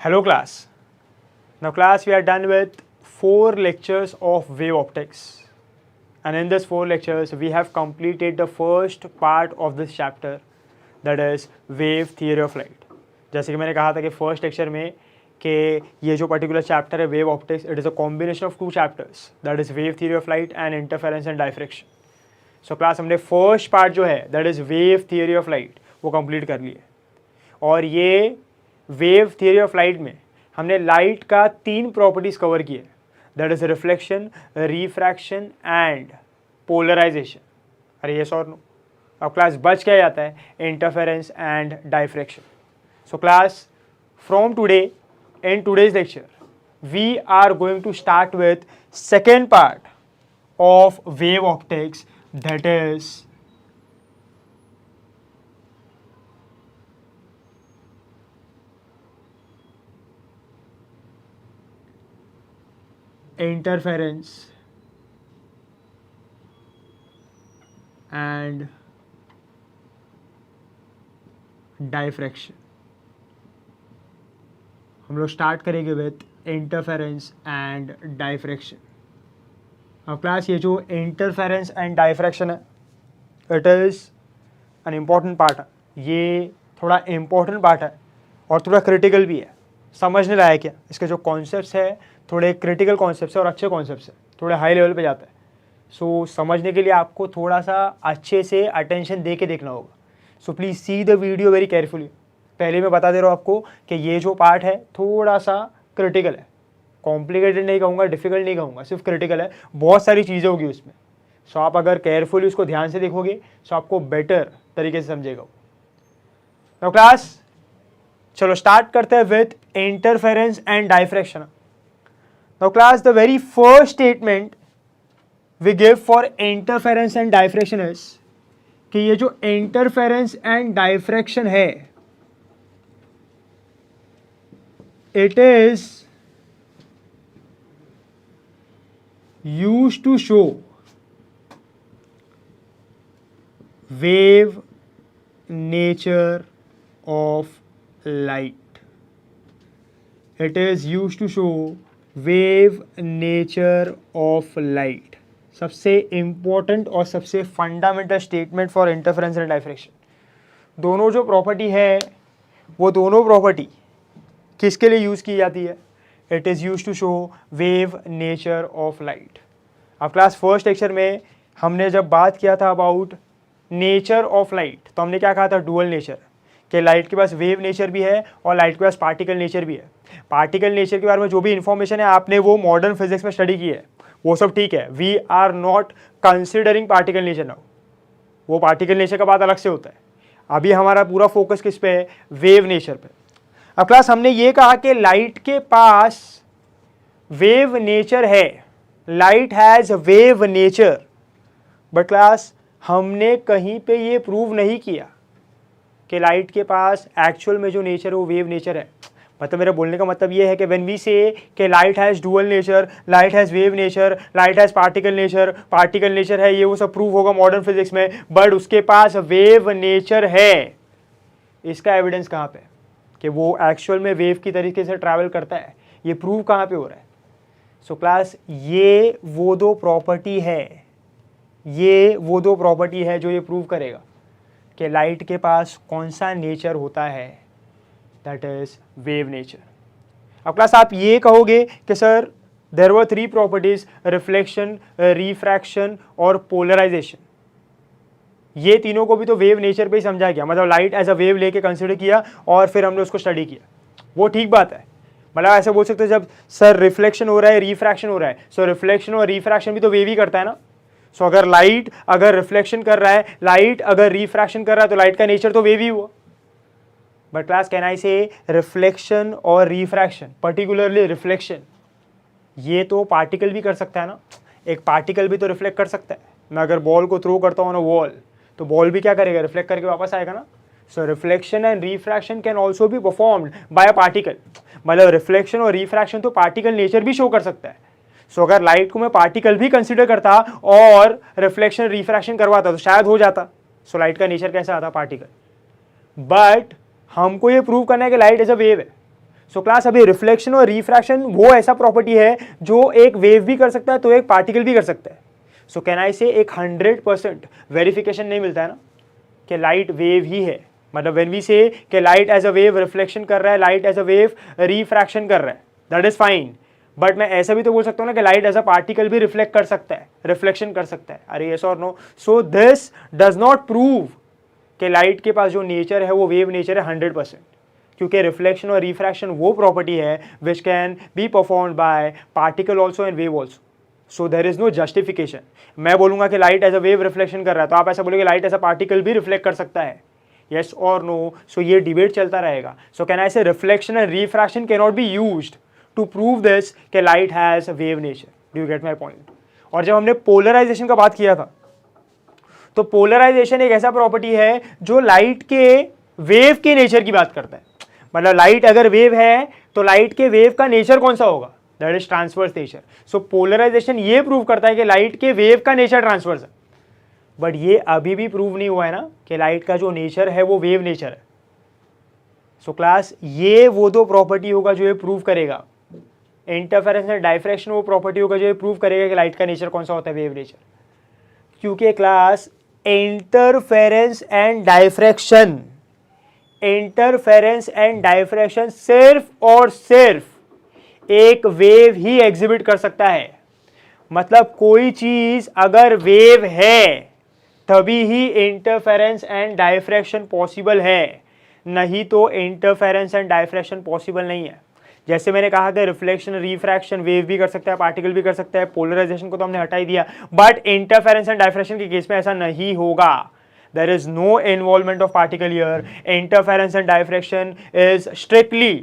Hello class. Now class, we are done with 4 lectures of wave optics, and in this 4 lectures we have completed the first part of this chapter, that is wave theory of light. जैसे कि मैंने कहा था कि first lecture में कि ये जो पर्टिकुलर चैप्टर है wave optics, it is a combination of 2 chapters, that is wave theory of light and interference and diffraction. So class, हमने फर्स्ट पार्ट जो है that is wave theory of light वो complete कर लिया. और ये wave theory of light में हमने लाइट का 3 प्रॉपर्टीज़ कवर किए, that is reflection, refraction and polarization. अरे ये और नो. अब क्लास बच क्या जाता है? Interference and diffraction. So class, from today in today's lecture we are going to start with second part of wave optics, that is interference and diffraction. हम लोग स्टार्ट करेंगे विथ इंटरफेरेंस एंड डायफ्रैक्शन. अब class, ये जो interference and diffraction है, it is an important part है. ये थोड़ा इम्पॉर्टेंट पार्ट है और थोड़ा क्रिटिकल भी है. समझने लायक है. इसके जो कॉन्सेप्ट्स है थोड़े क्रिटिकल कॉन्सेप्ट्स है और अच्छे कॉन्सेप्ट्स है, थोड़े हाई लेवल पे जाता है. सो समझने के लिए आपको थोड़ा सा अच्छे से अटेंशन दे के देखना होगा. So please see the video very carefully. पहले मैं बता दे रहा हूँ आपको कि ये जो पार्ट है थोड़ा सा क्रिटिकल है. कॉम्प्लिकेटेड नहीं कहूँगा, डिफ़िकल्ट नहीं कहूँगा, सिर्फ क्रिटिकल है. बहुत सारी चीज़ें होगी उसमें. सो आप अगर केयरफुली उसको ध्यान से देखोगे सो आपको बेटर तरीके से समझेगा. तो क्लास, चलो स्टार्ट करते हैं with interference and diffraction. Now class, the very first statement we give for interference and diffraction is कि ये जो इंटरफेरेंस एंड डायफ्रैक्शन है, it is used to show wave nature of light. It is used to show wave nature of light. सबसे important और सबसे fundamental statement for interference and diffraction. दोनों जो property है वो दोनों प्रॉपर्टी किसके लिए यूज़ की जाती है? It is use to show wave nature of light. अब क्लास, फर्स्ट लेक्चर में हमने जब बात किया था अबाउट नेचर ऑफ लाइट, तो हमने क्या कहा था? Dual nature. कि लाइट के पास वेव नेचर भी है और लाइट के पास पार्टिकल नेचर भी है. पार्टिकल नेचर के बारे में जो भी इंफॉर्मेशन है आपने वो मॉडर्न फिजिक्स में स्टडी की है, वो सब ठीक है. We are not considering particle nature now. वो पार्टिकल नेचर का बात अलग से होता है. अभी हमारा पूरा फोकस किस पे है? वेव नेचर पे. अब क्लास, हमने ये कहा कि लाइट के पास वेव नेचर है, light has wave nature. But class, हमने कहीं पे ये प्रूव नहीं किया कि लाइट के पास एक्चुअल में जो नेचर है वो वेव नेचर है. मतलब मेरे बोलने का मतलब ये है कि व्हेन वी से कि light has dual nature, light has wave nature, light has particle nature है, ये वो सब प्रूव होगा मॉडर्न फिजिक्स में, बट उसके पास वेव नेचर है. इसका एविडेंस कहाँ पे कि वो एक्चुअल में वेव की तरीके से ट्रैवल करता है? ये प्रूव कहाँ पे हो रहा है? सो क्लास, ये वो दो प्रॉपर्टी है जो ये प्रूव करेगा कि लाइट के पास कौन सा नेचर होता है, दैट इज वेव नेचर. अब क्लास, आप ये कहोगे कि sir there were 3 properties, reflection, refraction और पोलराइजेशन. ये तीनों को भी तो वेव नेचर पे ही समझा गया. मतलब लाइट एज अ वेव लेके कंसिडर किया और फिर हमने उसको स्टडी किया. वो ठीक बात है. मतलब ऐसे बोल सकते हो जब सर रिफ्लेक्शन हो रहा है, रिफ्रैक्शन हो रहा है, सो रिफ्लेक्शन और रिफ्रैक्शन भी तो वेव ही करता है ना. सो अगर लाइट अगर रिफ्लेक्शन कर रहा है, लाइट अगर रिफ्रैक्शन कर रहा है, तो लाइट का नेचर तो वेव ही हुआ. But class, can I say reflection और रिफ्रैक्शन, पर्टिकुलरली रिफ्लेक्शन, ये तो पार्टिकल भी कर सकता है ना. एक पार्टिकल भी तो रिफ्लेक्ट कर सकता है. मैं अगर बॉल को थ्रो करता हूँ ना वॉल, तो बॉल भी क्या करेगा? रिफ्लेक्ट करके वापस आएगा ना. So reflection and refraction can also be performed by a particle. मतलब रिफ्लेक्शन और रिफ्रैक्शन तो पार्टिकल नेचर भी शो कर सकता है. सो अगर लाइट को मैं पार्टिकल भी कंसिडर करता और रिफ्लेक्शन रिफ्रैक्शन करवाता तो शायद हो जाता. सो लाइट का नेचर कैसा आता? पार्टिकल. बट हमको ये प्रूव करना है कि लाइट इज अ वेव है. सो क्लास अभी रिफ्लेक्शन और रिफ्रैक्शन वो ऐसा प्रॉपर्टी है जो एक वेव भी कर सकता है तो एक पार्टिकल भी कर सकता है. सो कैन आई से एक 100% वेरिफिकेशन नहीं मिलता है ना कि लाइट वेव ही है. मतलब व्हेन वी से कि light as a wave reflection कर रहा है, light as a wave refraction कर रहा है, दैट इज फाइन. बट मैं ऐसा भी तो बोल सकता हूँ ना कि लाइट एज अ पार्टिकल भी रिफ्लेक्ट कर सकता है, रिफ्लेक्शन कर सकता है. अरे यस और no. So this does not prove कि लाइट के पास जो नेचर है वो वेव नेचर है 100%, क्योंकि रिफ्लेक्शन और रिफ्रैक्शन वो प्रॉपर्टी है which can be performed by particle also and wave also. So there is no justification. मैं बोलूंगा कि light as a wave reflection कर रहा है तो आप ऐसा बोलोगे लाइट एज अ पार्टिकल भी रिफ्लेक्ट कर सकता है, yes or no. सो ये डिबेट चलता रहेगा. सो can I say reflection and refraction can not be used to prove this कि light has wave nature. Do you get my point? और जब हमने पोलराइजेशन का बात किया था तो पोलराइजेशन एक ऐसा प्रॉपर्टी है जो लाइट के वेव के नेचर की बात करता है. मतलब लाइट अगर वेव है तो लाइट के वेव का नेचर कौन सा होगा? That is transverse nature. So polarization ये प्रूव करता है कि लाइट के वेव का नेचर ट्रांसवर्स है. बट ये अभी भी प्रूव नहीं हुआ है ना कि लाइट का जो नेचर है वो वेव नेचर है. सो क्लास ये वो दो प्रॉपर्टी होगा जो ये प्रूव करेगा. इंटरफेरेंस एंड डायफ्रैक्शन वो प्रॉपर्टी होगा जो ये प्रूव करेगा कि लाइट का नेचर कौन सा होता है, वेव नेचर. क्योंकि class interference and diffraction, interference and diffraction सिर्फ और सिर्फ एक वेव ही एग्जिबिट कर सकता है. मतलब कोई चीज अगर वेव है तभी ही इंटरफेरेंस एंड डायफ्रैक्शन पॉसिबल है, नहीं तो इंटरफेरेंस एंड डायफ्रैक्शन पॉसिबल नहीं है. जैसे मैंने कहा कि रिफ्लेक्शन रिफ्रैक्शन वेव भी कर सकता है, पार्टिकल भी कर सकता है. पोलराइजेशन को तो हमने हटा ही दिया, बट इंटरफेरेंस एंड डायफ्रैक्शन के केस में ऐसा नहीं होगा. There is no involvement of particle here. Interference and diffraction is strictly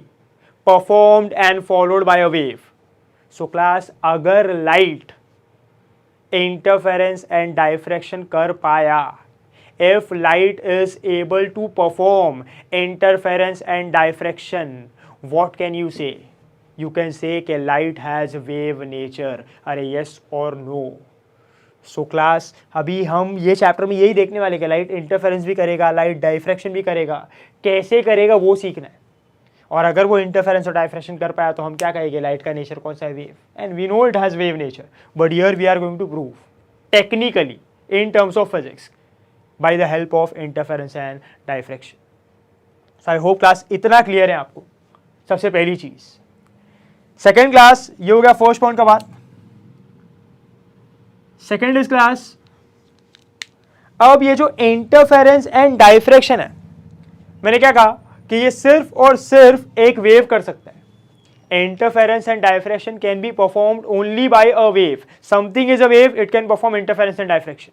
performed and followed by a wave. So class अगर लाइट इंटरफेरेंस एंड डायफ्रैक्शन कर पाया, if light is able to perform interference and diffraction, what can you say? You can say कि light has wave nature. अरे yes or no? So class अभी हम ये chapter में यही देखने वाले कि लाइट इंटरफेरेंस भी करेगा, लाइट डायफ्रैक्शन भी करेगा. कैसे करेगा वो सीखना है. और अगर वो इंटरफेरेंस और डायफ्रैक्शन कर पाया तो हम क्या कहेंगे, लाइट का नेचर कौन सा है, wave. And we know it has wave nature, but here we are going to prove technically in terms of physics by the help of interference and diffraction. So I hope class इतना clear है आपको. सबसे पहली चीज. Second class ये हो गया first point का बात. सेकेंड इज क्लास अब ये जो इंटरफेरेंस एंड डायफ्रैक्शन है, मैंने क्या कहा कि ये सिर्फ और सिर्फ एक वेव कर सकता है. Interference and diffraction can be performed only by a wave. Something is a wave, it can perform interference and diffraction.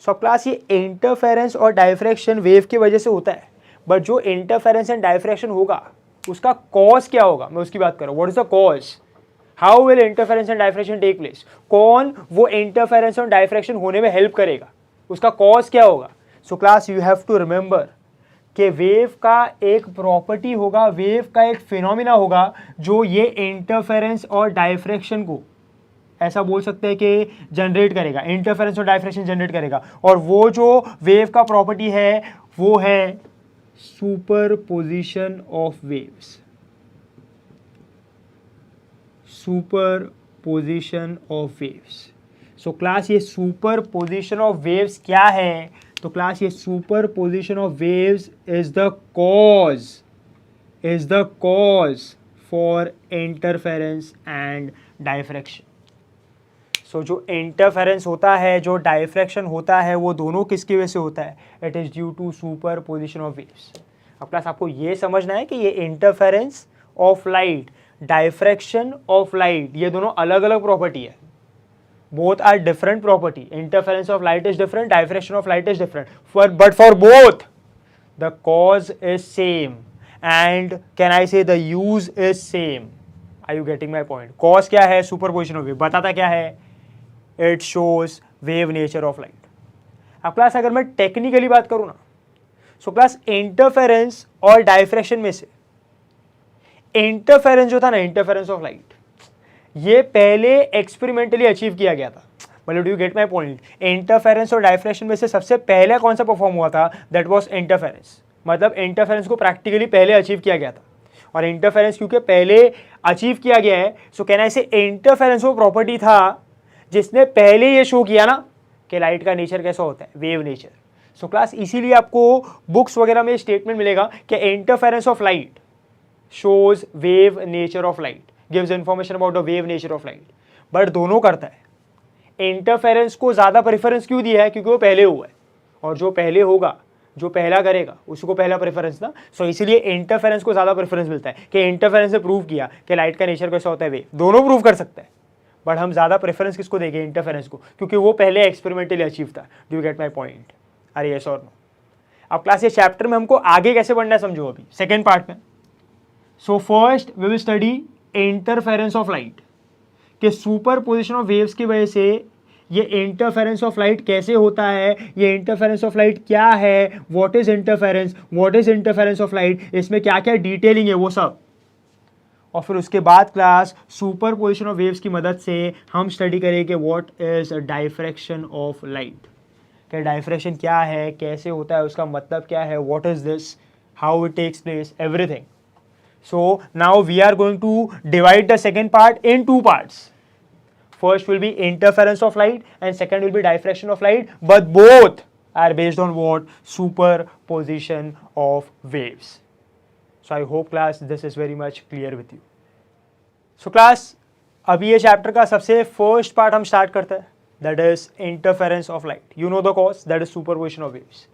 So class ये इंटरफेरेंस और डायफ्रैक्शन वेव की वजह से होता है, बट जो इंटरफेरेंस एंड डायफ्रैक्शन होगा उसका कॉज क्या होगा, मैं उसकी बात कर रहा हूँ. What is the cause? How will interference and diffraction take place? कौन वो इंटरफेरेंस और डायफ्रैक्शन होने में हेल्प करेगा, उसका कॉज क्या होगा? So class you have to remember कि वेव का एक प्रॉपर्टी होगा, वेव का एक फिनोमिना होगा जो ये इंटरफेरेंस और डायफ्रैक्शन को ऐसा बोल सकते हैं कि जनरेट करेगा, इंटरफेरेंस और डायफ्रैक्शन जनरेट करेगा. और वो जो वेव का प्रॉपर्टी है वो है superposition of waves. Superposition of waves. So class ये सुपरपोजिशन ऑफ वेव्स क्या है? तो क्लास ये superposition of waves is the cause for interference and diffraction. So जो इंटरफेरेंस होता है, जो डायफ्रैक्शन होता है, वो दोनों किसकी वजह से होता है? It is due to superposition of waves. अब क्लास आपको ये समझना है कि ये interference of light, diffraction of light, ये दोनों अलग अलग प्रॉपर्टी है. Both are different property. Interference of light is different, diffraction of light is different, but for both the cause is same and can I say the use is same. Are you getting my point? Cause क्या है? Superposition of wave. बताता क्या है? It shows wave nature of light. अब class अगर मैं technically बात करूं ना, सो क्लास इंटरफेरेंस और डायफ्रैक्शन में से इंटरफेरेंस जो था ना, इंटरफेरेंस ऑफ लाइट, ये पहले एक्सपेरिमेंटली अचीव किया गया था. मतलब do you get my point? Interference और डायफ्रैक्शन में से सबसे पहले कौन सा परफॉर्म हुआ था? That was interference. मतलब इंटरफेरेंस को प्रैक्टिकली पहले अचीव किया गया था. और इंटरफेरेंस क्योंकि पहले अचीव किया गया है, सो कहना इसे इंटरफेरेंस वो प्रॉपर्टी था जिसने पहले ये शो किया ना कि लाइट का नेचर कैसा होता है, वेव नेचर। सो क्लास इसीलिए आपको बुक्स वगैरह में स्टेटमेंट मिलेगा कि interference of light shows wave nature of light, gives information about the wave nature of light. But दोनों करता है। इंटरफेरेंस को ज्यादा प्रेफरेंस क्यों दिया है? क्योंकि वो पहले हुआ है, और जो पहले होगा, जो पहला करेगा, उसको पहला प्रेफरेंस ना। सो इसीलिए इंटरफेरेंस को ज्यादा प्रेफरेंस मिलता है कि इंटरफेरेंस ने प्रूव किया कि लाइट का नेचर कैसा होता है, वेव। दोनों प्रूव कर सकता है, बट हम ज्यादा प्रेफरेंस किसको देंगे? इंटरफेरेंस को, क्योंकि वो पहले एक्सपेरिमेंटली अचीव था। Do you get my point? अरे यस और नो? अब क्लास ये चैप्टर में हमको आगे कैसे बढ़ना है समझो अभी सेकेंड पार्ट में। So first we will study interference of light, कि सुपर पोजिशन ऑफ वेव्स की वजह से ये इंटरफेरेंस ऑफ लाइट कैसे होता है, ये इंटरफेरेंस ऑफ लाइट क्या है, what is interference, what is interference of light, इसमें क्या क्या डिटेलिंग है वो सब। और फिर उसके बाद class superposition of waves की मदद से हम स्टडी करेंगे what is diffraction of light, कि डाइफ्रैक्शन क्या है, कैसे होता है, उसका मतलब क्या है, what is this, how it takes place, everything. So now we are going to divide the second part in two parts. First will be interference of light and second will be diffraction of light, but both are based on what? Superposition of waves. So I hope class this is very much clear with you. So class अभी ये chapter का सबसे first part हम start करते हैं, that is interference of light. You know the cause, that is superposition of waves.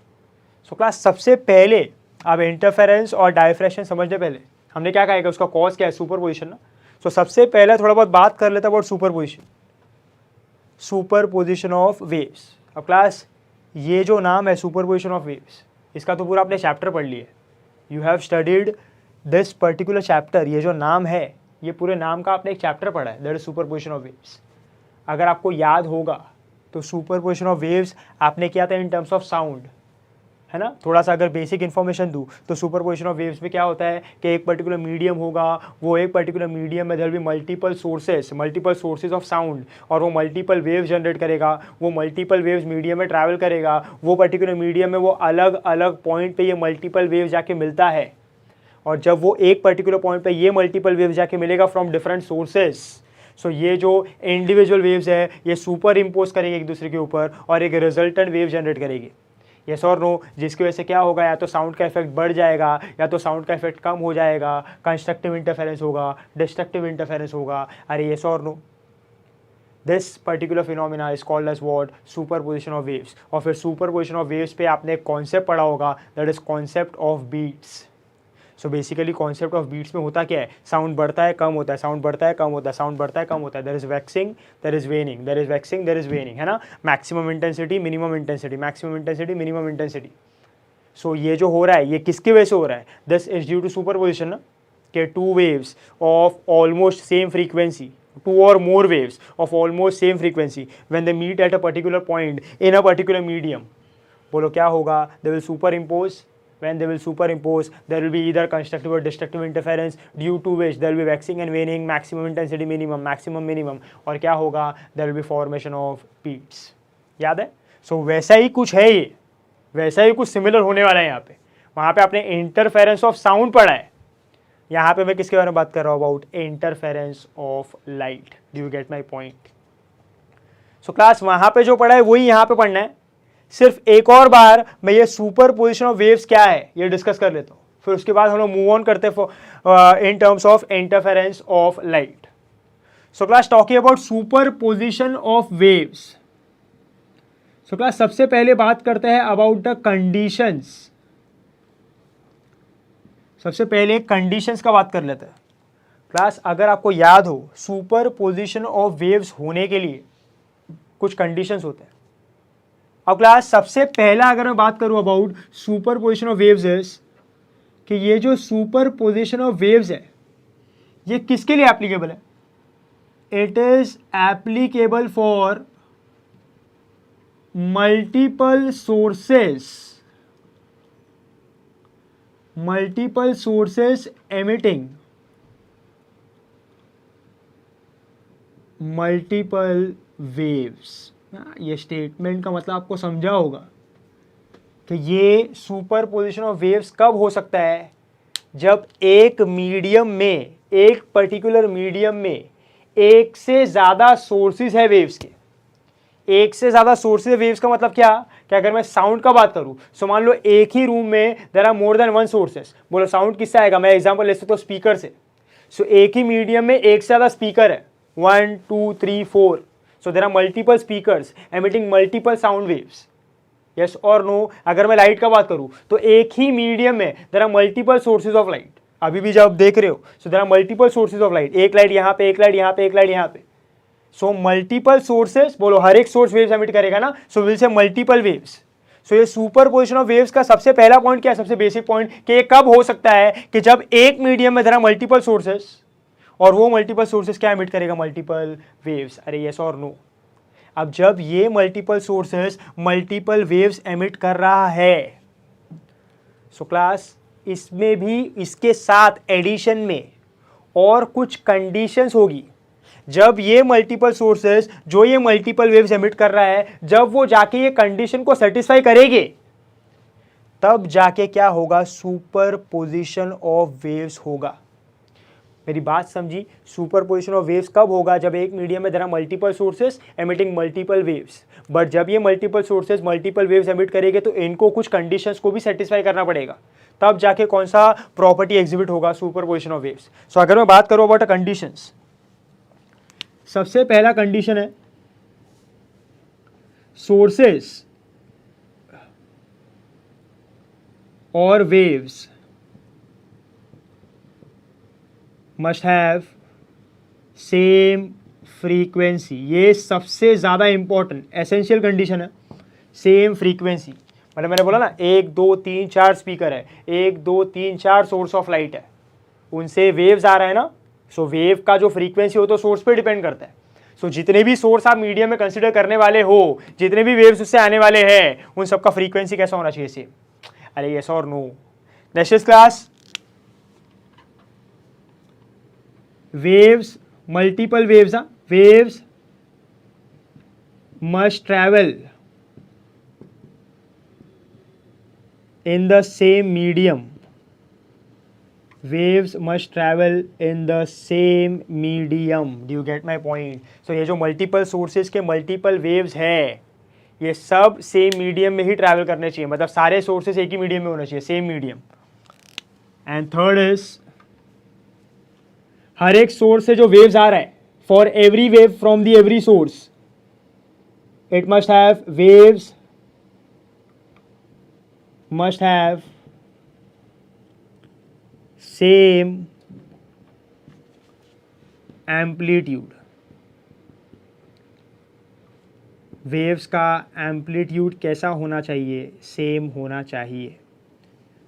So class सबसे पहले अब इंटरफेरेंस और डायफ्रैक्शन समझने पहले हमने क्या कहा, उसका कॉज क्या है? सुपरपोजिशन ना। सो सबसे पहले थोड़ा बहुत बात कर लेते हैं about superposition, superposition of waves. अब क्लास ये जो नाम है सुपरपोजिशन ऑफ वेव्स, इसका तो पूरा आपने चैप्टर पढ़ लिया, you have studied this particular chapter. ये जो नाम है, ये पूरे नाम का आपने एक चैप्टर पढ़ा है, that is superposition of waves. अगर आपको याद होगा तो सुपरपोजिशन ऑफ वेव्स आपने किया था इन टर्म्स ऑफ साउंड, है ना। थोड़ा सा अगर बेसिक इन्फॉर्मेशन दूँ तो सुपरपोजिशन ऑफ वेव्स में क्या होता है कि एक पर्टिकुलर मीडियम होगा, वो एक पर्टिकुलर मीडियम में there will be multiple sources of sound, और वो मल्टीपल वेव्स जनरेट करेगा, वो मल्टीपल वेव्स मीडियम में ट्रैवल करेगा, वो पर्टिकुलर मीडियम में वो अलग अलग पॉइंट पे ये मल्टीपल वेव जाके मिलता है, और जब वो एक पर्टिकुलर पॉइंट पे ये मल्टीपल वेव जाके मिलेगा फ्रॉम डिफरेंट सोर्सेज, सो ये जो इंडिविजुअल वेव्स है ये सुपर इम्पोज करेंगे एक दूसरे के ऊपर और एक रिजल्टेंट वेव जनरेट करेगी। यस और नो? जिसकी वजह से क्या होगा, या तो साउंड का इफेक्ट बढ़ जाएगा या तो साउंड का इफेक्ट कम हो जाएगा, कंस्ट्रक्टिव इंटरफेरेंस होगा, डिस्ट्रक्टिव इंटरफेरेंस होगा। अरे यस और no? This particular phenomena is called as what? Superposition of waves. और फिर सुपरपोजिशन ऑफ वेव्स पे आपने एक कॉन्सेप्ट पढ़ा होगा, that is concept of beats. So basically concept of beats में होता क्या है, साउंड बढ़ता है कम होता है, साउंड बढ़ता है कम होता है, साउंड बढ़ता है कम होता है, there is waxing, there is waning, there is waxing, there is waning, है ना। Maximum intensity, minimum intensity, maximum intensity, minimum intensity. So ये जो हो रहा है ये किसकी वजह से हो रहा है? This is due to superposition ना, कि two waves of almost same frequency, two or more waves of almost same frequency when they meet at a particular point in a particular medium, बोलो क्या होगा? they will superimpose. When they will superimpose, there will be either constructive or destructive interference, due to which there will be waxing and waning, maximum intensity, minimum, maximum, minimum, और क्या होगा? there will be formation of peaks. याद है? so वैसा ही कुछ है, ये वैसा ही कुछ सिमिलर होने वाला है यहाँ पे। वहाँ पे आपने इंटरफेरेंस ऑफ साउंड पढ़ा है, यहाँ पे मैं किसके बारे में बात कर रहा हूँ? About interference of light. Do you get my point? So class वहाँ पे जो पढ़ा है वही यहाँ पे पढ़ना है, सिर्फ एक और बार मैं ये सुपर पोजिशन ऑफ वेव्स क्या है ये डिस्कस कर लेता हूँ, फिर उसके बाद हम लोग मूव ऑन करते हैं in terms of interference of light. So class talking about super position of waves, so class सबसे पहले बात करते हैं अबाउट द कंडीशंस। सबसे पहले कंडीशंस का बात कर लेते हैं क्लास। अगर आपको याद हो, सुपर पोजिशन ऑफ वेव्स होने के लिए कुछ कंडीशंस होते हैं। अब क्लास सबसे पहला अगर मैं बात करूं about super position of waves is कि ये जो सुपर पोजिशन ऑफ वेव्स है ये किसके लिए एप्लीकेबल है? It is applicable for multiple sources emitting multiple waves. ये स्टेटमेंट का मतलब आपको समझा होगा कि ये सुपर पोजिशन ऑफ वेव्स कब हो सकता है? जब एक मीडियम में, एक पर्टिकुलर मीडियम में एक से ज़्यादा सोर्सेज है वेव्स के, एक से ज़्यादा सोर्सेज है वेव्स का मतलब क्या, कि अगर मैं साउंड का बात करूं, सो मान लो एक ही रूम में there are more than one sources, बोलो साउंड किससे आएगा, मैं एग्जांपल ले सकता हूं स्पीकर से। सो एक ही मीडियम में एक से ज़्यादा स्पीकर है, 1 2 3 4, so there are multiple speakers emitting multiple sound waves, yes और नो। अगर मैं लाइट का बात करूं तो एक ही मीडियम में there are multiple sources of light, अभी भी जब देख रहे हो, so there are multiple sources of light, एक लाइट यहाँ पे, एक लाइट यहाँ पे, एक लाइट यहाँ पे, सो मल्टीपल सोर्सेज, बोलो हर एक सोर्स वेव्स एमिट करेगा ना, so will say multiple waves. So ये सुपर पोजिशन ऑफ वेव्स का सबसे पहला पॉइंट क्या है, सबसे बेसिक पॉइंट, कि ये कब हो सकता है, कि जब एक मीडियम में देयर आर मल्टीपल सोर्सेज और वो मल्टीपल सोर्सेज क्या एमिट करेगा, मल्टीपल वेव्स। अरे यस और नो। अब जब ये multiple sources multiple waves emit कर रहा है, सो क्लास इसमें भी इसके साथ एडिशन में और कुछ कंडीशंस होगी। जब ये मल्टीपल सोर्सेज जो ये मल्टीपल वेव्स एमिट कर रहा है, जब वो जाके ये कंडीशन को सेटिस्फाई करेंगे, तब जाके क्या होगा, सुपर पोजिशन ऑफ वेव्स होगा। मेरी बात समझी, सुपर पोजिशन ऑफ वेव्स कब होगा, जब एक मीडियम में there are multiple sources emitting multiple waves, but जब ये multiple sources multiple waves emit करेंगे तो इनको कुछ कंडीशंस को भी सेटिस्फाई करना पड़ेगा, तब जाके कौन सा प्रॉपर्टी एग्जिबिट होगा, सुपर पोजिशन ऑफ वेव्स। सो अगर मैं बात करूं अबाउट अ कंडीशंस, सबसे पहला कंडीशन है सोर्सेस और waves must have same frequency. ये सबसे ज़्यादा इंपॉर्टेंट एसेंशियल कंडीशन है, सेम फ्रीक्वेंसी। मतलब मैंने बोला ना 1 2 3 4 स्पीकर है, 1 2 3 4 सोर्स ऑफ लाइट है, उनसे वेव्स आ रहा है ना, सो वेव का जो फ्रीक्वेंसी हो तो सोर्स पे डिपेंड करता है। सो जितने भी सोर्स आप मीडियम में कंसिडर करने वाले हो, जितने भी वेव्स उससे आने वाले हैं, उन सबका फ्रीक्वेंसी कैसा होना चाहिए, सेम। अरे यस और no. Next is class waves, multiple waves, waves must travel in the same medium, waves must travel in the same medium, do you get my point? So ये जो multiple sources के multiple waves है, ये सब same medium में ही travel करने चाहिए, मतलब सारे सोर्सेस एक ही मीडियम में होना चाहिए, same medium. And third is, हर एक सोर्स से जो वेव्स आ रहा है, for every wave from the every source, it must have waves must have same amplitude, waves का एम्पलीट्यूड कैसा होना चाहिए, सेम होना चाहिए।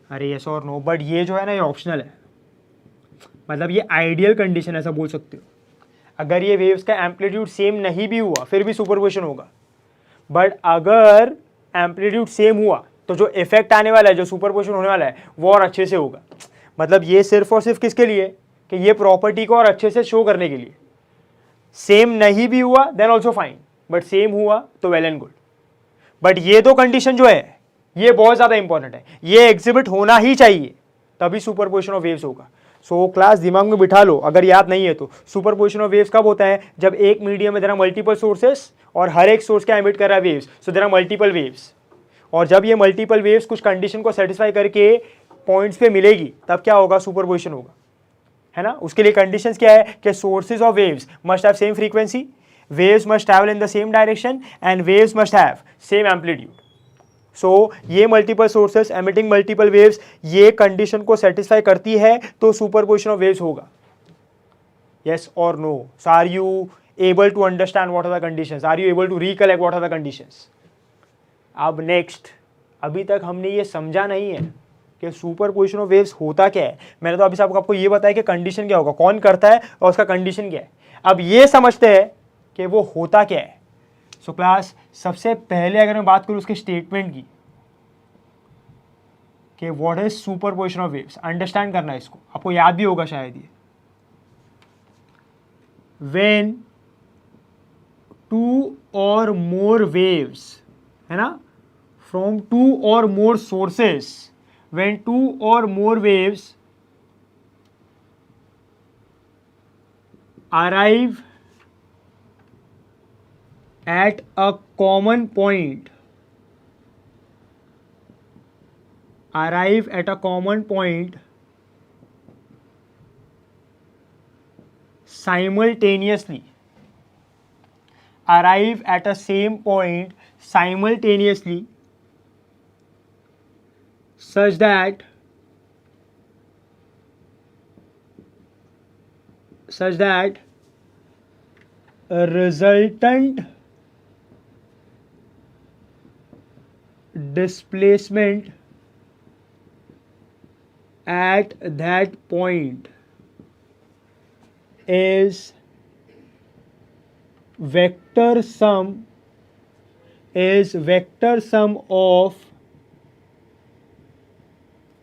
अरे यस और नो, बट ये जो है ना ये ऑप्शनल है, मतलब ये आइडियल कंडीशन ऐसा बोल सकते हो। अगर ये वेव्स का एम्पलीट्यूड सेम नहीं भी हुआ फिर भी सुपरपोजिशन होगा, बट अगर एम्पलीट्यूड सेम हुआ तो जो इफेक्ट आने वाला है, जो सुपरपोजिशन होने वाला है, वो और अच्छे से होगा। मतलब ये सिर्फ और सिर्फ किसके लिए, कि ये प्रॉपर्टी को और अच्छे से शो करने के लिए। सेम नहीं भी हुआ then also fine, but same हुआ तो वेल एंड गुड। बट ये दो कंडीशन जो है ये बहुत ज़्यादा इंपॉर्टेंट है, ये एग्जिबिट होना ही चाहिए, तभी सुपरपोजिशन ऑफ वेव्स होगा। सो क्लास दिमाग में बिठा लो, अगर याद नहीं है तो, सुपरपोजिशन ऑफ वेव्स कब होता है, जब एक मीडियम में देयर आर मल्टीपल सोर्सेस और हर एक सोर्स क्या एमिट कर रहा है, waves, so there are multiple waves. और जब ये मल्टीपल वेव्स कुछ कंडीशन को सेटिस्फाई करके पॉइंट्स पे मिलेगी, तब क्या होगा, सुपरपोजिशन होगा, है ना। उसके लिए कंडीशंस क्या है, कि sources of waves must have same frequency, waves must travel in the same direction and waves must have same amplitude. So ये multiple sources emitting multiple waves, ये कंडीशन को सेटिस्फाई करती है तो सुपरपोजिशन ऑफ वेव्स होगा। yes or no? So are you able to understand what are the conditions? Are you able to recollect what are the conditions? अब next, अभी तक हमने ये समझा नहीं है कि सुपरपोजिशन ऑफ वेव्स होता क्या है। मैंने तो अभी आपको ये बताया कि कंडीशन क्या होगा, कौन करता है और उसका कंडीशन क्या है। अब ये समझते हैं कि वो होता क्या है। सो क्लास सबसे पहले अगर मैं बात करूँ उसके स्टेटमेंट की, कि what is superposition of waves, understand करना है इसको, आपको याद भी होगा शायद ये। व्हेन टू और मोर वेव्स, है ना, from two or more sources, when two or more waves arrive at a common point, arrive at a common point simultaneously, arrive at a same point simultaneously, such that a resultant displacement at that point is vector sum of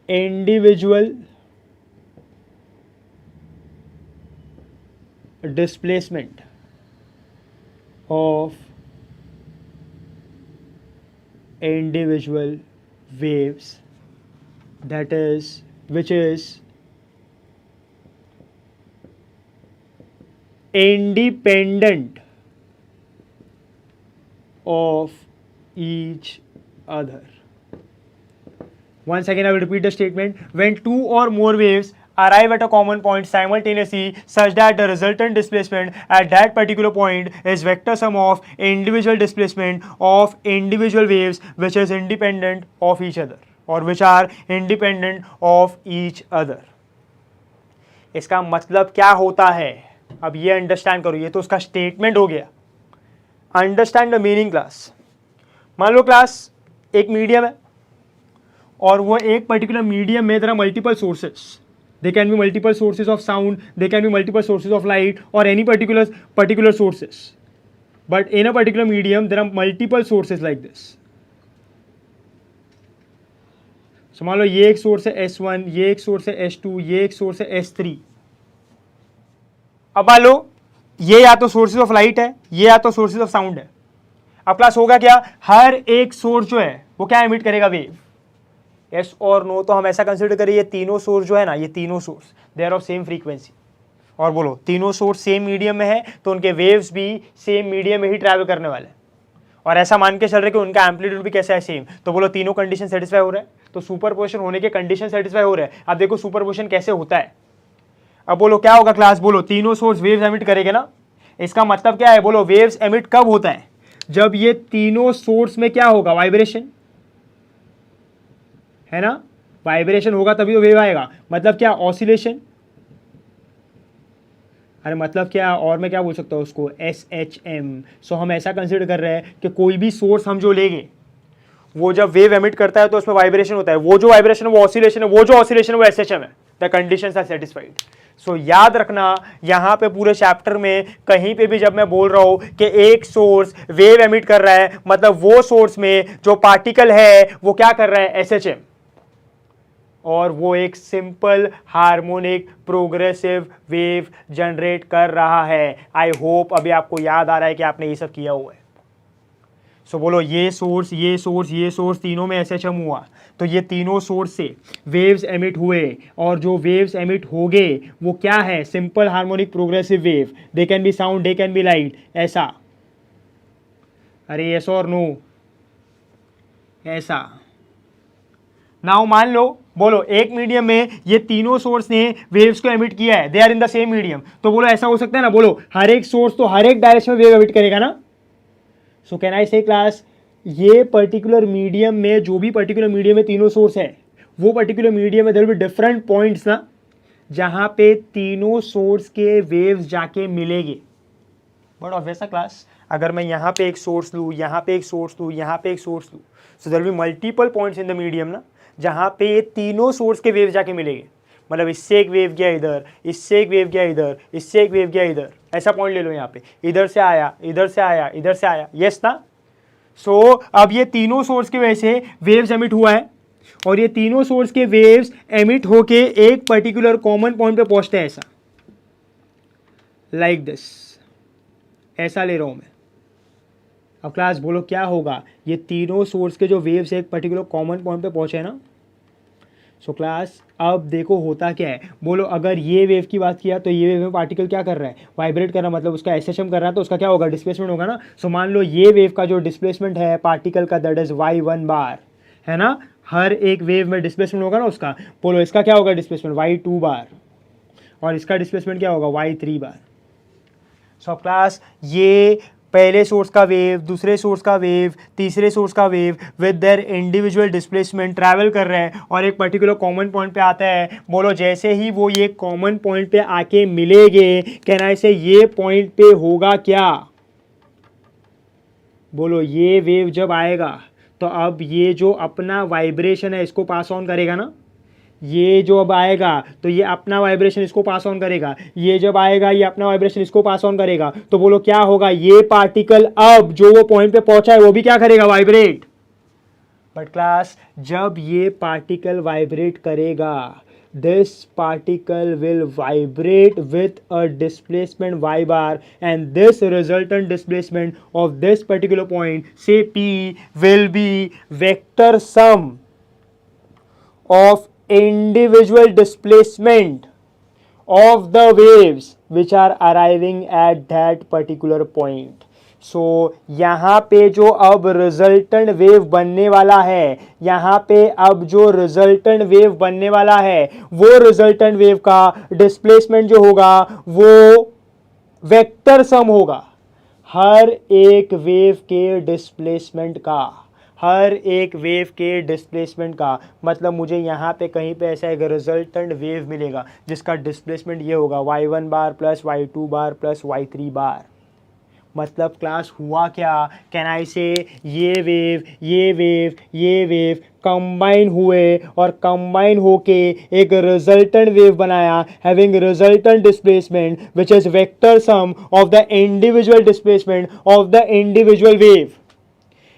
individual displacement of individual waves, that is, which is independent of each other. Once again I will repeat the statement. When two or more waves arrive at a common point simultaneously such that the resultant displacement at that particular point is vector sum of individual displacement of individual waves which is independent of each other, or which are independent of each other. इसका मतलब क्या होता है, अब ये understand करो, ये तो उसका स्टेटमेंट हो गया. Understand the meaning class. मान लो क्लास एक मीडियम है और वो एक पर्टिकुलर मीडियम में there are multiple sources. They can be multiple sources of sound, they can be multiple sources of light, or any particular sources. But in a particular medium, there are multiple sources like this. So मान लो ये एक source है S1, ये एक source है S2, ये एक source है S3. अब मान लो ये या तो सोर्सेज ऑफ लाइट है, ये या तो सोर्सेज ऑफ साउंड है. अब क्लास होगा क्या, हर एक सोर्स जो है वो क्या एमिट करेगा, वेव. यस और नो. तो हम ऐसा कंसिडर करें ये तीनों सोर्स जो है ना, ये तीनों source they are of same frequency. और बोलो तीनों सोर्स सेम मीडियम में है तो उनके वेव्स भी सेम मीडियम में ही ट्रैवल करने वाले हैं. और ऐसा मान के चल रहे कि उनका एम्पलीट्यूड भी कैसा है, सेम. तो बोलो तीनों कंडीशन सेटिस्फाई हो रहा है, तो सुपरपोजिशन होने के कंडीशन सेटिस्फाई हो रहे हैं. अब देखो सुपरपोजिशन कैसे होता है. अब बोलो क्या होगा क्लास, बोलो तीनों सोर्स वेव्स एमिट करेंगे ना. इसका मतलब क्या है, बोलो वेव्स एमिट कब होता है, जब ये तीनों सोर्स में क्या होगा, वाइब्रेशन है ना. वाइब्रेशन होगा तभी तो वेव आएगा. मतलब क्या, ऑसिलेशन. अरे मतलब क्या, और मैं क्या बोल सकता हूँ उसको, SHM. सो हम ऐसा कंसिडर कर रहे हैं कि कोई भी सोर्स हम जो लेंगे वो जब वेव एमिट करता है तो उसमें वाइब्रेशन होता है. वो जो वाइब्रेशन है वो ऑसिलेशन है, वो जो ऑसिलेशन है वो SHM है. The conditions are satisfied. So याद रखना यहाँ पे पूरे चैप्टर में कहीं पे भी जब मैं बोल रहा हूँ कि एक सोर्स वेव एमिट कर रहा है, मतलब वो सोर्स में जो पार्टिकल है वो क्या कर रहा है, SHM. और वो एक simple harmonic progressive wave generate कर रहा है. आई होप अभी आपको याद आ रहा है कि आपने ये सब किया हुआ है. सो बोलो ये सोर्स, ये सोर्स, ये सोर्स, तीनों में SHM हुआ तो ये तीनों सोर्स से वेव्स एमिट हुए, और जो वेव्स एमिट हो गए वो क्या है, simple harmonic progressive wave. They can be sound, they can be light. ऐसा. अरे यस और नो, ऐसा. नाउ मान लो, बोलो एक मीडियम में ये तीनों सोर्स ने वेव्स को एमिट किया है, they are in the same medium. तो बोलो ऐसा हो सकता है ना, बोलो हर एक सोर्स तो हर एक डायरेक्शन में वेव एमिट करेगा ना. सो कैन आई से क्लास, ये पर्टिकुलर मीडियम में, जो भी पर्टिकुलर मीडियम में तीनों सोर्स है, वो पर्टिकुलर मीडियम में there will be different points ना, जहां पे तीनों सोर्स के वेव्स जाके मिलेंगे. बट ऑब्वियस क्लास, अगर मैं यहाँ पे एक सोर्स लूँ, यहाँ पे एक सोर्स लूँ, यहाँ पे एक सोर्स लूँ, so there will be multiple points in the medium ना, जहाँ पे ये तीनों सोर्स के वेव जाके मिलेंगे. मतलब इससे एक वेव गया इधर, इससे एक वेव गया इधर, इससे एक वेव गया इधर. ऐसा पॉइंट ले लो यहाँ पे, इधर से आया, इधर से आया, इधर से आया. यस ना. सो अब ये तीनों सोर्स की वजह से वेव्स एमिट हुआ है, और ये तीनों सोर्स के वेव्स एमिट होके एक पर्टिकुलर कॉमन पॉइंट पे पहुंचते हैं. ऐसा, लाइक दिस. ऐसा ले रहा हूं मैं. अब क्लास बोलो क्या होगा, ये तीनों सोर्स के जो वेव्स एक पर्टिकुलर कॉमन पॉइंट पे पहुंचे ना, सो क्लास अब देखो होता क्या है, बोलो अगर ये वेव की बात किया तो ये वेव में पार्टिकल क्या कर रहा है, वाइब्रेट कर रहा है, मतलब उसका एसएचएम कर रहा है, तो उसका क्या होगा, डिस्प्लेसमेंट होगा ना। सो मान लो ये वेव का जो डिस्प्लेसमेंट है पार्टिकल का, दैट इज y1 बार, है ना। हर एक वेव में डिस्प्लेसमेंट होगा ना उसका। बोलो इसका क्या होगा डिस्प्लेसमेंट, y2 बार, और इसका डिस्प्लेसमेंट क्या होगा, y3 बार। सो क्लास ये पहले सोर्स का वेव, दूसरे सोर्स का वेव, तीसरे सोर्स का wave with their individual displacement travel कर रहा है और एक पर्टिकुलर कॉमन पॉइंट पे आता है। बोलो जैसे ही वो ये कॉमन पॉइंट पे आके मिलेंगे, कहना ऐसे ये पॉइंट पे होगा क्या, बोलो ये वेव जब आएगा तो अब ये जो अपना वाइब्रेशन है इसको पास ऑन करेगा ना। ये जो अब आएगा तो ये अपना वाइब्रेशन इसको पास ऑन करेगा, ये जब आएगा ये अपना वाइब्रेशन इसको पास ऑन करेगा। तो बोलो क्या होगा, ये पार्टिकल अब जो वो पॉइंट पे पहुंचा है वो भी क्या करेगा, वाइब्रेट। बट क्लास जब ये पार्टिकल वाइब्रेट करेगा, this particle will vibrate with a displacement y bar, and this resultant displacement of this particular point, say p, will be vector sum of individual displacement of the waves which are arriving at that particular point. सो यहाँ पे जो अब resultant wave बनने वाला है, यहाँ पे अब जो रिजल्टेंट वेव बनने वाला है वो रिजल्टेंट वेव का डिस्प्लेसमेंट जो होगा वो वेक्टर सम होगा हर एक वेव के डिस्प्लेसमेंट का, हर एक वेव के डिस्प्लेसमेंट का। मतलब मुझे यहाँ पे कहीं पे ऐसा एक रिजल्टेंट वेव मिलेगा जिसका डिस्प्लेसमेंट ये होगा y1 बार प्लस y2 बार प्लस y3 बार। मतलब क्लास हुआ क्या, कैन आई से ये वेव ये वेव ये वेव कंबाइन हुए और कंबाइन होके एक रिजल्टेंट वेव बनाया, having resultant displacement which is vector sum of the individual displacement of the individual wave.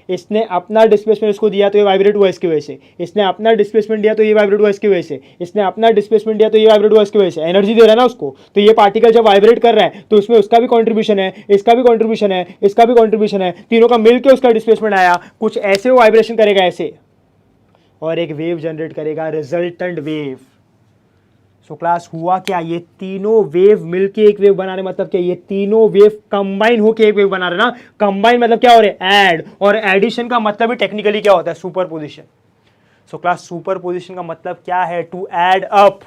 इसने अपना डिस्प्लेसमेंट इसको दिया तो ये वाइब्रेट हुआ इसकी वजह से, इसने अपना डिस्प्लेसमेंट दिया तो ये वाइब्रेट हुआ इसकी वजह से, इसने अपना डिस्प्लेसमेंट दिया तो ये वाइब्रेट हुआ इसकी वजह से। एनर्जी दे रहा है ना उसको, तो ये पार्टिकल जब वाइब्रेट कर रहा है तो उसमें उसका भी कंट्रीब्यूशन है, इसका भी कंट्रीब्यूशन है, इसका भी कंट्रीब्यूशन है, तीनों का मिलकर उसका डिस्प्लेसमेंट आया। कुछ ऐसे वो वाइब्रेशन करेगा ऐसे और एक वेव जनरेट करेगा, रिजल्टेंट वेव। सो क्लास हुआ क्या, ये तीनों वेव मिलके एक वेव बना रहे, मतलब क्या ये तीनों वेव कंबाइन होके एक वेव बना रहे ना। कंबाइन मतलब क्या हो रहा है, ऐड, और एडिशन का मतलब भी टेक्निकली क्या होता है, सुपरपोजिशन। सो क्लास सुपरपोजिशन का मतलब क्या है, टू ऐड अप,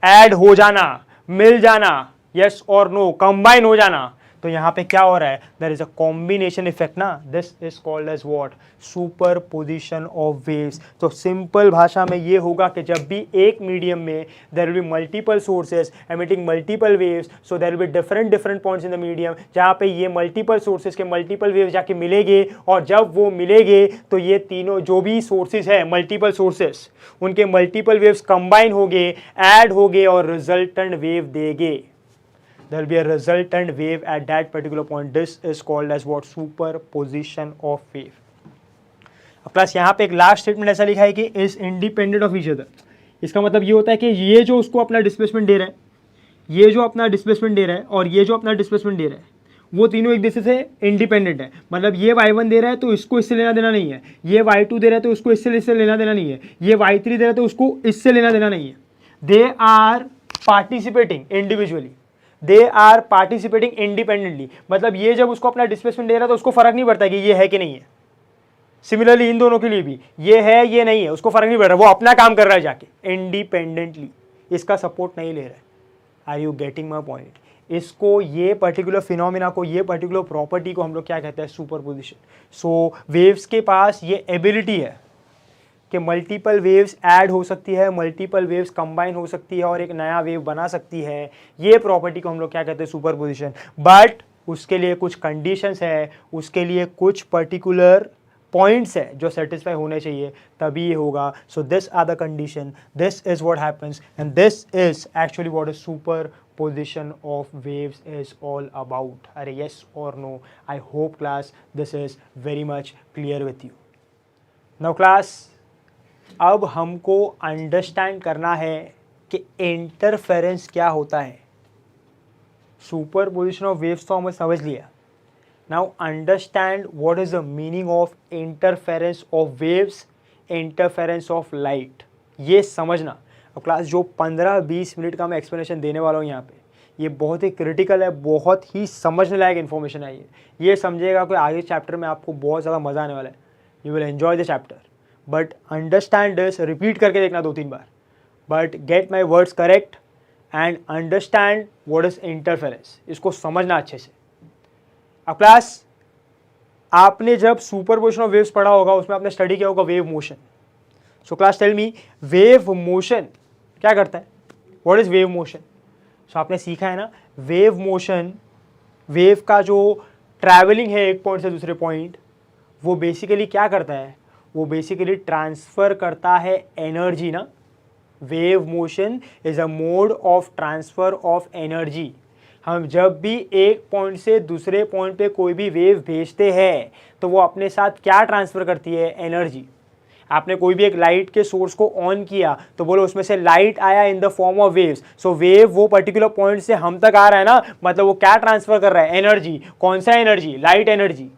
ऐड हो जाना, मिल जाना, यस और नो, कंबाइन हो जाना। तो यहां पे क्या हो रहा है, there is a combination effect ना, this is called as what, superposition of waves. तो सिंपल भाषा में ये होगा कि जब भी एक मीडियम में there will be multiple sources emitting multiple waves, so there will be different points in the medium जहां पे ये मल्टीपल सोर्सेज के मल्टीपल वेव जाके मिलेंगे, और जब वो मिलेंगे तो ये तीनों जो भी सोर्सेज है मल्टीपल सोर्सेज उनके मल्टीपल वेव्स कंबाइन होंगे, ऐड होंगे और रिजल्टेंट वेव देंगे। There will be a resultant wave at that particular point. This is called as what, superposition of wave. अब क्लास यहाँ पे एक लास्ट स्टेटमेंट ऐसा लिखा है कि is independent of each other. इसका मतलब ये होता है कि ये जो उसको अपना डिस्प्लेसमेंट दे रहा है, ये जो अपना डिस्प्लेसमेंट दे रहा है और ये जो अपना डिस्प्लेसमेंट दे रहा है, वो तीनों एक दूसरे से इंडिपेंडेंट है। मतलब ये y1 दे रहा है तो इसको इससे लेना देना नहीं है, ये y2 दे रहा है तो उसको इससे लेना देना नहीं है, ये y3 दे रहा है तो उसको इससे लेना देना नहीं है। They are participating individually, they are participating independently. मतलब ये जब उसको अपना डिस्प्लेसमेंट दे रहा है तो उसको फर्क नहीं पड़ता कि ये है कि नहीं है। सिमिलरली इन दोनों के लिए भी ये है ये नहीं है, उसको फर्क नहीं पड़ रहा, वो अपना काम कर रहा है जाके इंडिपेंडेंटली, इसका सपोर्ट नहीं ले रहा है। Are you getting my point? इसको, ये पर्टिकुलर फिनोमिना को, ये पर्टिकुलर प्रॉपर्टी को हम लोग क्या कहते हैं, सुपरपोजिशन। सो वेव्स के पास ये एबिलिटी है कि मल्टीपल वेव्स ऐड हो सकती है, मल्टीपल वेव्स कंबाइन हो सकती है और एक नया वेव बना सकती है। ये प्रॉपर्टी को हम लोग क्या कहते हैं, सुपरपोजिशन। बट उसके लिए कुछ कंडीशंस है, उसके लिए कुछ पर्टिकुलर पॉइंट्स है जो सेटिस्फाई होने चाहिए, तभी ये होगा। So this are the condition, this is what happens and this is actually what is superposition of waves is all about. अरे yes or no? I hope class this is very much clear with you. Now class, अब हमको understand करना है कि interference क्या होता है। Superposition of waves तो हमें समझ लिया। Now understand what is the meaning of interference of waves, interference of light. ये समझना। अब क्लास जो 15-20 मिनट का मैं एक्सप्लेनेशन देने वाला हूँ यहाँ पे, ये बहुत ही क्रिटिकल है, बहुत ही समझने लायक इन्फॉर्मेशन है। ये समझिएगा कि आगे चैप्टर में आपको बहुत ज़्यादा मज़ा आने वाला है। You will enjoy the chapter, but understand this, repeat करके देखना 2-3 बार, but get my words correct and understand what is interference, इसको समझना अच्छे से। अब क्लास आपने जब सुपरपोजिशन ऑफ वेव्स पढ़ा होगा, उसमें आपने स्टडी किया होगा wave motion. So class tell me, wave motion क्या करता है? What is wave motion? So आपने सीखा है ना, वेव मोशन, वेव का जो ट्रैवलिंग है एक पॉइंट से दूसरे पॉइंट, वो बेसिकली क्या करता है? वो बेसिकली ट्रांसफर करता है एनर्जी ना। Wave motion is a mode of transfer of energy. हम जब भी एक पॉइंट से दूसरे पॉइंट पे कोई भी वेव भेजते हैं तो वो अपने साथ क्या ट्रांसफर करती है? एनर्जी। आपने कोई भी एक लाइट के सोर्स को ऑन किया तो बोलो उसमें से लाइट आया in the form of waves. So wave वो पर्टिकुलर पॉइंट से हम तक आ रहा है ना, मतलब वो क्या ट्रांसफर कर रहा है? एनर्जी। कौन सा एनर्जी? Light energy.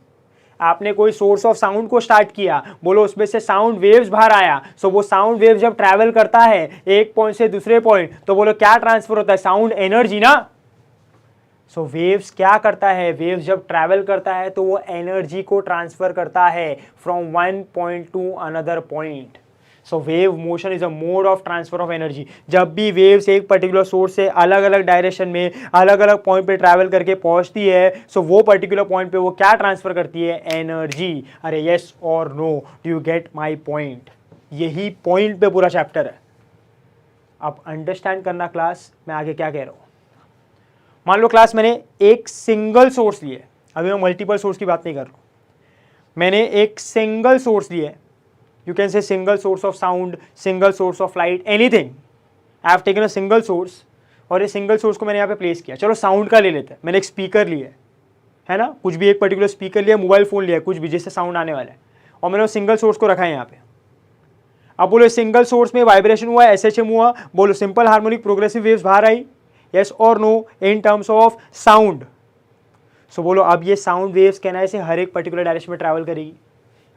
आपने कोई सोर्स ऑफ साउंड को स्टार्ट किया, बोलो उसमें से साउंड वेव्स बाहर आया। सो वो साउंड वेव जब ट्रैवल करता है एक पॉइंट से दूसरे पॉइंट, तो बोलो क्या ट्रांसफर होता है? साउंड एनर्जी ना। सो वेव्स क्या करता है? वेव्स जब ट्रैवल करता है तो वो एनर्जी को ट्रांसफर करता है from one point two another point. So wave motion is a mode of transfer of energy. जब भी वेव्स एक पर्टिकुलर सोर्स से अलग अलग डायरेक्शन में अलग अलग पॉइंट पे ट्रैवल करके पहुंचती है, सो वो पर्टिकुलर पॉइंट पे वो क्या ट्रांसफर करती है? एनर्जी। अरे यस और no, do you get my point? यही पॉइंट पे पूरा चैप्टर है। अब अंडरस्टैंड करना क्लास, मैं आगे क्या कह रहा हूं। मान लो क्लास मैंने एक सिंगल सोर्स लिया है, अभी मैं मल्टीपल सोर्स की बात नहीं कर रहा हूं, मैंने एक सिंगल सोर्स लिया है। You can say single source of sound, single source of light, anything. I have taken a single source, और ये सिंगल सोर्स को मैंने यहाँ पे प्लेस किया। चलो साउंड का ले लेते हैं, मैंने एक स्पीकर लिया है ना, कुछ भी एक पर्टिकुलर स्पीकर लिया, मोबाइल फोन लिया, कुछ भी जिससे साउंड आने वाला है, और मैंने सिंगल सोर्स को रखा है यहाँ पे। अब बोलो सिंगल सोर्स में वाइब्रेशन हुआ, एसएचएम हुआ, बोलो सिंपल हार्मोनिक प्रोग्रेसिव वेव्स बाहर आई, यस और no, in terms of sound. So बोलो अब ये साउंड वेव्स कहना है से हर एक पर्टिकुलर डायरेक्शन में ट्रैवल करेगी।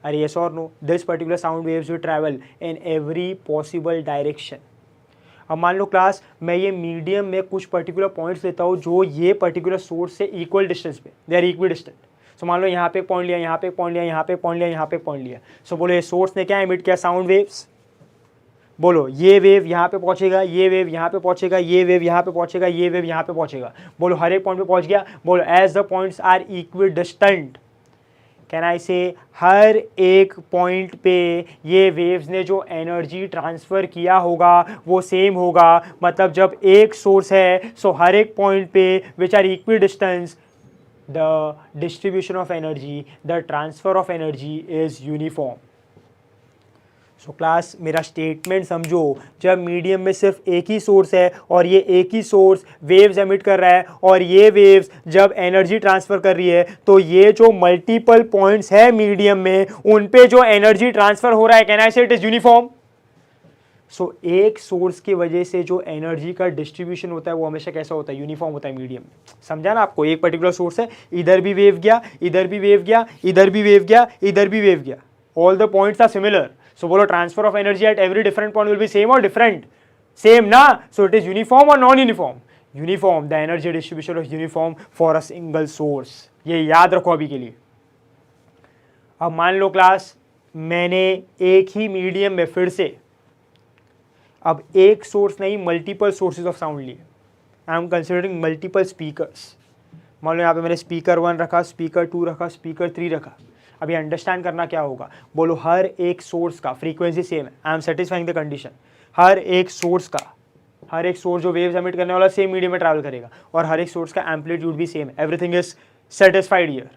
अरे यस और no, this particular sound waves will travel in every possible direction. अब मान लो क्लास मैं ये मीडियम में कुछ पर्टिकुलर पॉइंट्स लेता हूँ जो ये पर्टिकुलर सोर्स से इक्वल डिस्टेंस पे, दे आर इक्वी डिस्टेंट। सो मान लो यहाँ पे पॉइंट लिया, यहाँ पे पॉइंट लिया, यहाँ पे पॉइंट लिया, यहाँ पे पॉइंट लिया। सो बोलो ये सोर्स ने क्या एमिट किया? Sound waves. बोलो ये वेव यहाँ पे पहुंचेगा, ये वेव यहाँ पे पहुंचेगा, ये वेव यहाँ पे पहुंचेगा, ये वेव यहाँ पे पहुंचेगा। बोलो हर एक पॉइंट पे पहुंच गया। बोलो as the points are equidistant, can I say हर एक पॉइंट पे ये वेव्स ने जो एनर्जी ट्रांसफ़र किया होगा वो सेम होगा। मतलब जब एक सोर्स है सो हर एक पॉइंट पे which are equidistance, the distribution of energy, the transfer of energy is uniform. So class मेरा स्टेटमेंट समझो, जब मीडियम में सिर्फ एक ही सोर्स है और ये एक ही सोर्स वेव्स एमिट कर रहा है और ये वेव्स जब एनर्जी ट्रांसफ़र कर रही है, तो ये जो मल्टीपल पॉइंट्स है मीडियम में उन पे जो एनर्जी ट्रांसफ़र हो रहा है, can I say it is uniform. सो एक सोर्स की वजह से जो एनर्जी का डिस्ट्रीब्यूशन होता है वो हमेशा कैसा होता है? यूनिफॉर्म होता है मीडियम में। समझा ना आपको? एक पर्टिकुलर सोर्स है, इधर भी वेव गया, इधर भी वेव गया, इधर भी वेव गया, इधर भी वेव गया, all the points are similar. So बोलो transfer of energy at every different point will be same or different? Same ना? So it is uniform or non-uniform? Uniform. The energy distribution is uniform for a single source. ये याद रखो अभी के लिए। अब मान लो क्लास मैंने एक ही मीडियम में फिर से अब एक सोर्स नहीं मल्टीपल सोर्सेज ऑफ साउंड लिए। I am considering multiple speakers. मान लो यहाँ पे मैंने स्पीकर 1 रखा, स्पीकर 2 रखा, स्पीकर 3 रखा। अभी अंडरस्टैंड करना क्या होगा। बोलो हर एक सोर्स का फ्रीक्वेंसी सेम है। I am satisfying the condition. हर एक सोर्स जो वेव्स एमिट करने वाला सेम मीडियम में ट्रैवल करेगा और हर एक सोर्स का एम्पलीट्यूड भी सेम है। Everything is satisfied here.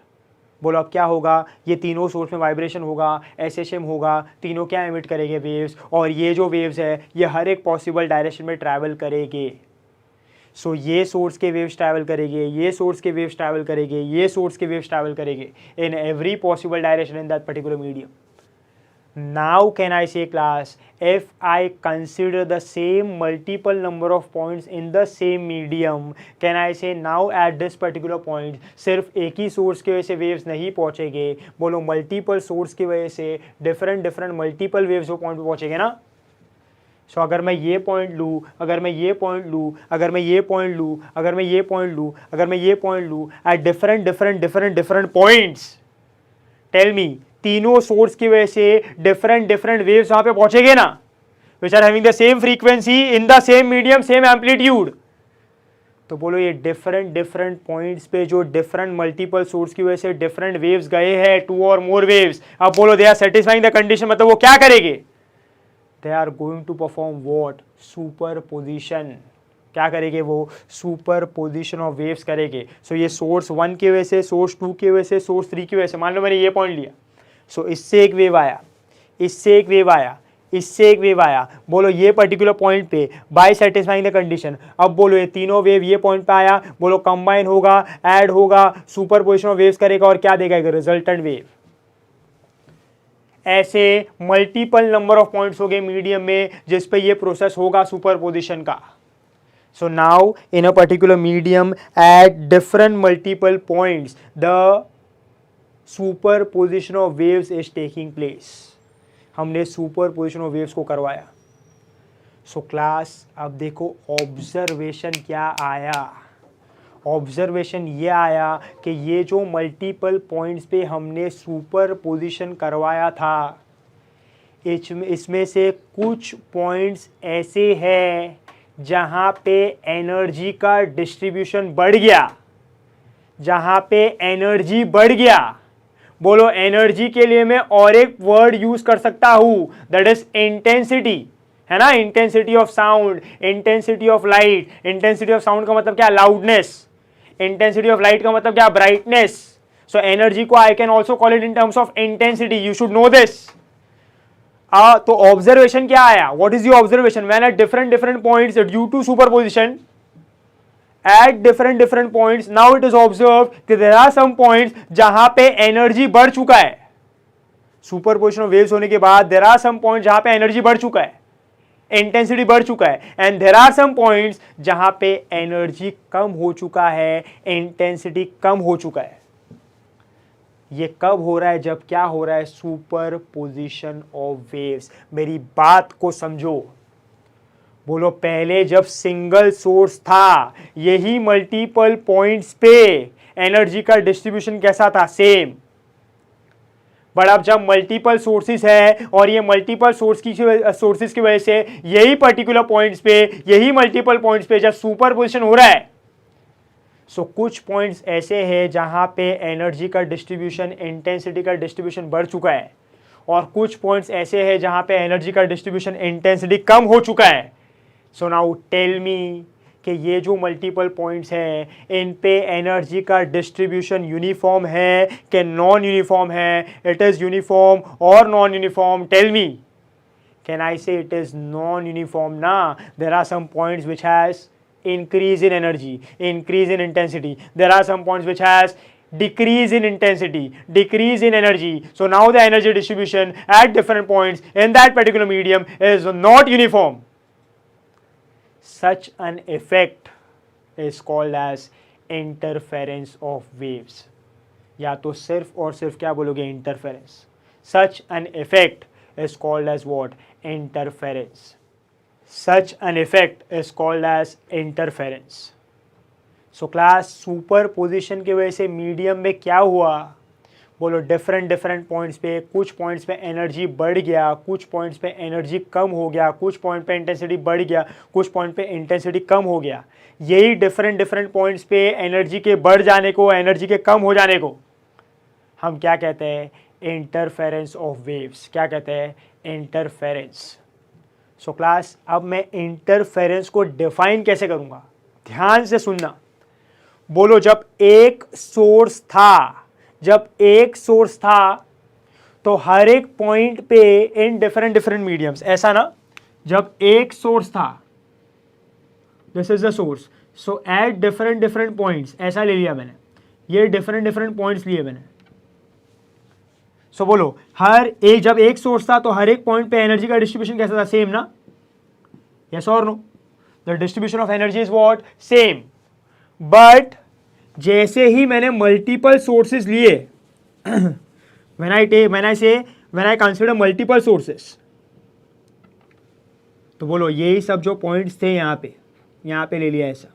बोलो अब क्या होगा? ये तीनों सोर्स में वाइब्रेशन होगा, एसएचएम होगा, तीनों क्या एमिट करेंगे? वेव्स। और ये जो वेव्स है ये हर एक पॉसिबल डायरेक्शन में ट्रैवल करेंगे। सो ये सोर्स के वेव्स ट्रैवल करेंगे, ये सोर्स के वेव्स ट्रैवल करेंगे, ये सोर्स के वेव्स ट्रैवल करेंगे इन every possible direction in that particular medium. Now can I say class, if I consider the same multiple number of points in the same medium, can I say now at this particular point सिर्फ एक ही source की वजह से waves नहीं पहुँचेंगे। बोलो multiple source की वजह से डिफरेंट मल्टीपल वेव्स वो पॉइंट पे पहुँचेंगे ना। सो अगर मैं ये पॉइंट लूँ, अगर मैं ये पॉइंट लूँ, अगर मैं ये पॉइंट लूँ, अगर मैं ये पॉइंट लूँ, अगर मैं ये पॉइंट लूँ at different points, tell me, तीनों सोर्स की वजह से डिफरेंट वेव्स वहां पे पहुंचेंगे ना, which are having the same frequency in the same medium same amplitude. तो बोलो ये डिफरेंट पॉइंट्स पे जो डिफरेंट मल्टीपल सोर्स की वजह से डिफरेंट वेव्स गए हैं, 2 और मोर वेव्स, अब बोलो they are satisfying the condition, मतलब वो क्या करेंगे, they are going to perform what, superposition. क्या करेंगे वो, सुपर पोजिशन ऑफ वेव्स करेंगे। सो ये सोर्स 1 की वजह से, सोर्स 2 की वजह से, सोर्स 3 की वजह से, मान लो मैंने ये पॉइंट लिया, सो इससे एक वेव आया, इससे एक वेव आया, इससे एक वेव आया, बोलो ये पर्टिकुलर पॉइंट पे बाय सेटिस्फाइंग द कंडीशन। अब बोलो ये तीनों वेव ये पॉइंट पे आया, बोलो कंबाइन होगा, ऐड होगा, सुपर पोजिशन ऑफ वेव्स करेगा और क्या देगा, रिजल्टेंट वेव। ऐसे मल्टीपल नंबर ऑफ पॉइंट्स हो गए मीडियम में जिस पे ये प्रोसेस होगा सुपर पोजिशन का। So now in a particular medium at different multiple points the super position of waves is taking place. हमने सुपर पोजिशन ऑफ वेव्स को करवाया। सो क्लास अब देखो ऑब्जर्वेशन क्या आया, ऑब्जर्वेशन ये आया कि ये जो मल्टीपल पॉइंट्स पे हमने सुपर पोजिशन करवाया था, इसमें से कुछ पॉइंट्स ऐसे हैं जहाँ पे एनर्जी का डिस्ट्रीब्यूशन बढ़ गया, जहाँ पे एनर्जी बढ़ गया। बोलो एनर्जी के लिए मैं और एक वर्ड यूज कर सकता हूँ, दैट इज इंटेंसिटी, है ना, intensity of sound, intensity of light. Intensity of sound का मतलब क्या, लाउडनेस। इंटेंसिटी ऑफ लाइट का मतलब क्या, ब्राइटनेस। सो एनर्जी को I can also call it in terms of intensity, you should know this. तो ऑब्जर्वेशन क्या आया, what is the observation, when at different points due to superposition at different points, now it is observed कि there are some points जहां पे energy बढ़ चुका है। Superposition of waves होने के बाद there are some points जहां पे एनर्जी बढ़ चुका है, इंटेंसिटी बढ़ चुका है, and there are some points जहां पे एनर्जी कम हो चुका है, इंटेंसिटी कम हो चुका है। ये कब हो रहा है, जब क्या हो रहा है, सुपरपोजिशन ऑफ वेव्स। मेरी बात को समझो। बोलो पहले जब सिंगल सोर्स था, यही मल्टीपल पॉइंट्स पे एनर्जी का डिस्ट्रीब्यूशन कैसा था, सेम। बट अब जब मल्टीपल सोर्सेस है और ये मल्टीपल सोर्सेस की वजह से यही पर्टिकुलर पॉइंट्स पे, यही मल्टीपल पॉइंट्स पे जब सुपरपोजिशन हो रहा है, सो कुछ पॉइंट्स ऐसे हैं जहां पे एनर्जी का डिस्ट्रीब्यूशन, इंटेंसिटी का डिस्ट्रीब्यूशन बढ़ चुका है, और कुछ पॉइंट्स ऐसे हैं जहां पे एनर्जी का डिस्ट्रीब्यूशन, इंटेंसिटी कम हो चुका है। सो नाउ टेल मी कि ये जो मल्टीपल पॉइंट्स हैं इन पे एनर्जी का डिस्ट्रीब्यूशन यूनिफॉर्म है कि नॉन यूनिफॉर्म है, इट इज़ यूनिफॉर्म और non uniform, tell me. Can I say it is non uniform ना, there are some points which has increase in energy, increase in intensity, there are some points which has decrease in intensity, decrease in energy. So now the energy distribution at different points in that particular medium is not uniform. Such an effect is called as interference of waves. या तो सिर्फ और सिर्फ क्या बोलोगे, interference. Such an effect is called as what? Interference. Such an effect is called as interference. So class, superposition की वजह से मीडियम में क्या हुआ, बोलो डिफरेंट पॉइंट्स पे, कुछ पॉइंट्स पे एनर्जी बढ़ गया, कुछ पॉइंट्स पे एनर्जी कम हो गया, कुछ पॉइंट पे इंटेंसिटी बढ़ गया, कुछ पॉइंट पे इंटेंसिटी कम हो गया। यही डिफरेंट पॉइंट्स पे एनर्जी के बढ़ जाने को, एनर्जी के कम हो जाने को हम क्या कहते हैं, इंटरफेरेंस ऑफ वेव्स। क्या कहते हैं, इंटरफेरेंस। सो क्लास, अब मैं इंटरफेरेंस को डिफाइन कैसे करूंगा, ध्यान से सुनना। बोलो जब एक सोर्स था, तो हर एक पॉइंट पे इन डिफरेंट मीडियम्स, ऐसा ना, जब एक सोर्स था, this is the source, so eight different points, ऐसा ले लिया मैंने, ये डिफरेंट पॉइंट्स लिए मैंने। सो बोलो हर एक, जब एक सोर्स था तो हर एक पॉइंट पे एनर्जी का डिस्ट्रीब्यूशन कैसा था, सेम ना, यस और no, the distribution of energy is what, same. But जैसे ही मैंने मल्टीपल सोर्सेज लिए, when I consider multiple sources, तो बोलो यही सब जो पॉइंट्स थे यहाँ पे ले लिया ऐसा।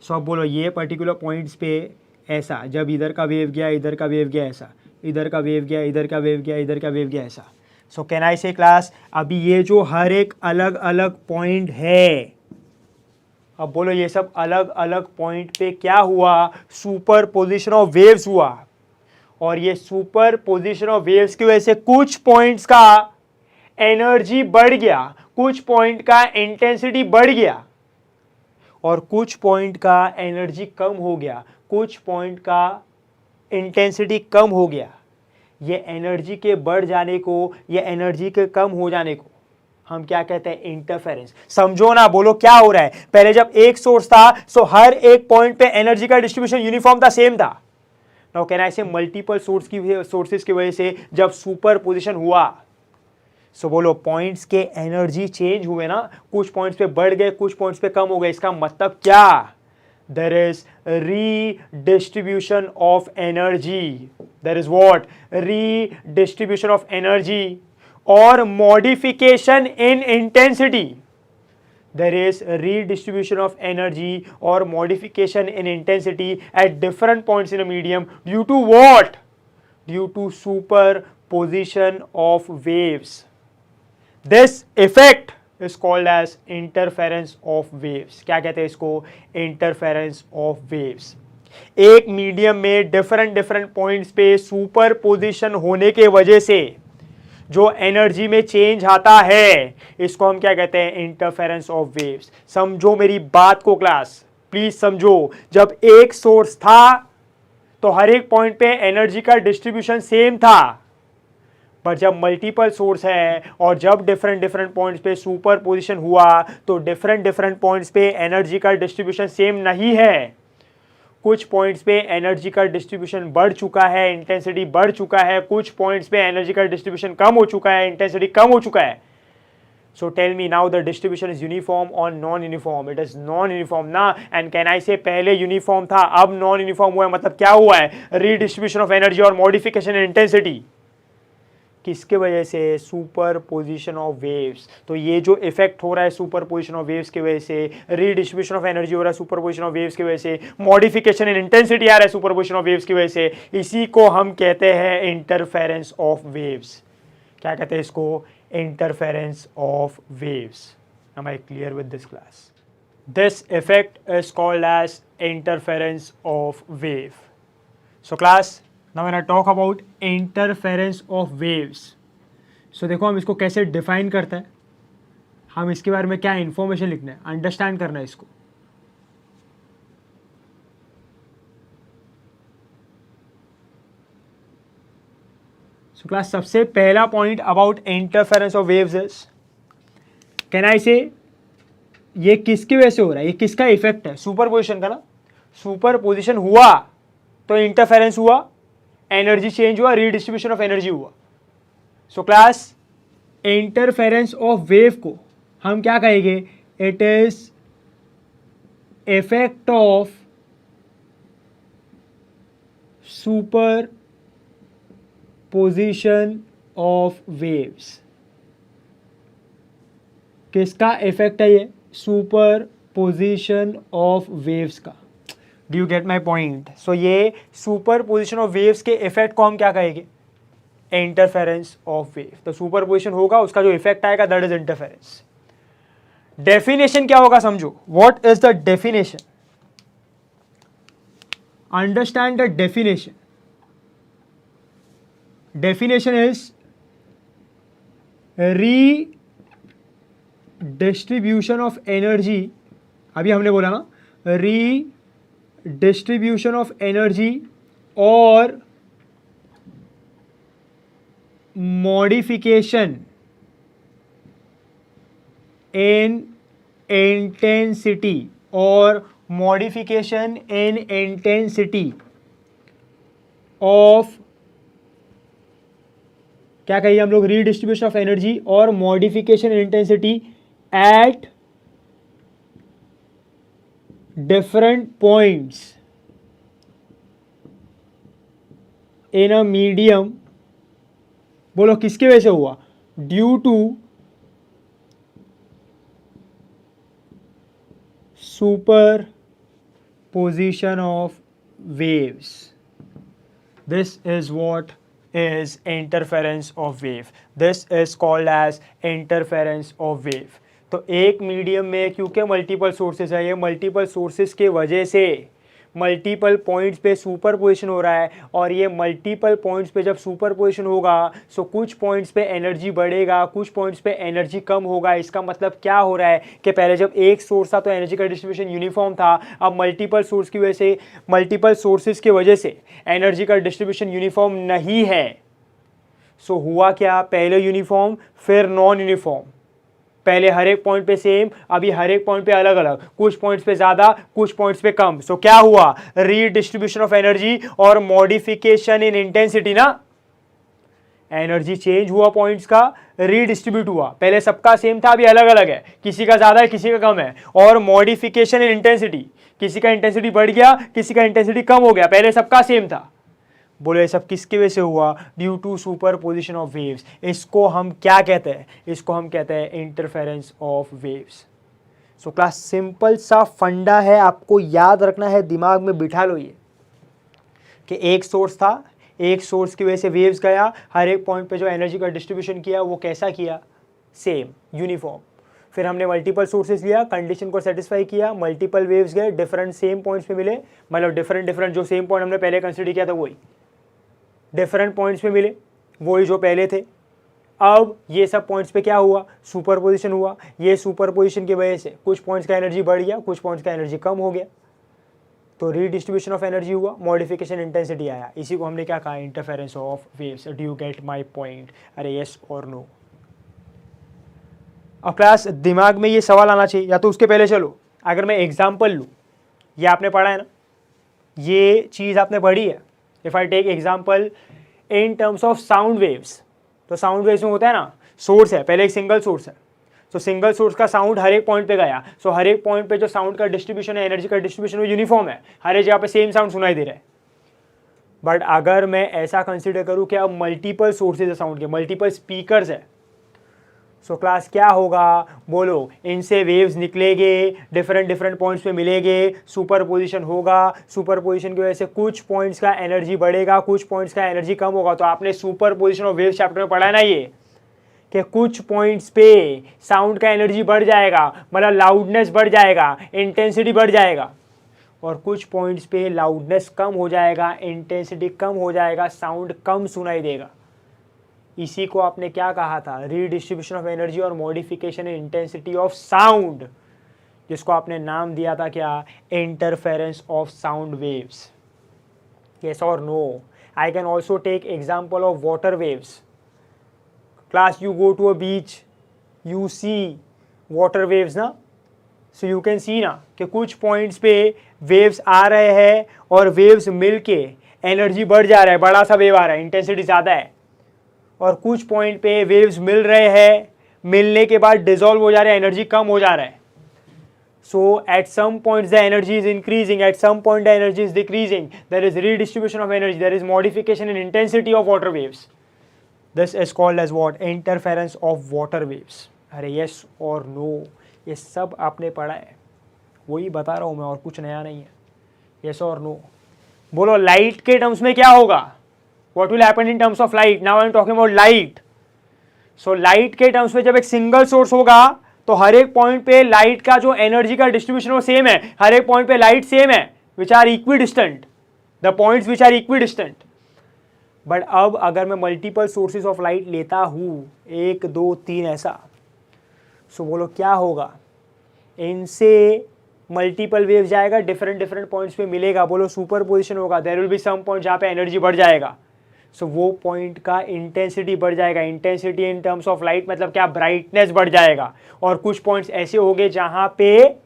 सो अब बोलो ये पर्टिकुलर पॉइंट्स पे ऐसा, जब इधर का वेव गया, इधर का वेव गया ऐसा, इधर का वेव गया, इधर का वेव गया, इधर का वेव गया ऐसा। सो कैन आई से क्लास, अभी ये जो हर एक अलग अलग पॉइंट है, अब बोलो ये सब अलग अलग पॉइंट पे क्या हुआ, सुपर पोजिशन ऑफ वेव्स हुआ। और ये सुपर पोजिशन ऑफ वेव्स की वजह से कुछ पॉइंट्स का एनर्जी बढ़ गया, कुछ पॉइंट का इंटेंसिटी बढ़ गया, और कुछ पॉइंट का एनर्जी कम हो गया, कुछ पॉइंट का इंटेंसिटी कम हो गया। ये एनर्जी के बढ़ जाने को, ये एनर्जी के कम हो जाने को हम क्या कहते हैं, इंटरफेरेंस। समझो ना, बोलो क्या हो रहा है। पहले जब एक सोर्स था सो हर एक पॉइंट पे एनर्जी का डिस्ट्रीब्यूशन यूनिफॉर्म था, सेम था। नाउ कैन आई से मल्टीपल सोर्सेस की वजह से जब सुपर पोजिशन हुआ, सो बोलो पॉइंट्स के एनर्जी चेंज हुए ना, कुछ पॉइंट्स पे बढ़ गए, कुछ पॉइंट्स पे कम हो गए। इसका मतलब क्या, there is redistribution of energy, there is what, redistribution of energy और modification in intensity. There is redistribution of energy or modification in intensity at different points in a medium due to what? Due to superposition of waves. This effect is called as interference of waves. क्या कहते हैं इसको, interference of waves. एक medium में different points पे superposition होने के वजह से जो एनर्जी में चेंज आता है, इसको हम क्या कहते हैं, इंटरफेरेंस ऑफ वेव्स। समझो मेरी बात को क्लास, प्लीज समझो। जब एक सोर्स था तो हर एक पॉइंट पे एनर्जी का डिस्ट्रीब्यूशन सेम था, पर जब मल्टीपल सोर्स है और जब डिफरेंट पॉइंट्स पे सुपर पोजिशन हुआ तो डिफरेंट पॉइंट्स पे एनर्जी का डिस्ट्रीब्यूशन सेम नहीं है। कुछ पॉइंट्स पे एनर्जी का डिस्ट्रीब्यूशन बढ़ चुका है, इंटेंसिटी बढ़ चुका है, कुछ पॉइंट्स पे एनर्जी का डिस्ट्रीब्यूशन कम हो चुका है, इंटेंसिटी कम हो चुका है। So tell me now, the distribution is uniform और non uniform? It is non uniform ना। एंड कैन आई से पहले यूनिफॉर्म था, अब नॉन यूनिफॉर्म हुआ है। मतलब क्या हुआ है, रीडिस्ट्रीब्यूशन ऑफ एनर्जी और मॉडिफिकेशन इन इंटेंसिटी। किसके वजह से, सुपर पोजिशन ऑफ वेव्स। तो ये जो इफेक्ट हो रहा है सुपर पोजिशन ऑफ वेव्स की वजह से, रीडिस्ट्रीब्यूशन ऑफ एनर्जी हो रहा है सुपर पोजिशन ऑफ वेव्स की वजह से, मॉडिफिकेशन इन इंटेंसिटी आ रहा है सुपर पोजिशन ऑफ वेव्स की वजह से, इसी को हम कहते हैं इंटरफेरेंस ऑफ वेव्स। क्या कहते हैं इसको, interference of waves. Am I clear with this class? This effect is called as interference of wave. So class, now when I talk about interference of waves, so देखो हम इसको कैसे define करते हैं, हम इसके बारे में क्या इंफॉर्मेशन लिखना है, अंडरस्टैंड करना है इसको। सो क्लास, सबसे पहला point about interference of waves is, can I say, ये किसकी वजह से हो रहा है, ये किसका इफेक्ट है, सुपरपोजिशन का ना। सुपरपोजिशन हुआ तो इंटरफेरेंस हुआ, एनर्जी चेंज हुआ, रीडिस्ट्रीब्यूशन ऑफ एनर्जी हुआ। So class, interference of wave को हम क्या कहेंगे, it is effect of superposition of waves. किसका इफेक्ट है ये, सुपर पोजिशन ऑफ वेव्स का। Do you get my point? So ये सुपर पोजिशन ऑफ वेव्स के इफेक्ट को हम क्या कहेंगे, इंटरफेरेंस ऑफ वेव। तो सुपर पोजिशन होगा, उसका जो इफेक्ट आएगा दैट इज इंटरफेरेंस। डेफिनेशन क्या होगा समझो, what is the definition, understand the definition. Definition is redistribution of energy. अभी हमने बोला ना, डिस्ट्रीब्यूशन ऑफ एनर्जी और मॉडिफिकेशन इन इंटेंसिटी, और मॉडिफिकेशन इन इंटेंसिटी ऑफ, क्या कहिए हम लोग, रीडिस्ट्रीब्यूशन ऑफ एनर्जी और modification in intensity at different points in a medium। बोलो किसकी वजह से हुआ, due to superposition of waves. This is what is interference of wave. This is called as interference of wave. तो एक medium में क्योंकि मल्टीपल सोर्सेज है, ये मल्टीपल सोर्सेज के वजह से मल्टीपल पॉइंट्स पे सुपरपोजिशन हो रहा है, और ये मल्टीपल पॉइंट्स पे जब सुपरपोजिशन होगा सो कुछ पॉइंट्स पे एनर्जी बढ़ेगा, कुछ पॉइंट्स पे एनर्जी कम होगा. इसका मतलब क्या हो रहा है कि पहले जब एक सोर्स था तो एनर्जी का डिस्ट्रीब्यूशन यूनिफॉर्म था, अब मल्टीपल सोर्स की वजह से, मल्टीपल सोर्सेज की वजह से एनर्जी का डिस्ट्रीब्यूशन यूनिफॉर्म नहीं है. सो हुआ क्या, पहले यूनिफॉर्म फिर नॉन यूनिफॉर्म. पहले हर एक पॉइंट पे सेम, अभी हर एक पॉइंट पे अलग अलग, कुछ पॉइंट्स पे ज्यादा, कुछ पॉइंट्स पे कम. सो क्या हुआ, रीडिस्ट्रीब्यूशन ऑफ एनर्जी और मॉडिफिकेशन इन इंटेंसिटी ना. एनर्जी चेंज हुआ, पॉइंट्स का रीडिस्ट्रीब्यूट हुआ. पहले सबका सेम था, अभी अलग अलग है, किसी का ज्यादा है, किसी का कम है. और मॉडिफिकेशन इन इंटेंसिटी, किसी का इंटेंसिटी बढ़ गया, किसी का इंटेंसिटी कम हो गया, पहले सबका सेम था. बोले ये सब किसकी वजह से हुआ, due to superposition of waves. इसको हम क्या कहते हैं, इसको हम कहते हैं interference of waves. So class simple सा फंडा है, आपको याद रखना है, दिमाग में बिठा लो ये कि एक सोर्स था, एक सोर्स की वजह से वेव्स गया, हर एक पॉइंट पे जो एनर्जी का डिस्ट्रीब्यूशन किया वो कैसा किया, सेम यूनिफॉर्म. फिर हमने मल्टीपल सोर्सेज लिया, कंडीशन को सेटिस्फाई किया, मल्टीपल वेव्स गए, डिफरेंट सेम पॉइंट्स पे मिले, मतलब डिफरेंट जो सेम पॉइंट हमने पहले कंसीडर किया था वही डिफरेंट पॉइंट्स पे मिले, वही जो पहले थे. अब ये सब पॉइंट्स पे क्या हुआ, सुपरपोजिशन हुआ. ये सुपरपोजिशन की वजह से कुछ पॉइंट्स का एनर्जी बढ़ गया, कुछ पॉइंट्स का एनर्जी कम हो गया, तो रीडिस्ट्रीब्यूशन ऑफ एनर्जी हुआ, मॉडिफिकेशन इंटेंसिटी आया. इसी को हमने क्या कहा, interference of waves. Do you get my point, अरे यस और नो. अब क्लास दिमाग में ये सवाल आना चाहिए, या तो उसके पहले चलो अगर मैं एग्जाम्पल लूँ, ये आपने पढ़ा है ना, ये चीज़ आपने पढ़ी है. If I take example in terms of sound waves, तो साउंड वेव्स में होता है ना, सोर्स है, पहले एक सिंगल सोर्स है, तो सिंगल सोर्स का साउंड हर एक पॉइंट पे गया, सो हर एक पॉइंट पे जो साउंड का डिस्ट्रीब्यूशन है, एनर्जी का डिस्ट्रीब्यूशन वो यूनिफॉर्म है, हर एक जगह पे सेम साउंड सुनाई दे रहा है. बट अगर मैं ऐसा कंसिडर करूँ कि अब मल्टीपल सोर्सेज है साउंड के, मल्टीपल स्पीकर्स है, सो क्लास क्या होगा, बोलो, इनसे वेव्स निकलेंगे, डिफरेंट पॉइंट्स पे मिलेंगे, सुपरपोजिशन होगा, सुपरपोजिशन की वजह से कुछ पॉइंट्स का एनर्जी बढ़ेगा, कुछ पॉइंट्स का एनर्जी कम होगा. तो आपने सुपरपोजिशन ऑफ वेव्स चैप्टर में पढ़ा है ना ये, कि कुछ पॉइंट्स पे साउंड का एनर्जी बढ़ जाएगा, मतलब लाउडनेस बढ़ जाएगा, इंटेंसिटी बढ़ जाएगा, और कुछ पॉइंट्स पे लाउडनेस कम हो जाएगा, इंटेंसिटी कम हो जाएगा, साउंड कम सुनाई देगा. इसी को आपने क्या कहा था, रीडिस्ट्रीब्यूशन ऑफ एनर्जी और modification in intensity of sound, जिसको आपने नाम दिया था क्या, interference of sound waves. Yes और no. I can also take example of water waves. Class you go to a beach, you see water waves ना, so you can see ना कि कुछ पॉइंट्स पे वेव्स आ रहे हैं और वेव्स मिलके एनर्जी बढ़ जा रहा है, बड़ा सा वेव आ रहा है, इंटेंसिटी ज़्यादा है, और कुछ पॉइंट पे वेव्स मिल रहे हैं, मिलने के बाद डिसॉल्व हो जा रहे हैं, एनर्जी कम हो जा रहा है. So at some points the energy is increasing, at some point the energy is decreasing, there is redistribution of energy, there is modification in intensity of water waves. This is called as what, interference of water waves. अरे yes और no, ये सब आपने पढ़ा है, वही बता रहा हूँ मैं, और कुछ नया नहीं है. यस और नो. बोलो लाइट के टर्म्स में क्या होगा, what will happen in terms of light. Now I am talking about light. So light के टर्म्स में जब एक सिंगल सोर्स होगा तो हर एक पॉइंट पे लाइट का जो एनर्जी का डिस्ट्रीब्यूशन वो सेम है, हर एक पॉइंट पे लाइट सेम है, which are equidistant, the points which are equidistant. But अब अगर मैं मल्टीपल सोर्सेज ऑफ लाइट लेता हूँ, 1 2 3 ऐसा, सो बोलो क्या होगा, इनसे मल्टीपल वेव जाएगा, डिफरेंट पॉइंट्स पे मिलेगा, बोलो सुपरपोजिशन होगा, there will be some point जहाँ पे एनर्जी बढ़ जाएगा, सो वो पॉइंट का इंटेंसिटी बढ़ जाएगा. Intensity in terms of light मतलब क्या, ब्राइटनेस बढ़ जाएगा, और कुछ पॉइंट्स ऐसे होंगे जहां पे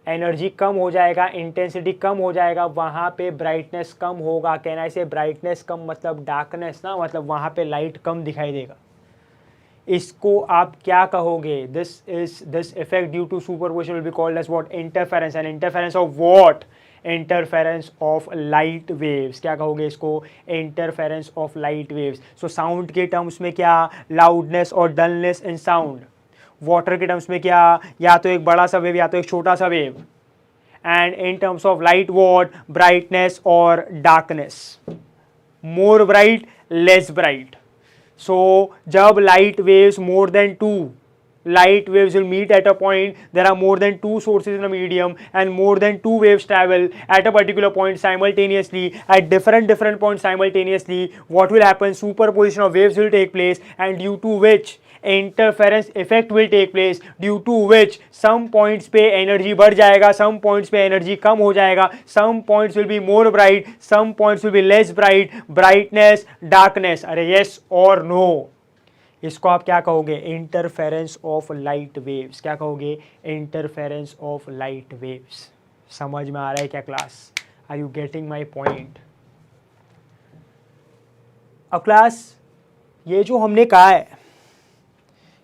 एनर्जी कम हो जाएगा, इंटेंसिटी कम हो जाएगा, वहां पे ब्राइटनेस कम होगा. कहना इसे ब्राइटनेस कम मतलब डार्कनेस ना, मतलब वहां पे लाइट कम दिखाई देगा. इसको आप क्या कहोगे, this effect due to superposition will be called as what, interference. And interference of what, interference of light waves. क्या कहोगे इसको, interference of light waves. So sound के टर्म्स में क्या, लाउडनेस और डलनेस इन साउंड, वाटर के terms में क्या, या तो एक बड़ा सा वेव या तो एक छोटा सा wave, and in terms of light what, brightness और darkness, more bright less bright. So जब light waves more than two, light waves will meet at a point, there are more than two sources in a medium and more than two waves travel at a particular point simultaneously at different points simultaneously, what will happen, superposition of waves will take place, and due to which interference effect will take place, due to which some points पे energy बढ़ जाएगा, some points पे energy कम हो जाएगा, some points will be more bright, some points will be less bright, brightness darkness. अरे yes or no, इसको आप क्या कहोगे, इंटरफेरेंस ऑफ लाइट वेव्स. क्या कहोगे, इंटरफेरेंस ऑफ लाइट वेव्स. समझ में आ रहा है क्या class, are you getting my point. अब क्लास ये जो हमने कहा है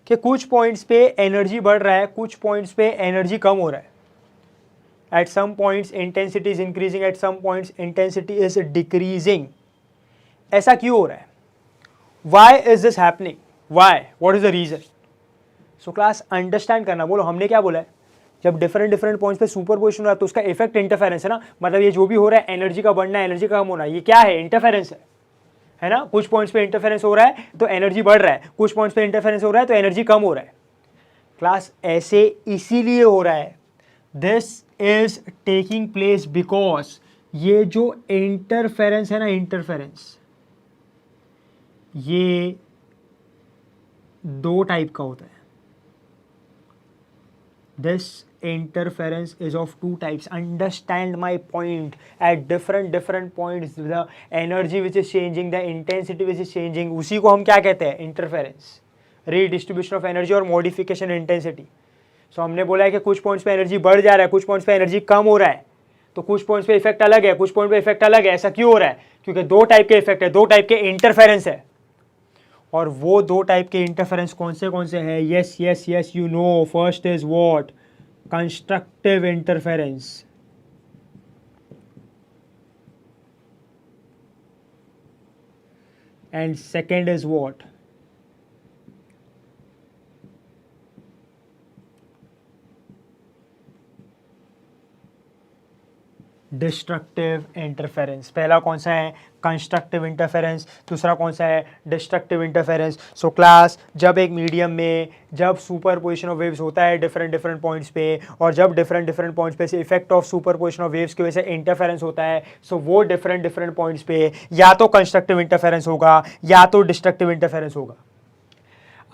कि कुछ पॉइंट्स पे एनर्जी बढ़ रहा है, कुछ पॉइंट्स पे एनर्जी कम हो रहा है, at some points intensity is increasing, at some points intensity is decreasing. ऐसा क्यों हो रहा है, why is this happening, why, what is the reason. So class understand करना, बोलो हमने क्या बोला है, जब डिफरेंट पॉइंट्स पे सुपरपोजिशन हो रहा है तो उसका इफेक्ट इंटरफेरेंस है ना. मतलब ये जो भी हो रहा है, एनर्जी का बढ़ना, एनर्जी का कम होना, ये क्या है, इंटरफेरेंस है ना. कुछ पॉइंट्स पे इंटरफेरेंस हो रहा है तो एनर्जी बढ़ रहा है, कुछ पॉइंट्स पे इंटरफेरेंस हो रहा है तो एनर्जी कम हो रहा है. क्लास ऐसे इसीलिए हो रहा है, this is taking place because ये जो इंटरफेरेंस है ना, इंटरफेरेंस ये दो टाइप का होता है. This interference is of two types. Understand my point. At different points the energy which is changing, the intensity which is changing, उसी को हम क्या कहते हैं, interference. redistribution of energy और modification intensity. So हमने बोला है कि कुछ पॉइंट्स पे एनर्जी बढ़ जा रहा है, कुछ पॉइंट्स पे एनर्जी कम हो रहा है, तो कुछ पॉइंट्स पे इफेक्ट अलग है, कुछ पॉइंट पे इफेक्ट अलग है. ऐसा क्यों हो रहा है, क्योंकि दो टाइप के इफेक्ट है, दो टाइप के इंटरफेरेंस है. और वो दो टाइप के इंटरफेरेंस कौन से हैं, yes yes yes you know. First is what, constructive interference. And second is what, destructive interference. पहला कौन सा है, कंस्ट्रक्टिव इंटरफेरेंस, दूसरा कौन सा है, डिस्ट्रक्टिव इंटरफेरेंस. सो क्लास जब एक मीडियम में जब सुपरपोजिशन ऑफ वेव्स होता है डिफरेंट पॉइंट्स पे, और जब डिफरेंट पॉइंट्स पे से effect of superposition of waves की वजह से इंटरफेरेंस होता है, सो वो डिफरेंट पॉइंट्स पे या तो कंस्ट्रक्टिव इंटरफेरेंस होगा या तो डिस्ट्रक्टिव इंटरफेरेंस होगा.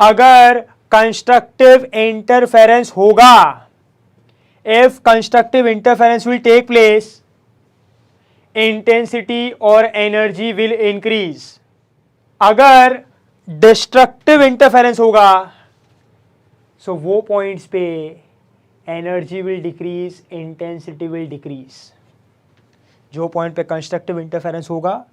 अगर कंस्ट्रक्टिव इंटरफेरेंस होगा, if constructive interference will take place, intensity और एनर्जी विल इंक्रीज. अगर डिस्ट्रक्टिव इंटरफेरेंस होगा, सो वो पॉइंट्स पे energy will decrease, intensity will decrease. जो पॉइंट पे कंस्ट्रक्टिव इंटरफेरेंस होगा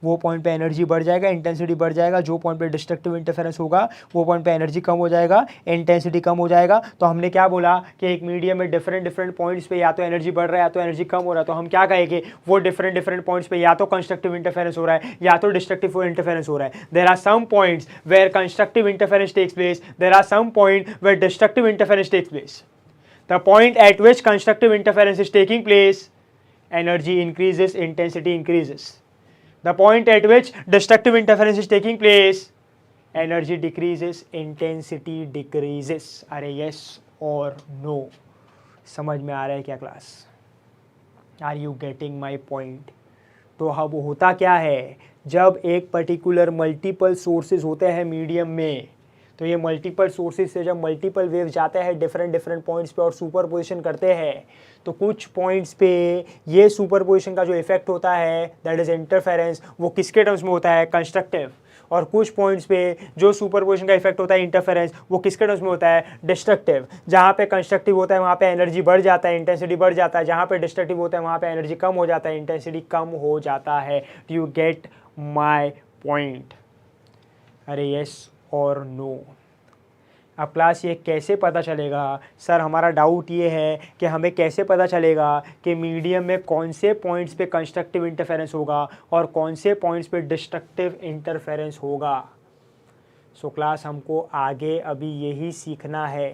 वो पॉइंट पे एनर्जी बढ़ जाएगा, इंटेंसिटी बढ़ जाएगा. जो पॉइंट पे डिस्ट्रक्टिव इंटरफेरेंस होगा वो पॉइंट पे एनर्जी कम हो जाएगा, इंटेंसिटी कम हो जाएगा. तो हमने क्या बोला कि एक मीडियम में डिफरेंट पॉइंट्स पे या तो एनर्जी बढ़ रहा है या तो एनर्जी कम हो रहा है. तो हम क्या कहेंगे, वो डिफरेंट पॉइंट्स पे या तो कंस्ट्रक्टिव इंटरफेरेंस हो रहा है या तो डिस्ट्रक्टिव इंटरफेरेंस हो रहा है. There are some points where constructive interference takes place, there are some point where destructive interference takes place. The point at which constructive interference is taking place, energy increases, intensity increases. The point at which destructive interference is taking place, energy decreases, intensity decreases. अरे yes or no, समझ में आ रहा है क्या class, are you getting my point. तो अब होता क्या है, जब एक पर्टिकुलर मल्टीपल सोर्सेज होते हैं मीडियम में, तो ये मल्टीपल सोर्सेज से जब मल्टीपल वेव्स जाते हैं डिफरेंट पॉइंट्स पे और सुपरपोजिशन करते हैं, तो कुछ पॉइंट्स पे ये सुपरपोजिशन का जो इफेक्ट होता है दैट इज इंटरफेरेंस, वो किसके टर्म्स में होता है, कंस्ट्रक्टिव. और कुछ पॉइंट्स पे जो सुपरपोजिशन का इफेक्ट होता है इंटरफेरेंस, वो किसके टर्म्स में होता है, डिस्ट्रक्टिव. जहाँ पे कंस्ट्रक्टिव होता है वहाँ पे एनर्जी बढ़ जाता है, इंटेंसिटी बढ़ जाता है. जहाँ पे डिस्ट्रक्टिव होता है वहाँ पे एनर्जी कम हो जाता है, इंटेंसिटी कम हो जाता है. Do you get my point, अरे यस और नो. अब क्लास ये कैसे पता चलेगा, सर हमारा डाउट ये है कि हमें कैसे पता चलेगा कि मीडियम में कौन से पॉइंट्स पे कंस्ट्रक्टिव इंटरफेरेंस होगा और कौन से पॉइंट्स पे डिस्ट्रक्टिव इंटरफेरेंस होगा. सो क्लास हमको आगे अभी यही सीखना है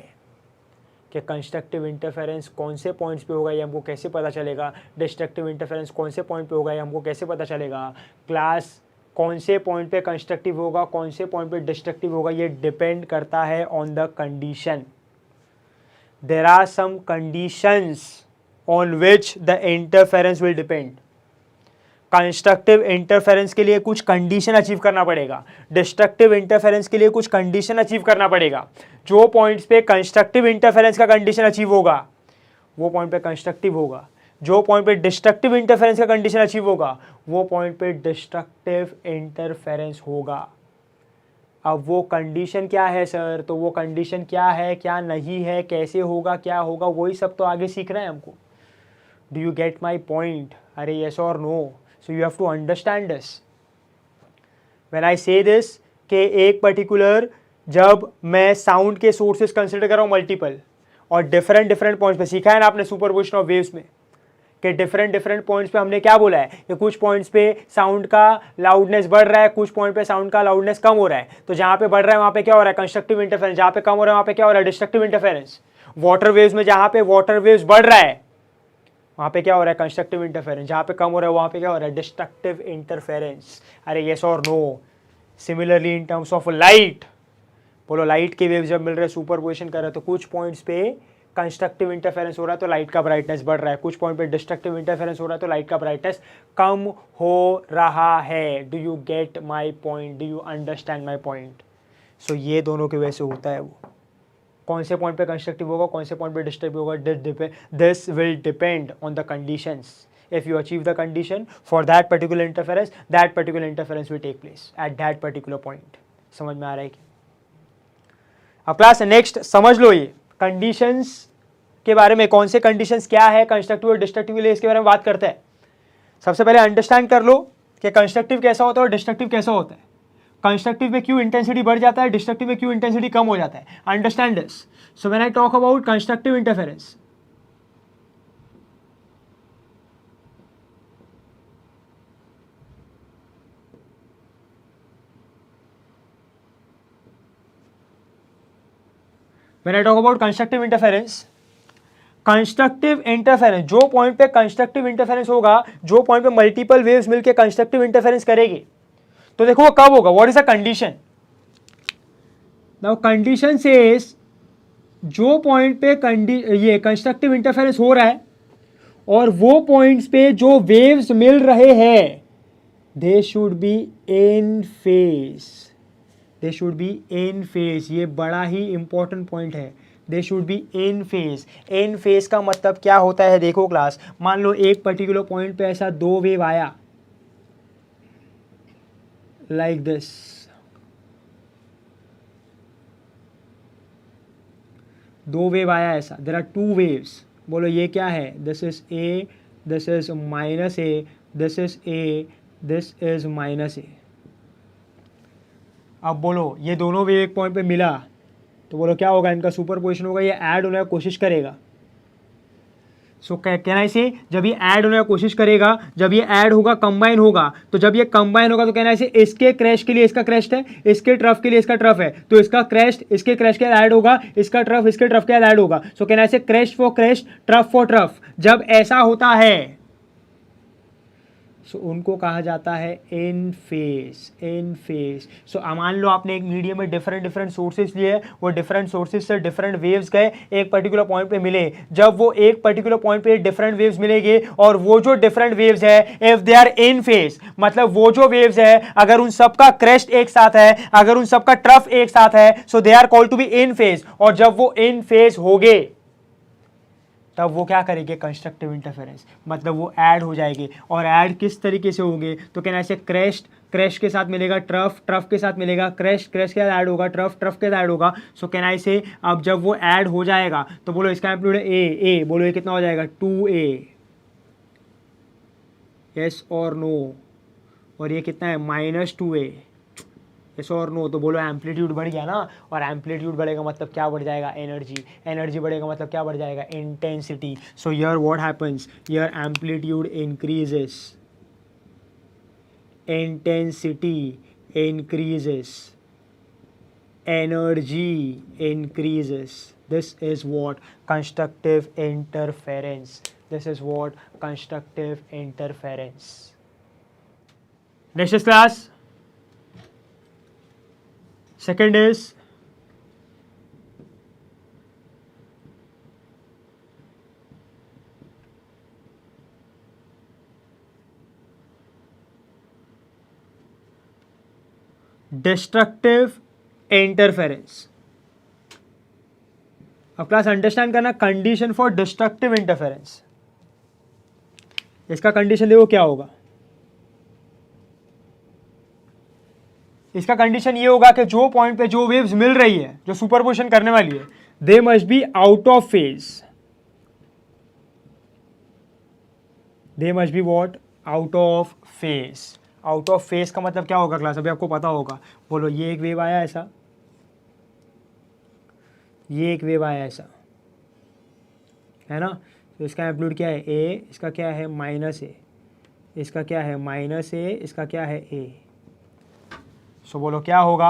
कि कंस्ट्रक्टिव इंटरफेरेंस कौन से पॉइंट्स पे होगा ये हमको कैसे पता चलेगा, डिस्ट्रक्टिव इंटरफेरेंस कौन से पॉइंट पे होगा ये हमको कैसे पता चलेगा, क्लास कौन से पॉइंट पे कंस्ट्रक्टिव होगा कौन से पॉइंट पे डिस्ट्रक्टिव होगा, ये डिपेंड करता है on the condition. There are some conditions on which the interference will depend. Constructive interference के लिए कुछ कंडीशन अचीव करना पड़ेगा, डिस्ट्रक्टिव इंटरफेरेंस के लिए कुछ कंडीशन अचीव करना पड़ेगा. जो पॉइंट्स पे कंस्ट्रक्टिव इंटरफेरेंस का कंडीशन अचीव होगा वो पॉइंट पे कंस्ट्रक्टिव होगा, जो पॉइंट पे डिस्ट्रक्टिव इंटरफेरेंस का कंडीशन अचीव होगा वो पॉइंट पे डिस्ट्रक्टिव इंटरफेरेंस होगा. अब वो कंडीशन क्या है सर, तो वो कंडीशन क्या है क्या नहीं है कैसे होगा क्या होगा वही सब तो आगे सीखना है हमको. Do you get my point? अरे यस और no. So you have to understand this. When I say this कि एक पर्टिकुलर जब मैं साउंड के सोर्सेस कंसिडर कर रहा हूँ मल्टीपल और डिफरेंट डिफरेंट पॉइंट्स पे, सीखा है ना आपने सुपरपोजिशन ऑफ वेव्स में कि डिफरेंट डिफरेंट पॉइंट्स पे हमने क्या बोला है कि कुछ पॉइंट्स पे साउंड का लाउडनेस बढ़ रहा है, कुछ पॉइंट पे साउंड का लाउडनेस कम हो रहा है. तो जहां पे बढ़ रहा है वहां पे क्या हो रहा है कंस्ट्रक्टिव इंटरफेरेंस, जहां पे कम हो रहा है वहां पे क्या हो रहा है डिस्ट्रक्टिव इंटरफेरेंस. वाटर वेव्स में जहां पे वाटर वेव्स बढ़ रहा है वहां पे क्या हो रहा है कंस्ट्रक्टिव इंटरफेरेंस, जहां पे कम हो रहा है वहां पे क्या हो रहा है डिस्ट्रक्टिव इंटरफेरेंस. अरे यस और no. Similarly in terms of light, बोलो लाइट के वेव्स जब मिल रहे सुपरपोजिशन कर रहे तो कुछ पॉइंट्स पे कंस्ट्रक्टिव इंटरफेरेंस हो रहा है तो लाइट का ब्राइटनेस बढ़ रहा है, कुछ पॉइंट पे डिस्ट्रक्टिव इंटरफेरेंस हो रहा है तो लाइट का ब्राइटनेस कम हो रहा है. Do you get my point? Do you understand my point? So ये दोनों की वजह से होता है. वो कौन से पॉइंट पे कंस्ट्रक्टिव होगा कौन से पॉइंट पे डिस्ट्रक्टिव होगा, this will depend on the conditions. If you achieve the condition for that particular interference will take place at that particular point. समझ में आ रहा है? अब क्लास नेक्स्ट समझ लो ये कंडीशंस के बारे में, कौन से कंडीशंस क्या है कंस्ट्रक्टिव और डिस्ट्रक्टिव के लिए इसके बारे में बात करते हैं. सबसे पहले अंडरस्टैंड कर लो कि कंस्ट्रक्टिव कैसा होता है और डिस्ट्रक्टिव कैसा होता है. कंस्ट्रक्टिव में क्यों इंटेंसिटी बढ़ जाता है, डिस्ट्रक्टिव में क्यों इंटेंसिटी कम हो जाता है. Understand this. So when I talk about constructive interference, When I talk about constructive interference जो पॉइंट पे कंस्ट्रक्टिव इंटरफेरेंस होगा, जो पॉइंट पे मल्टीपल वेव्स मिलके कंस्ट्रक्टिव इंटरफेरेंस करेगी, तो देखो वो कब होगा. What is the condition? Now condition says जो पॉइंट पे ये कंस्ट्रक्टिव इंटरफेरेंस हो रहा है और वो पॉइंट्स पे जो वेव्स मिल रहे हैं they should be in phase. They should be in phase. ये बड़ा ही इंपॉर्टेंट पॉइंट है. They should be in phase. In phase का मतलब क्या होता है देखो क्लास, मान लो एक पर्टिकुलर पॉइंट पे ऐसा दो वेव आया लाइक दिस, दो वेव आया ऐसा, देयर आर टू वेव्स. बोलो ये क्या है, this is A, this is minus A, this is A, this is minus A. अब बोलो ये दोनों वेव एक पॉइंट पे मिला तो बोलो क्या होगा, इनका सुपरपोजिशन होगा, ये ऐड होने की कोशिश करेगा. सो कैन आई से जब ये ऐड होने की कोशिश करेगा, जब ये ऐड होगा कंबाइन होगा, तो जब ये कंबाइन होगा तो कहना है इसके क्रैश के लिए इसका क्रैश है, इसके ट्रफ के लिए इसका ट्रफ है, तो इसका क्रैश इसके क्रैश के ऐड होगा, इसका ट्रफ इसके ट्रफ के ऐड होगा. सो कहना है crash for crash, trough for trough. जब ऐसा होता है सो उनको कहा जाता है इन फेज. इन फेज. सो मान लो आपने एक मीडियम में डिफरेंट डिफरेंट सोर्सेज लिए, वो डिफरेंट सोर्सेज से डिफरेंट वेव्स गए, एक पर्टिकुलर पॉइंट पे मिले. जब वो एक पर्टिकुलर पॉइंट पे डिफरेंट वेव्स मिलेंगे और वो जो डिफरेंट वेव्स है if they are in phase, मतलब वो जो वेव्स है अगर उन सबका क्रेस्ट एक साथ है, अगर उन सबका ट्रफ एक साथ है, so they are called to be in phase. और जब वो इन फेज होंगे तब वो क्या करेंगे कंस्ट्रक्टिव इंटरफेरेंस, मतलब वो ऐड हो जाएंगे. और ऐड किस तरीके से होंगे, तो कहना ऐसे क्रेस्ट क्रैश के साथ मिलेगा ट्रफ, ट्रफ के साथ मिलेगा क्रैश, क्रैश के साथ ऐड होगा ट्रफ, ट्रफ के साथ ऐड होगा. सो कैन आई से अब जब वो ऐड हो जाएगा तो बोलो इसका एम्पलीट्यूड ए, बोलो ये कितना हो जाएगा 2a. यस और नो. और ये कितना है -2a. यस और नो. तो बोलो एम्पलीट्यूड बढ़ गया ना, और एम्पलीट्यूड बढ़ेगा मतलब क्या बढ़ जाएगा एनर्जी, एनर्जी बढ़ेगा मतलब क्या बढ़ जाएगा intensity. So here what happens, here amplitude increases, intensity increases. energy increases. This is what constructive interference. This is what constructive interference. Next is class. Second is destructive interference. अब class understand करना condition for destructive interference. इसका condition देखो क्या होगा. इसका condition ये होगा कि जो पॉइंट पे जो वेव्स मिल रही है, जो सुपरपोजिशन करने वाली है, they must be out of phase. They must be what? Out of phase. Out of phase का मतलब क्या होगा क्लास? अभी आपको पता होगा. बोलो, ये एक वेव आया ऐसा, ये एक वेव आया ऐसा, है ना. तो इसका एम्पलीट्यूड क्या है? ए. इसका क्या है? माइनस ए. इसका क्या है? माइनस ए. इसका क्या है? ए. सो बोलो क्या होगा?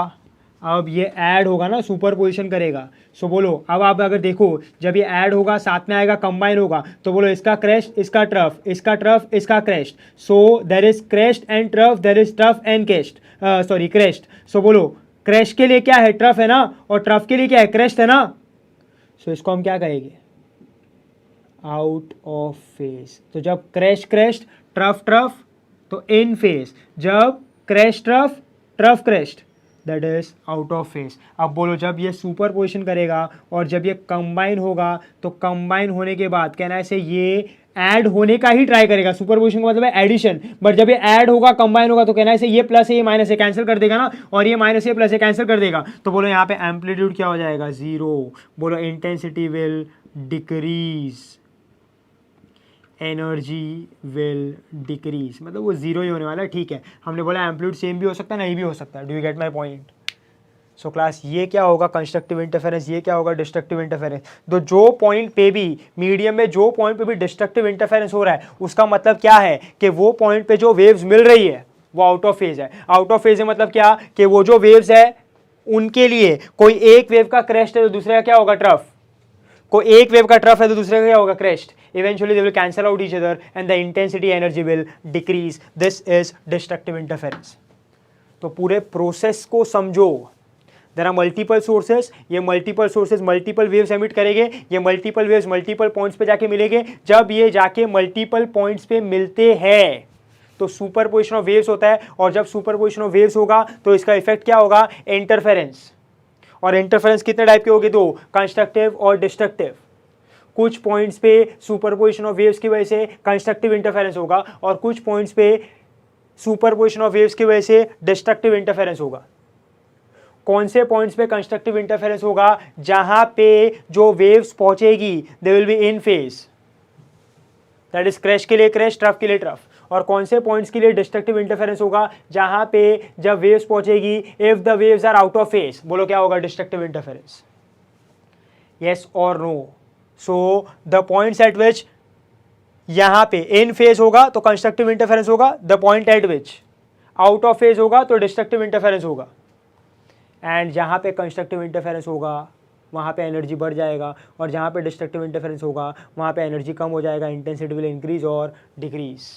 अब ये ऐड होगा ना, सुपर पोजिशन करेगा. सो बोलो, अब आप अगर देखो, जब ये ऐड होगा साथ में आएगा, कंबाइन होगा, तो बोलो इसका क्रेस्ट, इसका ट्रफ, इसका ट्रफ, इसका crest. So there is crest and trough, there is trough and crest, sorry crest. So बोलो, क्रेस्ट के लिए क्या है? ट्रफ है ना, और ट्रफ के लिए क्या है? क्रेस्ट है ना. सो इसको हम क्या कहेंगे? Out of phase. तो जब क्रेस्ट क्रेस्ट, ट्रफ ट्रफ, तो इन फेज. जब crest trough, trough crest, that is out of phase. अब बोलो, जब ये सुपर पोजिशन करेगा और जब ये कंबाइन होगा, तो कंबाइन होने के बाद कहना है से ये ऐड होने का ही ट्राई करेगा. सुपर पोजिशन का मतलब है एडिशन. बट जब ये ऐड होगा, कंबाइन होगा, तो कहना है से ये प्लस है, ये माइनस है, कैंसिल कर देगा ना, और ये माइनस है, प्लस है, कैंसिल कर देगा. तो बोलो यहाँ पे एम्पलीट्यूड क्या हो जाएगा? जीरो. बोलो intensity will decrease, energy will decrease. मतलब वो जीरो ही होने वाला है. ठीक है, हमने बोला एम्पलीट्यूड सेम भी हो सकता है, नहीं भी हो सकता है. Do you get my point? So class, ये क्या होगा? Constructive interference. ये क्या होगा? Destructive interference. तो जो पॉइंट पे भी, मीडियम में जो पॉइंट पे भी डिस्ट्रक्टिव इंटरफेरेंस हो रहा है, उसका मतलब क्या है कि वो पॉइंट पे जो वेव्स मिल रही है वो आउट ऑफ फेज है. आउट ऑफ फेज है मतलब क्या? कि वो जो वेव्स है उनके लिए कोई एक वेव का क्रेस्ट है तो दूसरे का क्या होगा? ट्रफ. कोई एक वेव का ट्रफ है तो दूसरे का क्या होगा? Crest. Eventually they will cancel out each other and the intensity energy will decrease. This is destructive interference. तो पूरे प्रोसेस को समझो. There are multiple sources. ये multiple sources multiple waves emit करेंगे. ये मल्टीपल वेव्स मल्टीपल पॉइंट्स पे जाके मिलेंगे. जब ये जाके मल्टीपल पॉइंट्स पे मिलते हैं तो सुपरपोजिशन ऑफ वेव्स होता है. और जब सुपरपोजिशन ऑफ वेव्स होगा तो इसका इफेक्ट क्या होगा? इंटरफेरेंस. और इंटरफेरेंस कितने टाइप के होंगे? दो, कंस्ट्रक्टिव और डिस्ट्रक्टिव. कुछ पॉइंट्स पे सुपरपोजिशन ऑफ वेव्स की वजह से कंस्ट्रक्टिव इंटरफेरेंस होगा और कुछ पॉइंट्स पे सुपरपोजिशन ऑफ वेव्स की वजह से डिस्ट्रक्टिव इंटरफेरेंस होगा. कौन से पॉइंट्स पे कंस्ट्रक्टिव इंटरफेरेंस होगा? जहां पे जो वेव्स पहुंचेगी they will be in phase. That is crest के लिए क्रेस्ट, ट्रफ के लिए ट्रफ. और कौन से पॉइंट्स के लिए डिस्ट्रक्टिव इंटरफेरेंस होगा? जहां पे जब वेव्स पहुंचेगी, if the waves are out of phase. बोलो क्या होगा? Destructive interference. यस और no? So the points at which यहां पे इन फेज होगा तो कंस्ट्रक्टिव इंटरफेरेंस होगा. The point at which out of phase होगा तो डिस्ट्रक्टिव इंटरफेरेंस होगा. एंड जहाँ पे कंस्ट्रक्टिव इंटरफेरेंस होगा वहाँ पे एनर्जी बढ़ जाएगा और जहाँ पे डिस्ट्रक्टिव इंटरफेरेंस होगा वहाँ पे एनर्जी कम हो जाएगा. इंटेंसिटी विल इंक्रीज और डिक्रीज.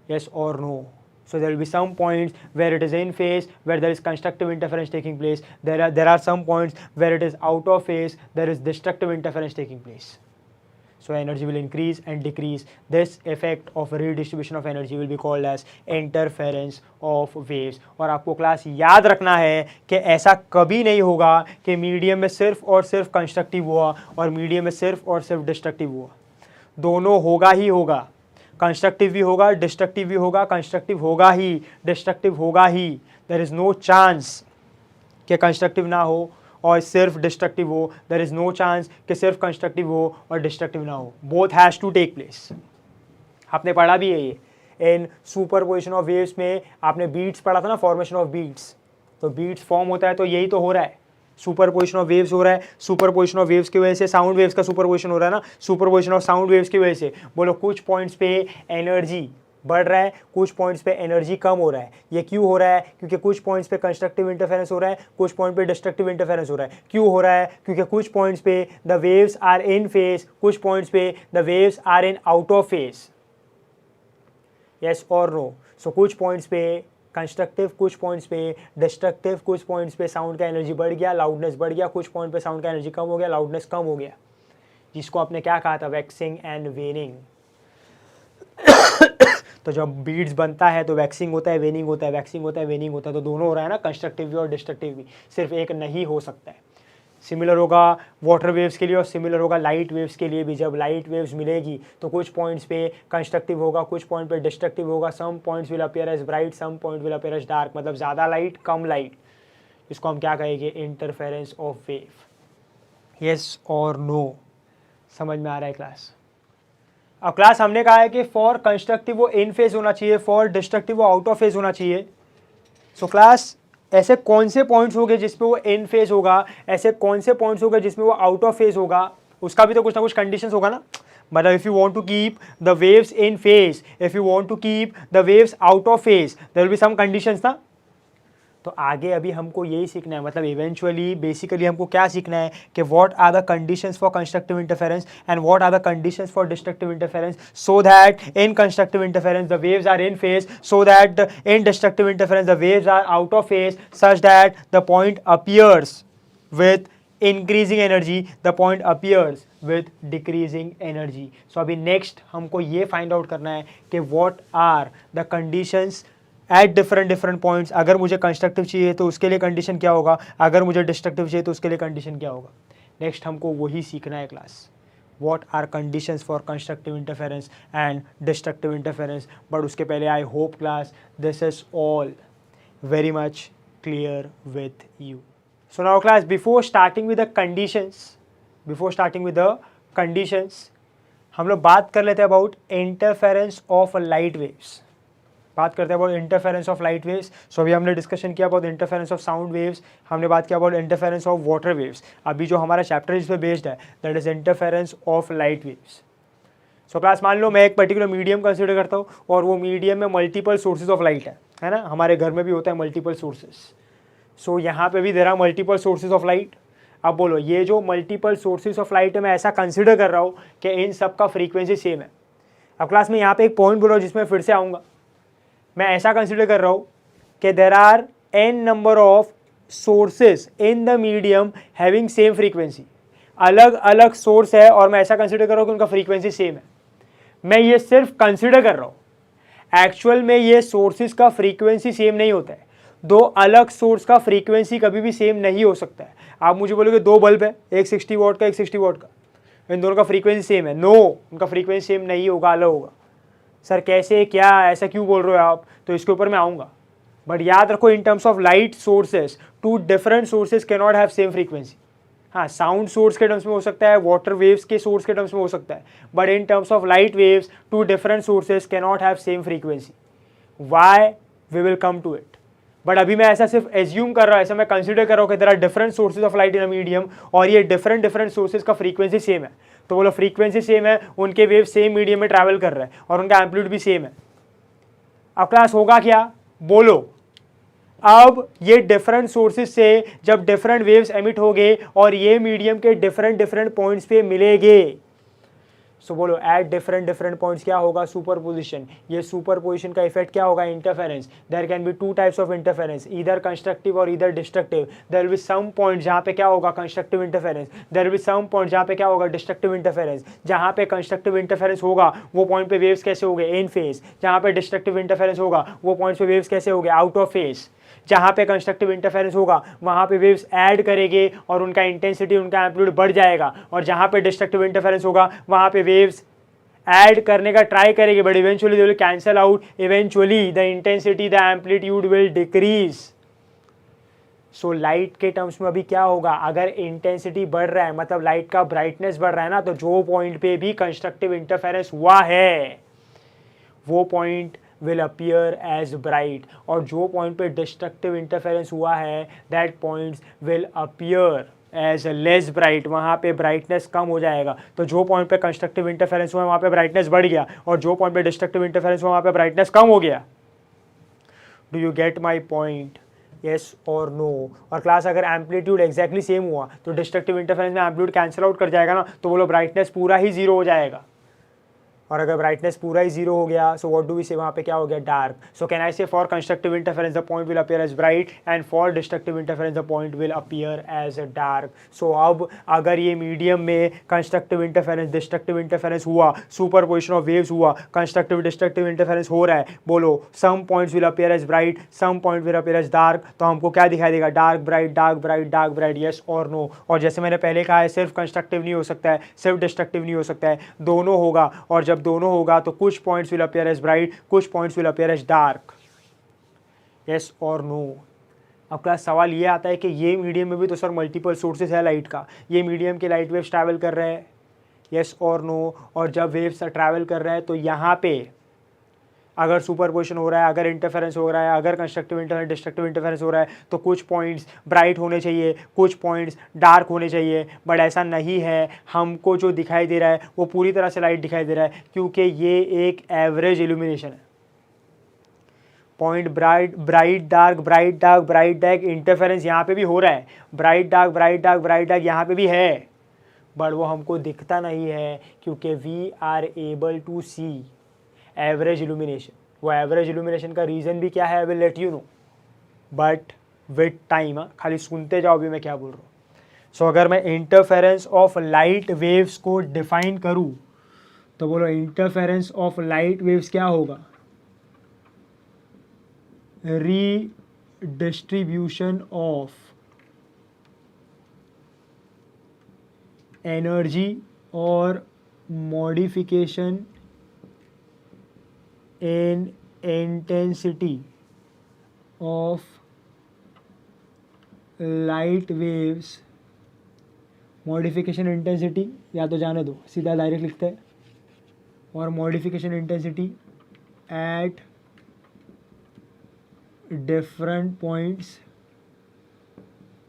यस और no? So there will be some points where it is in phase, where there is constructive interference taking place. There are some points where it is out of phase, there is destructive interference taking place. So energy will increase and decrease. This effect of redistribution of energy will be called as interference of waves. और आपको class याद रखना है कि ऐसा कभी नहीं होगा कि मीडियम में सिर्फ और सिर्फ कंस्ट्रक्टिव हुआ और मीडियम में सिर्फ और सिर्फ डिस्ट्रक्टिव हुआ. दोनों होगा ही होगा. कंस्ट्रक्टिव भी होगा, डिस्ट्रक्टिव भी होगा. कंस्ट्रक्टिव होगा ही, डिस्ट्रक्टिव होगा ही. देयर इज़ नो चांस कि कंस्ट्रक्टिव ना हो और सिर्फ डिस्ट्रक्टिव हो. देयर इज़ नो चांस कि सिर्फ कंस्ट्रक्टिव हो और डिस्ट्रक्टिव ना हो. Both has to take place. आपने पढ़ा भी है ये इन सुपरपोजिशन ऑफ वेव्स में. आपने बीट्स पढ़ा था ना, फॉर्मेशन ऑफ बीट्स. तो बीट्स फॉर्म होता है तो यही तो हो रहा है. सुपरपोजिशन ऑफ वेव्स हो रहा है. सुपरपोजिशन ऑफ वेव्स की वजह से साउंड वेव्स का सुपरपोजिशन हो रहा है ना. सुपरपोजिशन ऑफ साउंड वेव्स की वजह से बोलो कुछ पॉइंट्स पे एनर्जी बढ़ रहा है, कुछ पॉइंट्स पे एनर्जी कम हो रहा है। ये क्यों हो रहा है? क्योंकि कुछ पॉइंट्स पे कंस्ट्रक्टिव इंटरफेरेंस हो रहा है, कुछ पॉइंट पे डिस्ट्रक्टिव इंटरफेरेंस हो रहा है। क्यों हो रहा है? क्योंकि कुछ पॉइंट्स पे the waves are in phase, कुछ पॉइंट्स पे the waves are in out of phase. Yes और नो? सो कुछ पॉइंट्स पे कंस्ट्रक्टिव, कुछ पॉइंट्स पे डिस्ट्रक्टिव, कुछ पॉइंट्स पे साउंड का एनर्जी बढ़ गया, लाउडनेस बढ़ गया, कुछ पॉइंट पे साउंड का एनर्जी कम हो गया, लाउडनेस कम हो गया, जिसको आपने क्या कहा था? Waxing and वेनिंग। तो जब बीड्स बनता है तो वैक्सिंग होता है, वेनिंग होता है, वैक्सिंग होता है, वेनिंग होता है, तो दोनों हो रहा है ना, कंस्ट्रक्टिव भी और डिस्ट्रक्टिव भी, सिर्फ एक नहीं हो सकता है। सिमिलर होगा वाटर वेव्स के लिए और सिमिलर होगा लाइट वेव्स के लिए भी। जब लाइट वेव्स मिलेगी तो कुछ पॉइंट्स पे कंस्ट्रक्टिव होगा, कुछ पॉइंट पे डिस्ट्रक्टिव होगा, some points will appear as bright, some point will appear as dark, मतलब ज़्यादा लाइट, कम लाइट। इसको हम क्या कहेंगे? Interference of wave. यस और नो? समझ में आ रहा है क्लास? अब क्लास हमने कहा है कि फॉर कंस्ट्रक्टिव वो इन फेज होना चाहिए, फॉर डिस्ट्रक्टिव वो आउट ऑफ फेज होना चाहिए। सो क्लास ऐसे कौन से पॉइंट्स हो गए जिसपे वो इन फेज होगा, ऐसे कौन से पॉइंट्स हो गए जिसमें वो आउट ऑफ फेज होगा, उसका भी तो कुछ ना कुछ कंडीशंस होगा ना। मतलब if you want to keep the waves in phase, if you want to keep the waves out of phase, there will be some conditions ना। तो आगे अभी हमको यही सीखना है, मतलब इवेंचुअली बेसिकली हमको क्या सीखना है कि what are the conditions for constructive interference and what are the conditions for destructive interference, so that in constructive interference the waves are in phase, so that in destructive interference the waves are out of phase, such that the point appears with increasing energy, the point appears with decreasing energy. So अभी next हमको ये find out करना है कि what are the conditions at different points. अगर मुझे constructive चाहिए तो उसके लिए कंडीशन क्या होगा, अगर मुझे डिस्ट्रक्टिव चाहिए तो उसके लिए कंडीशन क्या होगा। नेक्स्ट हमको वही सीखना है class, what are conditions for constructive interference and destructive interference. But उसके पहले I hope class this is all very much clear with you. So now class, before starting with the conditions, हम लोग बात कर लेते हैं about interference of light waves. बात करते हैं about interference of light waves. So अभी हमने डिस्कशन किया about interference of sound waves, हमने बात किया about interference of water waves. अभी जो हमारा चैप्टर इस पर बेस्ड है that is interference of light waves. So class मान लो मैं एक पर्टिकुलर मीडियम कंसिडर करता हूँ और वो मीडियम में मल्टीपल सोर्सेज ऑफ लाइट है ना, हमारे घर में भी होता है मल्टीपल सोर्सेज। सो यहाँ पे भी there are multiple sources of light. अब बोलो ये जो मल्टीपल सोर्सेज ऑफ लाइट है मैं ऐसा कंसिडर कर रहा हूँ कि इन सब का फ्रीक्वेंसी सेम है। अब क्लास में यहाँ पे एक पॉइंट बोलो जिसमें फिर से आऊँगा, मैं ऐसा कंसिडर कर रहा हूँ कि there are n number of sources in the medium having same frequency. अलग अलग सोर्स है और मैं ऐसा कंसिडर कर रहा हूँ कि उनका फ्रीक्वेंसी सेम है। मैं ये सिर्फ कंसिडर कर रहा हूँ, एक्चुअल में ये सोर्सेज का फ्रीक्वेंसी सेम नहीं होता है। दो अलग सोर्स का फ्रीक्वेंसी कभी भी सेम नहीं हो सकता है। आप मुझे बोलोगे दो बल्ब है, एक 60 वॉट का एक 60 वॉट का, इन दोनों का फ्रीक्वेंसी सेम है। नो, उनका फ्रीक्वेंसी सेम नहीं होगा, अलग होगा। सर कैसे, क्या, ऐसा क्यों बोल रहे हो आप? तो इसके ऊपर मैं आऊँगा। बट याद रखो in terms of light sources two different sources can not have same frequency. हाँ, साउंड सोर्स के टर्म्स में हो सकता है, वाटर वेव्स के सोर्स के टर्म्स में हो सकता है, but in terms of light waves two different sources can not have same frequency. Why, we will come to it. But अभी मैं ऐसा सिर्फ एज्यूम कर रहा हूँ, ऐसा मैं कंसिडर कर रहा हूँ कि there are different sources of light in a medium और ये डिफरेंट सोर्सेज का फ्रीक्वेंसी सेम है। तो बोलो फ्रीक्वेंसी सेम है, उनके वेव सेम मीडियम में ट्रैवल कर रहे हैं और उनका एम्पलीट्यूड भी सेम है। अब क्लास होगा क्या, बोलो। अब ये डिफरेंट सोर्सेज से जब डिफरेंट वेव्स एमिट होंगे और ये मीडियम के डिफरेंट पॉइंट्स पे मिलेंगे, सो बोलो एट डिफरेंट पॉइंट्स क्या होगा, सुपरपोजिशन। ये सुपरपोजिशन का इफेक्ट क्या होगा, interference. There can be two types of interference, either constructive और either destructive. There will be some point जहाँ पे क्या होगा, constructive interference. There will be some point जहाँ पे क्या होगा, डिस्ट्रक्टिव इंटरफेरेंस। जहाँ पे कंस्ट्रक्टिव इंटरफेरेंस होगा वो पॉइंट पे वेव्स कैसे होंगे, इन फेज। जहाँ पे डिस्ट्रक्टिव इंटरफेरेंस होगा वो पॉइंट्स पे वेव्स कैसे होंगे, आउट ऑफ फेज। जहाँ पे कंस्ट्रक्टिव इंटरफेरेंस होगा वहाँ पे वेव्स ऐड करेंगे और उनका इंटेंसिटी, उनका एम्पलीट्यूड बढ़ जाएगा, और जहाँ पे डिस्ट्रक्टिव इंटरफेरेंस होगा वहाँ पे वेव्स ऐड करने का ट्राई करेंगे but eventually they will cancel out. Eventually the intensity, the amplitude will decrease. So light के टर्म्स में अभी क्या होगा, अगर इंटेंसिटी बढ़ रहा है मतलब लाइट का ब्राइटनेस बढ़ रहा है ना, तो जो पॉइंट पे भी कंस्ट्रक्टिव इंटरफेरेंस हुआ है वो point will appear as bright, और जो पॉइंट पे डिस्ट्रक्टिव इंटरफेरेंस हुआ है that points will appear as less bright, वहाँ पे ब्राइटनेस कम हो जाएगा। तो जो पॉइंट पे कंस्ट्रक्टिव इंटरफेरेंस हुआ है वहाँ पे ब्राइटनेस बढ़ गया, और जो पॉइंट पे डिस्ट्रक्टिव इंटरफेरेंस हुआ वहाँ पे ब्राइटनेस कम हो गया। Do you get my point? Yes और नो। और क्लास अगर एम्पलीट्यूड एग्जैक्टली सेम हुआ तो डिस्ट्रक्टिव इंटरफेरेंस में एम्पलीट्यूड कैंसिल आउट कर जाएगा ना, तो बोलो ब्राइटनेस पूरा ही जीरो हो जाएगा। और अगर ब्राइटनेस पूरा ही जीरो हो गया, सो व्हाट डू वी से, वहाँ पे क्या हो गया, dark. So can I say for constructive interference the point will appear as bright and for destructive interference the point will appear as dark. So अब अगर ये मीडियम में कंस्ट्रक्टिव इंटरफेरेंस डिस्ट्रक्टिव इंटरफेरेंस हुआ, सुपरपोजिशन ऑफ वेव्स हुआ, constructive destructive interference हो रहा है, बोलो some points will appear as bright, some point will appear as dark. तो हमको क्या दिखाई देगा, dark bright dark bright dark bright, yes और नो। और जैसे मैंने पहले कहा है, सिर्फ कंस्ट्रक्टिव नहीं हो सकता है, सिर्फ डिस्ट्रक्टिव नहीं हो सकता है, दोनों होगा। और जब दोनों होगा तो कुछ points will appear as bright, कुछ points will appear as dark, yes और नो। अब क्लास सवाल ये आता है कि ये मीडियम में भी तो सर मल्टीपल सोर्सेज है लाइट का, ये मीडियम के लाइट वेव्स ट्रैवल कर रहे हैं, यस और नो। और जब वेव्स ट्रैवल कर रहे हैं तो यहाँ पे अगर सुपरपोजिशन हो रहा है, अगर इंटरफेरेंस हो रहा है, अगर कंस्ट्रक्टिव इंटरफेरेंस डिस्ट्रक्टिव इंटरफेरेंस हो रहा है, तो कुछ पॉइंट्स ब्राइट होने चाहिए, कुछ पॉइंट्स डार्क होने चाहिए। बट ऐसा नहीं है, हमको जो दिखाई दे रहा है वो पूरी तरह से लाइट दिखाई दे रहा है, क्योंकि ये एक एवरेज इल्यूमिनेशन है। Point bright bright dark bright dark bright dark, interference यहाँ पे भी हो रहा है, bright dark bright dark bright dark यहाँ पे भी है, बट वो हमको दिखता नहीं है, क्योंकि we are able to see average illumination. वो एवरेज इल्यूमिनेशन का रीज़न भी क्या है, I will let you know, but with time. खाली सुनते जाओ भी मैं क्या बोल रहा हूँ। सो अगर मैं इंटरफेरेंस ऑफ लाइट वेव्स को डिफाइन करूँ तो बोलो इंटरफेरेंस ऑफ लाइट वेव्स क्या होगा, रीडिस्ट्रीब्यूशन ऑफ एनर्जी और modification in intensity of light waves। Modification intensity या तो जाने दो, सीधा डायरेक्ट लिखते हैं, और modification intensity at different points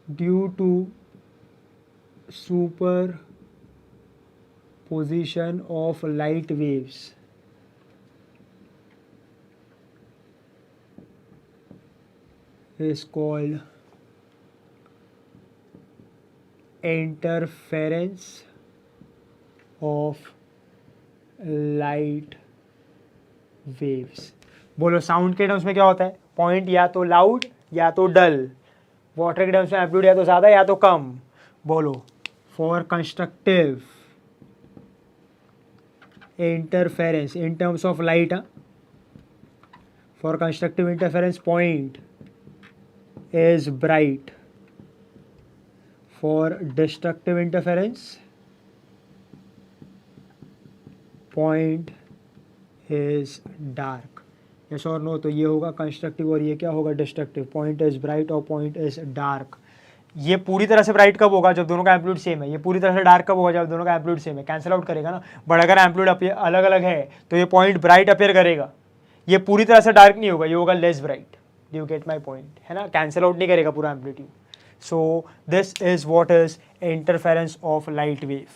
due to superposition of light waves is called interference of light waves। बोलो साउंड के टर्म्स में क्या होता है, पॉइंट या तो लाउड या तो डल, वाटर के टर्म्स में एम्पलीट्यूड या तो ज़्यादा या तो कम। बोलो for constructive interference in terms of light, for constructive interference point is bright, for destructive interference point is dark, yes और no। तो ये होगा कंस्ट्रक्टिव और ये क्या होगा, डिस्ट्रक्टिव। पॉइंट इज ब्राइट और पॉइंट इज डार्क। ये पूरी तरह से ब्राइट कब होगा, जब दोनों का एम्पलीट्यूड सेम है। ये पूरी तरह से डार्क कब होगा, जब दोनों का एम्पलीट्यूड सेम है, कैंसिल आउट करेगा ना। बट अगर एम्पलीट्यूड अलग अलग है तो ये पॉइंट ब्राइट अपीयर करेगा, ये पूरी तरह से डार्क नहीं होगा, ये होगा less bright. You get my point, है ना, कैंसिल आउट नहीं करेगा पूरा amplitude. So this is what is interference of light wave.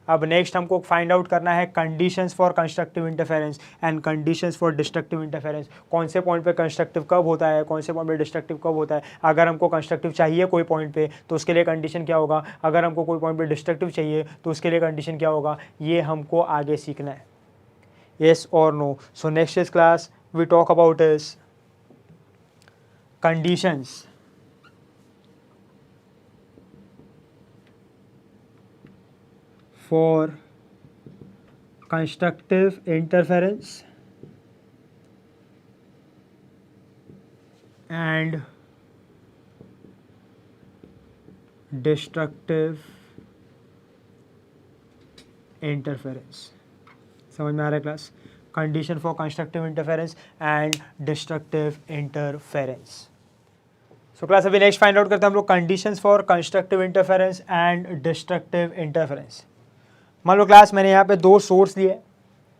अब नेक्स्ट हमको फाइंड आउट करना है conditions for constructive interference and conditions for destructive interference. कौन से पॉइंट पे कंस्ट्रक्टिव कब होता है, कौन से पॉइंट पे डिस्ट्रक्टिव कब होता है। अगर हमको कंस्ट्रक्टिव चाहिए कोई पॉइंट पे तो उसके लिए कंडीशन क्या होगा, अगर हमको कोई पॉइंट पे डिस्ट्रक्टिव चाहिए तो उसके लिए कंडीशन क्या होगा, ये हमको आगे सीखना है, येस और no. So next is class we talk about is conditions for constructive interference and destructive interference। समझ में आ रहा है class, condition for constructive interference and destructive interference. So class अभी नेक्स्ट फाइंड आउट करते हैं हम लोग conditions for constructive interference and destructive interference. मान लो क्लास मैंने यहाँ पे दो सोर्स लिए,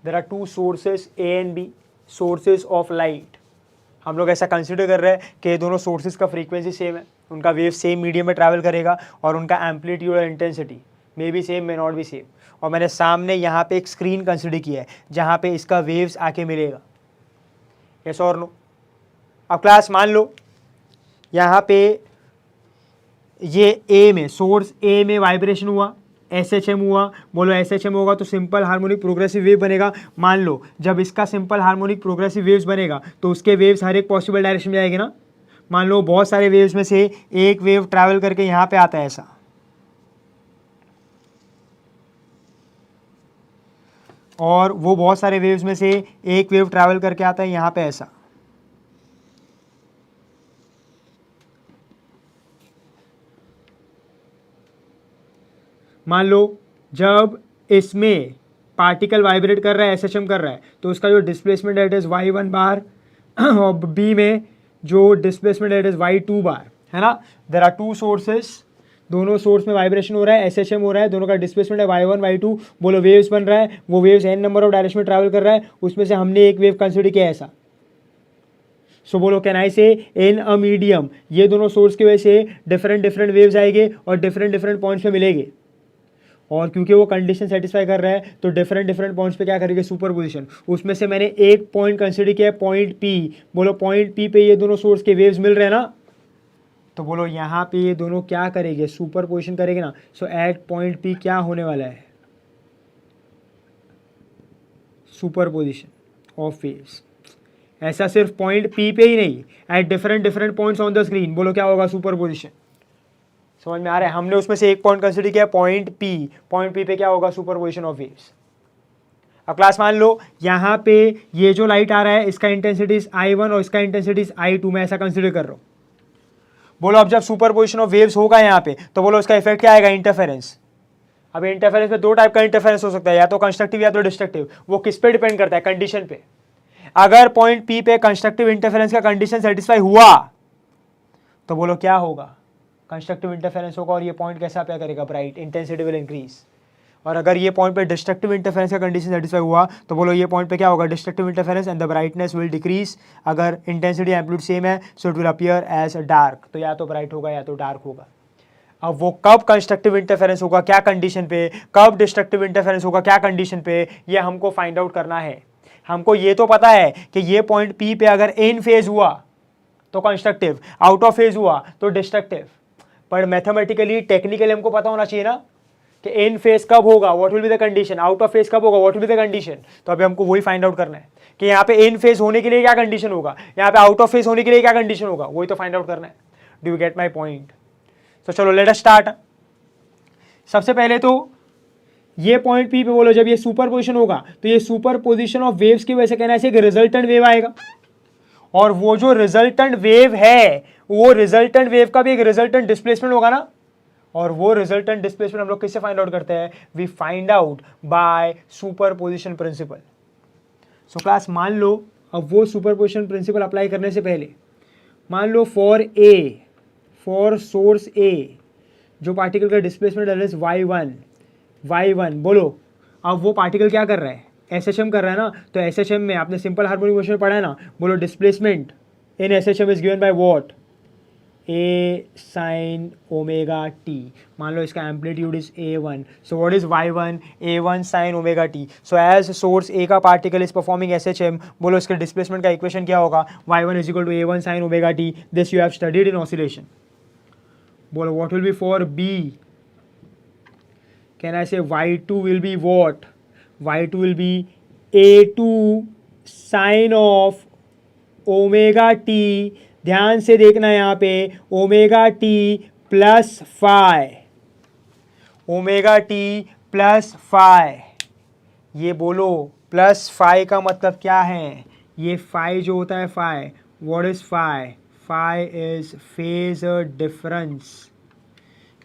there are two sources A and B, sources of light. हम लोग ऐसा कंसिडर कर रहे हैं कि दोनों सोर्सेज का फ्रीक्वेंसी सेम है, उनका वेव सेम मीडियम में ट्रैवल करेगा और उनका एम्पलीट्यूड और intensity may be same, may not be same. और मैंने सामने यहाँ पे एक स्क्रीन कंसिडर किया है जहाँ पे इसका वेव्स आके मिलेगा, यस और नो। अब क्लास मान लो यहाँ पे ये ए में, सोर्स ए में वाइब्रेशन हुआ, SHM हुआ। बोलो SHM होगा तो सिंपल हार्मोनिक प्रोग्रेसिव वेव बनेगा। मान लो जब इसका सिंपल हार्मोनिक प्रोग्रेसिव वेव्स बनेगा तो उसके वेव्स हर एक पॉसिबल डायरेक्शन में आएंगे ना। मान लो बहुत सारे वेव्स में से एक वेव ट्रैवल करके यहाँ पे आता है ऐसा, और वो बहुत सारे वेव्स में से एक वेव ट्रैवल करके आता है यहाँ पे ऐसा। मान लो जब इसमें पार्टिकल वाइब्रेट कर रहा है, SHM कर रहा है, तो उसका जो डिस्प्लेसमेंट एट इज y1 बार और बी में जो डिस्प्लेसमेंट एट इज y2 बार, है ना। देयर आर टू सोर्सेस, दोनों सोर्स में वाइब्रेशन हो रहा है, SHM हो रहा है, दोनों का डिस्प्लेसमेंट है y1 y2। बोलो वेव्स बन रहा है, वो waves n number of direction में ट्रैवल कर रहा है, उसमें से हमने एक वेव कंसिडर किया ऐसा। सो बोलो कैन आई से इन अ मीडियम, ये दोनों सोर्स की वजह से डिफरेंट डिफरेंट वेव्स आएंगे और डिफरेंट डिफरेंट पॉइंट्स पे मिलेंगे, और क्योंकि वो कंडीशन सेटिस्फाई कर रहा है तो डिफरेंट डिफरेंट पॉइंट्स पे क्या करेंगे, सुपर पोजिशन। उसमें से मैंने एक पॉइंट कंसिडर किया है, पॉइंट पी। बोलो पॉइंट पी पे ये दोनों सोर्स के वेव्स मिल रहे हैं ना, तो बोलो यहाँ पे ये दोनों क्या करेंगे, सुपर पोजिशन करेंगे ना। सो एट पॉइंट पी क्या होने वाला है, सुपर पोजिशन ऑफ वेव्स। ऐसा सिर्फ पॉइंट पी पे ही नहीं, at different different points on the screen, बोलो क्या होगा, सुपर पोजिशन। समझ में आ रहा है। हमने उसमें से एक पॉइंट कंसिडर किया पॉइंट पी, पॉइंट पी पे क्या होगा, सुपरपोजिशन ऑफ वेव्स। अब क्लास मान लो यहाँ पे ये जो लाइट आ रहा है इसका इंटेंसिटी I1 और इसका इंटेंसिटी I2, मैं ऐसा कंसिडर कर रहा हूँ। बोलो अब जब सुपरपोजिशन ऑफ वेव्स होगा यहाँ पे तो बोलो उसका इफेक्ट क्या आएगा, इंटरफेरेंस। अब इंटरफेरेंस में दो टाइप का इंटरफेरेंस हो सकता है, या तो कंस्ट्रक्टिव या तो डिस्ट्रक्टिव। वो किस पे डिपेंड करता है, कंडीशन पे। अगर पॉइंट पी पे कंस्ट्रक्टिव इंटरफेरेंस का कंडीशन सेटिस्फाई हुआ तो बोलो क्या होगा, कंस्ट्रक्टिव इंटरफेरेंस होगा और ये पॉइंट कैसा अपेयर करेगा, ब्राइट, इंटेंसिटी विल इंक्रीज। और अगर ये पॉइंट पे डिस्ट्रक्टिव इंटरफेरेंस का कंडीशन सेटिस्फाई हुआ तो बोलो ये पॉइंट पे क्या होगा, destructive interference and the brightness will decrease. अगर इंटेंसिटी एम्पलीट्यूड सेम है so it will appear as dark, तो या तो ब्राइट होगा या तो डार्क होगा। अब वो कब कंस्ट्रक्टिव इंटरफेरेंस होगा, क्या कंडीशन पे, कब डिस्ट्रक्टिव इंटरफेरेंस होगा, क्या कंडीशन पे, ये हमको फाइंड आउट करना है। हमको ये तो पता है कि ये पॉइंट पी पे अगर इन फेज हुआ तो कंस्ट्रक्टिव, आउट ऑफ फेज हुआ तो डिस्ट्रक्टिव। पर मैथमेटिकली टेक्निकली हमको पता होना चाहिए ना कि इन फेज कब होगा, what will be the condition, out of phase कब होगा, what will be the condition. तो अभी हमको वही फाइंड आउट करना है कि यहाँ पे इन फेज होने के लिए क्या कंडीशन होगा, यहाँ पे आउट ऑफ फेज होने के लिए क्या कंडीशन होगा, वही तो फाइंड आउट करना है। Do you get my point. तो चलो लेट अस स्टार्ट। सबसे पहले तो ये पॉइंट पी पे बोलो जब ये सुपर पोजिशन होगा तो ये सुपर पोजिशन ऑफ वेव्स की वजह से कहना है कि रिजल्टेंट वेव आएगा, और वो जो रिजल्टेंट वेव है वो रिजल्टेंट वेव का भी एक रिजल्टेंट डिस्प्लेसमेंट होगा ना। और वो रिजल्टेंट डिस्प्लेसमेंट हम लोग किससे फाइंड आउट करते हैं, we find out by superposition principle. So class मान लो अब वो सुपरपोजिशन प्रिंसिपल अप्लाई करने से पहले मान लो फॉर ए, फॉर सोर्स ए जो पार्टिकल का डिस्प्लेसमेंट एज y1 बोलो अब वो पार्टिकल क्या कर रहा है, SHM कर रहा है ना। तो SHM में आपने सिंपल हार्मोनिक मोशन में पढ़ा है ना, बोलो displacement in SHM is given by what, A sin omega t। मान लो इसका amplitude is A1, so what is y1, A1 sin omega t। So as source A का पार्टिकल इज परफॉर्मिंग SHM, बोलो इसके डिस्प्लेसमेंट का equation क्या होगा, y1 is equal to A1 sin omega t। This you have studied in oscillation. बोलो what will be for B, can I say y2 will be what, y2 will be A2 sin of omega t। ध्यान से देखना यहाँ पे omega t plus phi, omega t plus phi. ये बोलो plus phi का मतलब क्या है, ये फाई जो होता है phi, what is phi, phi is phase difference.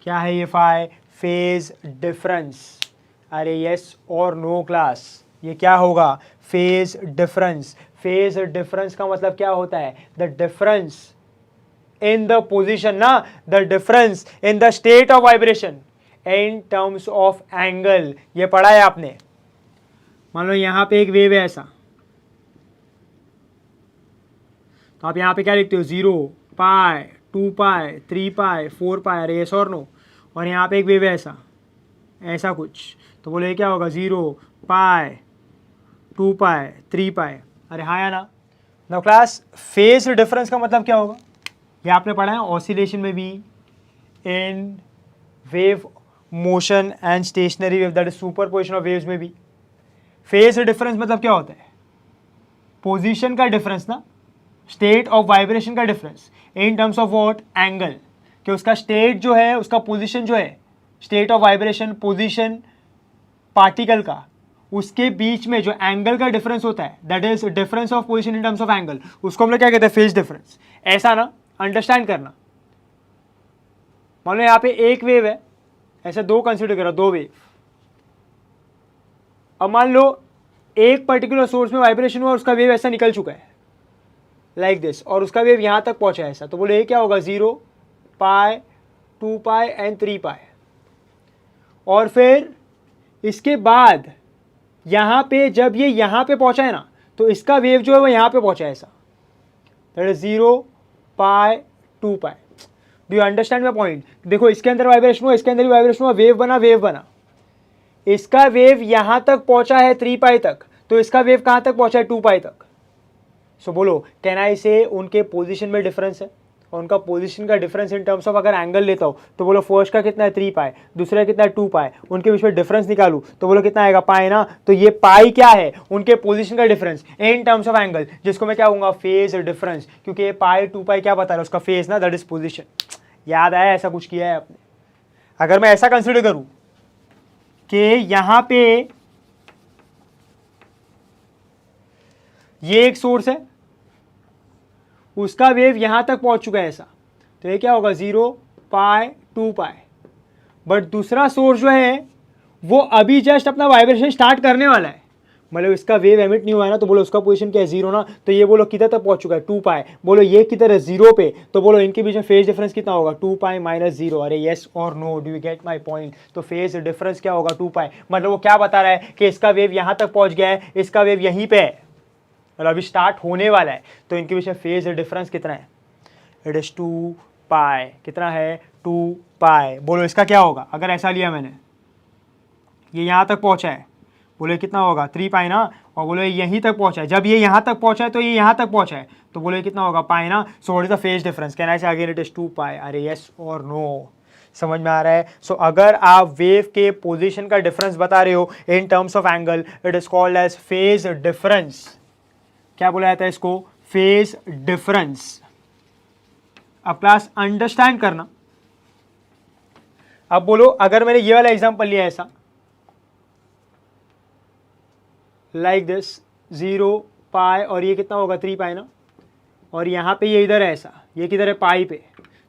क्या है ये फाई, फेज डिफरेंस। अरे यस और नो क्लास, ये क्या होगा, फेज डिफरेंस। फेज डिफरेंस का मतलब क्या होता है, the difference in the position ना, the difference in the state of vibration in terms of angle. ये पढ़ा है आपने। मान लो यहां पे एक वेव है ऐसा, तो आप यहां पे क्या लिखते हो, 0 पाई 2 पाई 3 पाई 4 पाई, अरे यस और नो। और यहाँ पे एक वेव है ऐसा, ऐसा कुछ, तो बोलो ये क्या होगा 0 पाई 2 पाई 3 पाई, अरे हाँ या ना। नाउ क्लास फेज डिफरेंस का मतलब क्या होगा, ये आपने पढ़ा है ऑसिलेशन में भी, in wave motion and stationary wave, that is superposition of waves में भी। फेज डिफरेंस मतलब क्या होता है, पोजीशन का डिफरेंस ना, स्टेट ऑफ वाइब्रेशन का difference in terms of what, angle, कि उसका स्टेट जो है, उसका पोजीशन जो है, state of vibration, position particle का, उसके बीच में जो एंगल का डिफरेंस होता है, that is difference of position in terms of angle, उसको हम लोग क्या कहते हैं, फेज डिफरेंस। ऐसा ना, अंडरस्टैंड करना। मान लो यहाँ पे एक वेव है, ऐसे दो कंसिडर करो, दो वेव। अब मान लो एक पर्टिकुलर सोर्स में वाइब्रेशन हुआ, उसका वेव ऐसा निकल चुका है लाइक दिस, और उसका वेव यहां तक पहुंचा है ऐसा, तो बोले ये क्या होगा 0 पाई 2 पाई एंड 3 पाई। और फिर इसके बाद यहां पे जब ये यहां पे पहुंचा है ना, तो इसका वेव जो है वो यहां पे पहुंचा है ऐसा, that is 0 pi 2 pi. Do you understand my point. देखो इसके अंदर वाइब्रेशन हुआ, इसके अंदर भी वाइब्रेशन हुआ, वेव बना, वेव बना। इसका वेव यहां तक पहुंचा है 3 पाई तक, तो इसका वेव कहां तक पहुंचा है 2 पाई तक। सो बोलो कैन आई से उनके पोजीशन में डिफरेंस है, और उनका पोजीशन का डिफरेंस इन टर्म्स ऑफ अगर एंगल लेता हो तो बोलो फर्स्ट का कितना है 3 पाई, दूसरा कितना है 2 पाई, उनके बीच में डिफरेंस निकालू तो बोलो कितना आएगा पाई ना। तो ये पाई क्या है, उनके पोजीशन का difference in terms of angle, जिसको मैं क्या कहूंगा, फेज डिफरेंस, क्योंकि ये पाई 2 पाई क्या बता रहा है, उसका फेज ना, दैट इज पोजीशन। याद आया, ऐसा कुछ किया है आपने। अगर मैं ऐसा कंसिडर करूं कि यहां पे ये एक सोर्स है, उसका वेव यहां तक पहुंच चुका है ऐसा, तो ये क्या होगा 0 पाई 2 पाई। बट दूसरा सोर्स जो है वो अभी जस्ट अपना वाइब्रेशन स्टार्ट करने वाला है, मतलब इसका वेव एमिट नहीं हुआ है ना, तो बोलो उसका पोजीशन क्या है 0 ना, तो ये बोलो किधर तक पहुंच चुका है 2 पाई। बोलो ये किधर है 0 पे, तो बोलो इनके बीच में फेज डिफरेंस कितना होगा 2 पाई माइनस 0। अरे यस और no, do you get my point. तो फेज डिफरेंस क्या होगा 2 पाई, मतलब वो क्या बता रहा है कि इसका वेव यहां तक पहुंच गया है, इसका वेव यहीं पे है, मतलब अभी स्टार्ट होने वाला है, तो इनके बीच में फेज डिफरेंस कितना है, इट इज 2 पाई। कितना है 2 पाई। बोलो इसका क्या होगा, अगर ऐसा लिया मैंने, ये यहाँ तक पहुँचा है, बोले कितना होगा 3 पाई ना, और बोले यहीं तक पहुँचा है, जब ये यहाँ तक पहुँचा है तो ये यहाँ तक पहुँचा है, तो बोले कितना होगा पाई ना। सो what is the phase difference, can I से अगेन इट इज 2 पाई। अरे यस और नो, समझ में आ रहा है। सो अगर आप वेव के पोजीशन का डिफरेंस बता रहे हो in terms of angle, it is called as phase difference. क्या बोला जाता है इसको, फेज डिफरेंस। अब क्लास अंडरस्टैंड करना। अब बोलो अगर मैंने ये वाला एग्जांपल लिया ऐसा, लाइक दिस 0 पाई, और ये कितना होगा 3 पाई ना, और यहाँ पे ये इधर है ऐसा, ये किधर है पाई पे,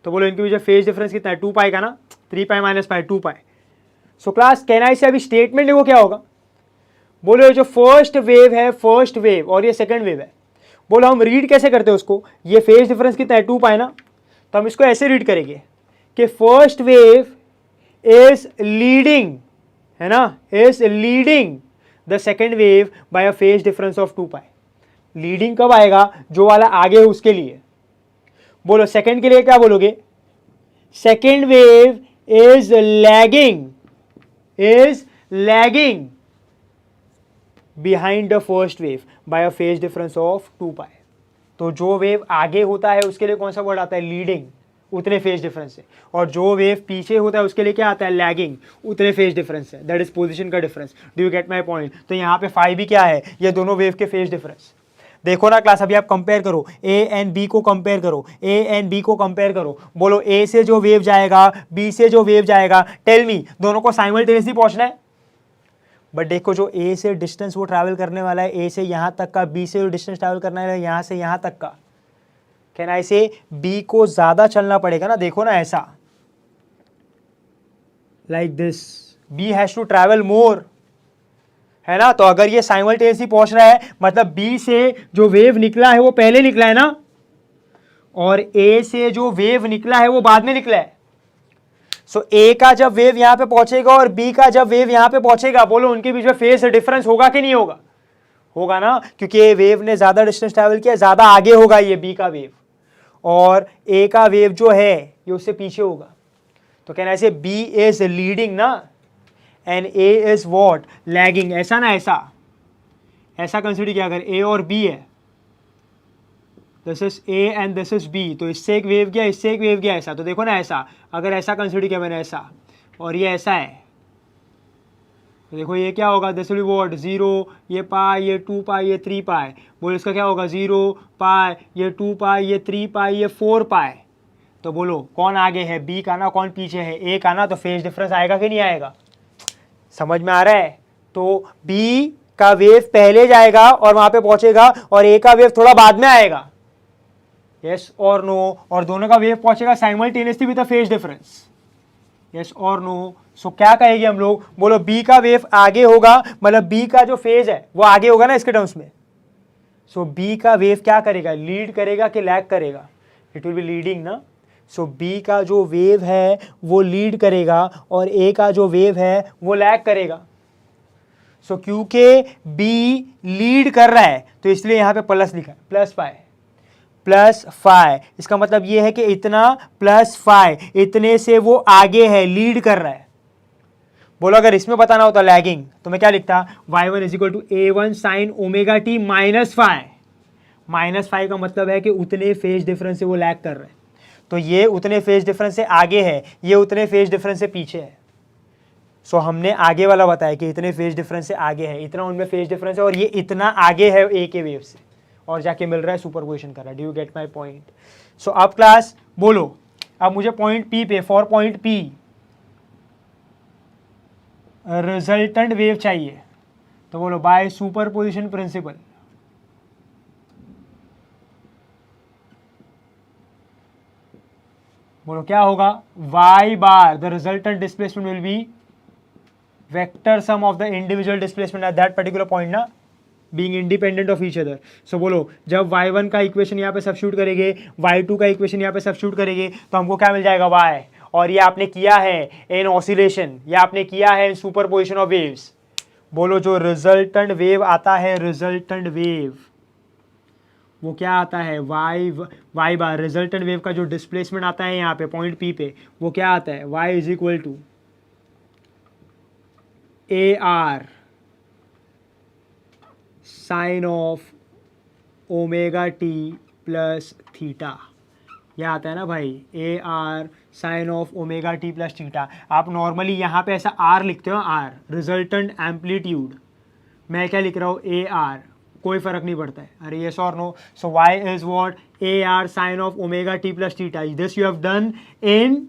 तो बोलो इनके बीच में फेज डिफरेंस कितना है 2 पाई का ना, 3 pi minus pi 2 pi. So class can I से अभी स्टेटमेंट देखो क्या होगा। बोलो जो फर्स्ट वेव है, फर्स्ट वेव, और ये सेकंड वेव है, बोलो हम रीड कैसे करते हैं उसको, ये फेज डिफरेंस कितना है 2 पाई ना, तो हम इसको ऐसे रीड करेंगे कि फर्स्ट वेव इज लीडिंग, है ना, is leading the second wave by a phase difference of 2 pi. Leading कब आएगा, जो वाला आगे है उसके लिए। बोलो सेकेंड के लिए क्या बोलोगे, second wave is lagging, is lagging behind the first wave by a phase difference of 2 pi. तो जो वेव आगे होता है उसके लिए कौन सा वर्ड आता है, लीडिंग, उतने फेज डिफरेंस से, और जो वेव पीछे होता है उसके लिए क्या आता है, लैगिंग, उतने फेज डिफरेंस है, दैट इज पोजीशन का difference. Do you get my point. तो यहाँ पे फाई भी क्या है, ये दोनों वेव के फेज डिफरेंस। देखो ना क्लास, अभी आप कंपेयर करो, ए एंड बी को कंपेयर करो, ए एंड बी को कंपेयर करो। बोलो ए से जो वेव जाएगा, बी से जो वेव जाएगा, टेल मी दोनों को साइमल्टेनियसली पहुंचना है। बट देखो जो ए से डिस्टेंस वो ट्रैवल करने वाला है, ए से यहाँ तक का, बी से जो डिस्टेंस ट्रैवल करना है यहाँ से यहाँ तक का, कैन आई से बी को ज्यादा चलना पड़ेगा ना। देखो ना ऐसा, like this, B has to travel more, है ना। तो अगर ये साइमल्टेनियसली पहुंच रहा है, मतलब बी से जो वेव निकला है वो पहले निकला है ना, और ए से जो वेव निकला है वो बाद में निकला है। सो ए का जब वेव यहां पे पहुंचेगा और बी का जब वेव यहां पे पहुंचेगा, बोलो उनके बीच में फेज डिफरेंस होगा कि नहीं होगा, होगा ना, क्योंकि ये वेव ने ज्यादा डिस्टेंस ट्रैवल किया, ज्यादा आगे होगा ये बी का वेव, और ए का वेव जो है ये उससे पीछे होगा, तो कहना ऐसे बी इज लीडिंग ना and A is what lagging, ऐसा ना ऐसा कंसिडर किया अगर ए और बी है, this is A and this is B, तो इससे एक वेव गया इससे एक वेव गया ऐसा, तो देखो ना ऐसा अगर ऐसा कंसिडर किया मैंने ऐसा और ये ऐसा है, तो देखो ये क्या होगा, दिस विल बी व्हाट 0, ये पाई, ये 2 पाई, ये 3 पाई, बोलो इसका क्या होगा 0 पाई, ये 2 पाई, ये 3 पाई, ये 4 पाई, तो बोलो कौन आगे है, बी का ना कौन पीछे है, ए का ना, तो फेज डिफरेंस आएगा कि नहीं आएगा, समझ में आ रहा है। तो बी का वेव पहले जाएगा और वहां पे पहुंचेगा और ए का वेव थोड़ा बाद में आएगा, यस और नो, और दोनों का वेव पहुंचेगा simultaneously with the phase difference, yes और नो। सो क्या कहेंगे हम लोग, बोलो बी का वेव आगे होगा, मतलब बी का जो फेज है वो आगे होगा ना इसके टर्म्स में, सो बी का वेव क्या करेगा, लीड करेगा कि लैग करेगा, इट विल बी लीडिंग ना, सो बी का जो वेव है वो लीड करेगा और ए का जो वेव है वो लैग करेगा। सो क्योंकि बी लीड कर रहा है तो इसलिए यहां पे प्लस लिखा है, प्लस फाई, इसका मतलब ये है कि इतना प्लस फाई, इतने से वो आगे है, लीड कर रहा है। बोलो अगर इसमें बताना होता लैगिंग तो मैं क्या लिखता, y1 is equal to a1 sine omega t minus phi का मतलब है कि उतने फेज डिफरेंस से वो लैग कर रहा है, तो ये उतने फेज डिफरेंस से आगे है, ये उतने फेज डिफरेंस से पीछे है। सो हमने आगे वाला बताया कि इतने फेज डिफरेंस से आगे है, इतना उनमें फेज डिफरेंस है और ये इतना आगे है ए के वेव से और जाके मिल रहा है सुपरपोजिशन कर रहा है। Do you get my point. So अब क्लास बोलो, अब मुझे पॉइंट पी पे, for point P resultant wave चाहिए, तो बोलो बाय सुपरपोजिशन प्रिंसिपल बोलो क्या होगा, y bar the resultant displacement will be vector sum of the individual displacement at that particular point ना, being independent of each other. So बोलो जब y1 का इक्वेशन यहाँ पे सब्स्टिट्यूट करेंगे, y2 का इक्वेशन यहाँ पे सब्स्टिट्यूट करेंगे, तो हमको क्या मिल जाएगा y, और ये आपने किया है इन ऑसिलेशन, ये आपने किया है इन सुपरपोजिशन ऑफ वेव्स। बोलो जो रिजल्टेंट वेव आता है, रिजल्टेंट वेव वो क्या आता है, y बार रिजल्टेंट वेव का जो डिस्प्लेसमेंट आता है यहाँ पे पॉइंट P पे, वो क्या आता है, y is equal to AR sine of omega t plus theta, यह आता है ना भाई AR sine of omega t plus theta. आप नॉर्मली यहाँ पे ऐसा R लिखते हो, R रिजल्टेंट एम्पलीट्यूड, मैं क्या लिख रहा हूँ AR, कोई फर्क नहीं पड़ता है, अरे यस और no. So y is what AR sine of omega t plus theta, this you have done in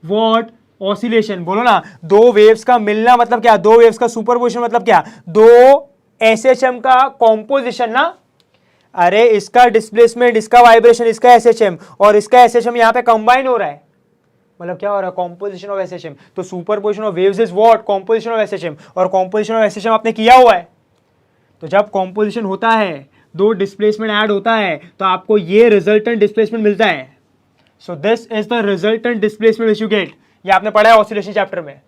what oscillation. बोलो ना दो वेव्स का मिलना मतलब क्या, दो वेव्स का सुपरपोजिशन मतलब क्या, दो SHM का कॉम्पोजिशन ना, अरे इसका डिस्प्लेसमेंट, इसका वाइब्रेशन, इसका SHM और इसका SHM यहाँ पे कंबाइन हो रहा है, मतलब क्या हो रहा है, कॉम्पोजिशन ऑफ SHM। तो superposition of waves is what, composition of SHM, और कॉम्पोजिशन ऑफ SHM आपने किया हुआ है। तो जब कॉम्पोजिशन होता है, दो डिस्प्लेसमेंट ऐड होता है, तो आपको ये रिजल्टेंट डिस्प्लेसमेंट मिलता है। So this is the resultant displacement which you get, ये आपने पढ़ा है ऑसिलेशन चैप्टर में,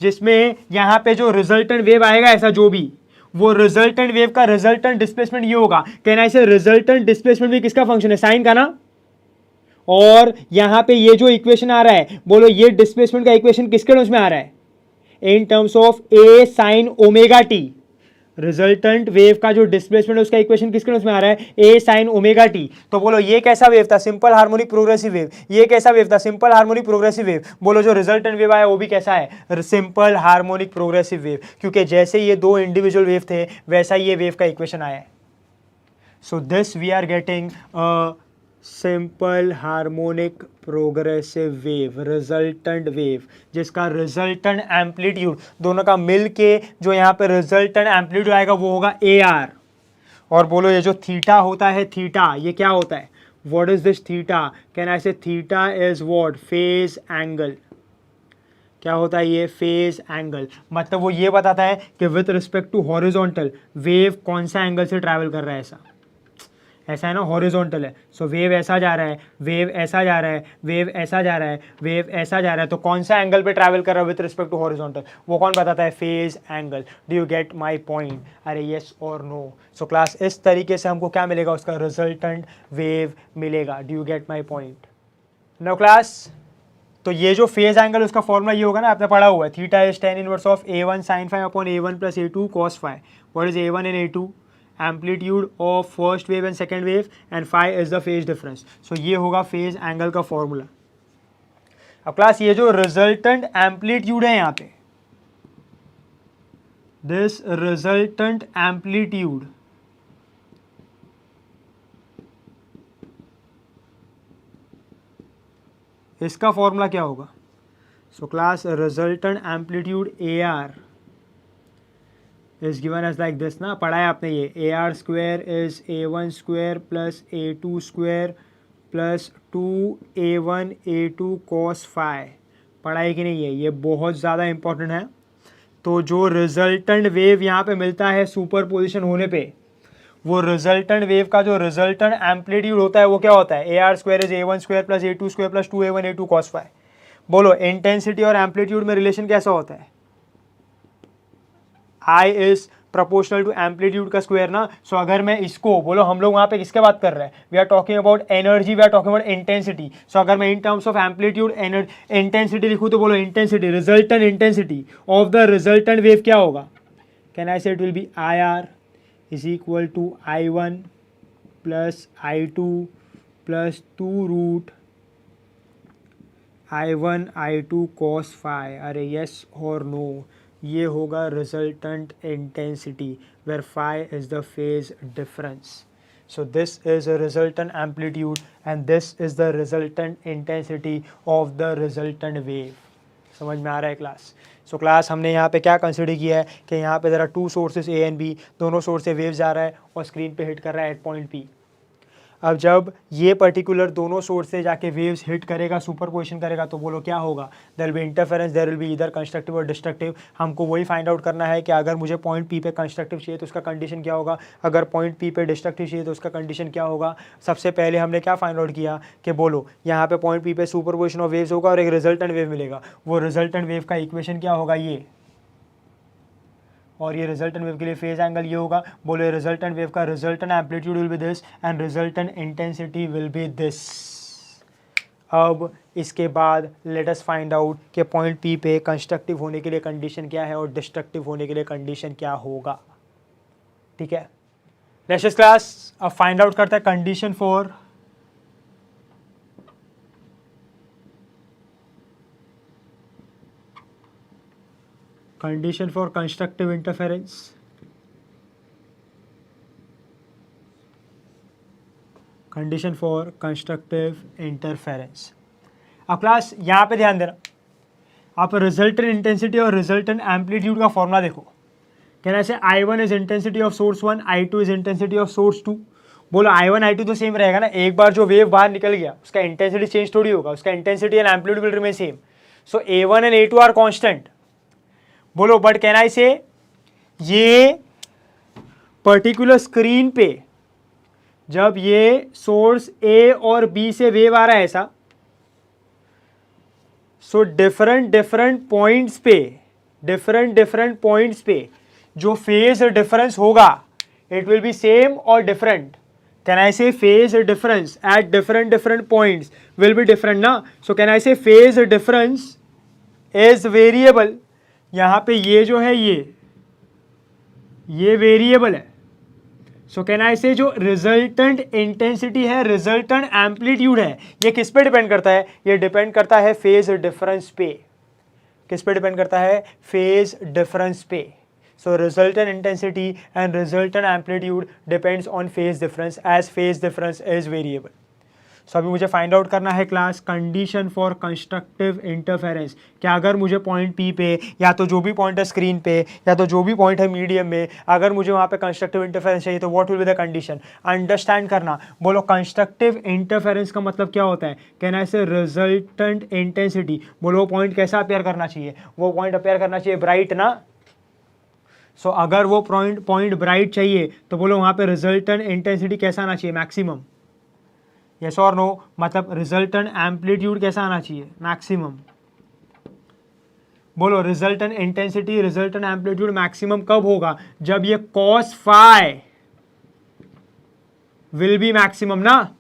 जिसमें यहाँ पे जो रिजल्टेंट वेव आएगा ऐसा जो भी, वो रिजल्टेंट वेव का रिजल्टेंट डिस्प्लेसमेंट ये होगा। कहना इसे रिजल्टेंट डिस्प्लेसमेंट भी किसका फंक्शन है, साइन का ना, और यहां पे ये जो इक्वेशन आ रहा है, बोलो ये डिस्प्लेसमेंट का इक्वेशन किसके टर्म्स में आ रहा है, इन terms of A sign omega T. Resultant wave का जो डिस्प्लेसमेंट है उसका इक्वेशन किसके टर्म्स में आ रहा है, ए साइन ओमेगा टी। तो बोलो ये कैसा वेव था, सिंपल हार्मोनिक प्रोग्रेसिव वेव, ये कैसा वेव था, सिंपल हार्मोनिक प्रोग्रेसिव वेव। बोलो जो रिजल्टेंट वेव आया वो भी कैसा है, सिंपल हार्मोनिक प्रोग्रेसिव वेव, क्योंकि जैसे ये दो इंडिविजुअल वेव थे वैसा ये वेव का इक्वेशन आया है। So this we are getting simple harmonic progressive wave, resultant wave, जिसका रिजल्टेंट एम्पलीट्यूड दोनों का मिल के जो यहाँ पे रिजल्टेंट एम्पलीट्यूड आएगा वो होगा AR। और बोलो ये जो थीटा होता है, थीटा ये क्या होता है, what is this theta, can I say theta is what, phase angle. क्या होता है ये, फेज एंगल, मतलब वो ये बताता है कि with respect to horizontal wave कौन सा एंगल से ट्रैवल कर रहा है, ऐसा है ना, हॉरिजॉन्टल है, सो वेव ऐसा जा रहा है, वेव ऐसा जा रहा है, वेव ऐसा जा रहा है, वेव ऐसा जा रहा है, तो कौन सा एंगल पे ट्रैवल कर रहा है विथ रिस्पेक्ट टू हॉरिजॉन्टल, वो कौन बताता है, phase angle. Do you get my point, अरे येस और नो। सो क्लास इस तरीके से हमको क्या मिलेगा, उसका रिजल्टेंट वेव मिलेगा। Do you get my point no class. तो ये जो फेज एंगल उसका फॉर्मूला ये होगा ना, आपने पढ़ा हुआ है, theta is tan inverse of a1 sin phi upon a1 plus a2 cos phi। What is a1 and a2, amplitude of first wave and second wave, and phi is the phase difference. So ये होगा phase angle का formula. अब class ये जो resultant amplitude है यहाँ पे, this resultant amplitude इसका फॉर्मूला क्या होगा। So class resultant amplitude A R is given as like this ना, पढ़ा है आपने ये, A R square is a1 square plus a2 square plus 2a1 a2 cos phi। पढ़ा है कि नहीं है, ये बहुत ज़्यादा इंपॉर्टेंट है। तो जो रिजल्टेंट वेव यहाँ पे मिलता है सुपर पोजिशन होने पे, वो रिजल्टेंट वेव का जो रिजल्टेंट एम्पलीट्यूड होता है वो क्या होता है, A R square is a1 square plus a2 square plus 2a1 a2 cos phi। बोलो इंटेंसिटी और एम्पलीट्यूड में रिलेशन कैसा होता है, I is proportional to amplitude का स्क्वायर ना। सो अगर मैं इसको बोलो, हम लोग वहाँ पे किसके बात कर रहे हैं, we are talking about energy, we are talking about intensity. So अगर मैं in terms of amplitude intensity लिखूँ तो बोलो intensity, resultant intensity of the resultant wave क्या होगा, can I say it will be I R is equal to I1 plus I2 plus 2 root I1 I2 cos phi। अरे yes और no, ये होगा resultant intensity where phi is the phase difference। So this is a resultant amplitude and this is the resultant intensity of the resultant wave। समझ में आ रहा है class. So class हमने यहाँ पे क्या कंसिडर किया है कि यहाँ पे ज़रा two sources A and B, दोनों सोर्स से वेव जा रहा है और स्क्रीन पे हिट कर रहा है एट पॉइंट पी। अब जब ये पर्टिकुलर दोनों सोर्स से जाके वेव्स हिट करेगा, सुपरपोजिशन करेगा, तो बोलो क्या होगा, there will be interference, there will be इधर कंस्ट्रक्टिव और डिस्ट्रक्टिव। हमको वही फाइंड आउट करना है कि अगर मुझे पॉइंट पी पे कंस्ट्रक्टिव चाहिए तो उसका कंडीशन क्या होगा, अगर पॉइंट पी पे डिस्ट्रक्टिव चाहिए तो उसका कंडीशन क्या होगा। सबसे पहले हमने क्या फाइंड आउट किया कि बोलो यहाँ पे पॉइंट पी पे सुपरपोजिशन ऑफ वेव्स होगा और एक रिजल्टेंट वेव मिलेगा। वो रिजल्टेंट वेव का इक्वेशन क्या होगा, ये, और ये रिजल्टेंट वेव के लिए फेज एंगल ये होगा। बोले रिजल्टेंट वेव का resultant amplitude will be this and resultant intensity will be this. अब इसके बाद लेट अस फाइंड आउट कि पॉइंट पी पे कंस्ट्रक्टिव होने के लिए कंडीशन क्या है और डिस्ट्रक्टिव होने के लिए कंडीशन क्या होगा। ठीक है, नेक्स्ट क्लास अब फाइंड आउट करता है condition for condition for constructive interference। Condition for constructive interference. अब क्लास यहाँ पे ध्यान देना, आप रिजल्टेंट इंटेंसिटी और रिजल्टेंट एम्पलीट्यूड का फॉर्मूला देखो। कहना ऐसे I1 is intensity of source 1, I2 is intensity of source 2। बोलो I1 I2 तो सेम रहेगा ना, एक बार जो वेव बाहर निकल गया उसका इंटेंसिटी चेंज थोड़ी होगा, उसका intensity and amplitude will remain same. So A1 and A2 are constant. बोलो बट कैन आई से ये पर्टिकुलर स्क्रीन पे जब ये सोर्स ए और बी से वेव आ रहा है ऐसा, सो डिफरेंट पॉइंट्स पे जो फेज डिफरेंस होगा इट विल बी सेम और different. Can I say phase difference at different points will be different ना। So can I say phase difference is variable. यहाँ पे ये जो है ये वेरिएबल है। सो कैन आई से जो रिजल्टेंट इंटेंसिटी है, रिजल्टेंट एम्पलीट्यूड है, ये किस पे डिपेंड करता है, ये डिपेंड करता है फेज डिफरेंस पे। किस पे डिपेंड करता है, फेज डिफरेंस पे। So resultant intensity and resultant amplitude depends on phase difference as phase difference is variable. So अभी मुझे फाइंड आउट करना है class condition for constructive interference. क्या अगर मुझे पॉइंट पी पे या तो जो भी पॉइंट है स्क्रीन पे या तो जो भी पॉइंट है मीडियम में, अगर मुझे वहाँ पे कंस्ट्रक्टिव इंटरफेरेंस चाहिए तो what will be the condition. Understand करना। बोलो कंस्ट्रक्टिव इंटरफेरेंस का मतलब क्या होता है, कहना ऐसे रिजल्टेंट इंटेंसिटी। बोलो वो पॉइंट कैसा अपेयर करना चाहिए, वो पॉइंट अपेयर करना चाहिए ब्राइट ना। सो अगर वो पॉइंट ब्राइट चाहिए तो बोलो वहाँ पे रिजल्टेंट इंटेंसिटी कैसा आना चाहिए, मैक्सिमम। यस और नो, मतलब रिजल्टेंट एम्पलीट्यूड कैसा आना चाहिए, मैक्सिमम। बोलो resultant intensity, resultant amplitude maximum कब होगा, जब ये cos phi will be maximum ना,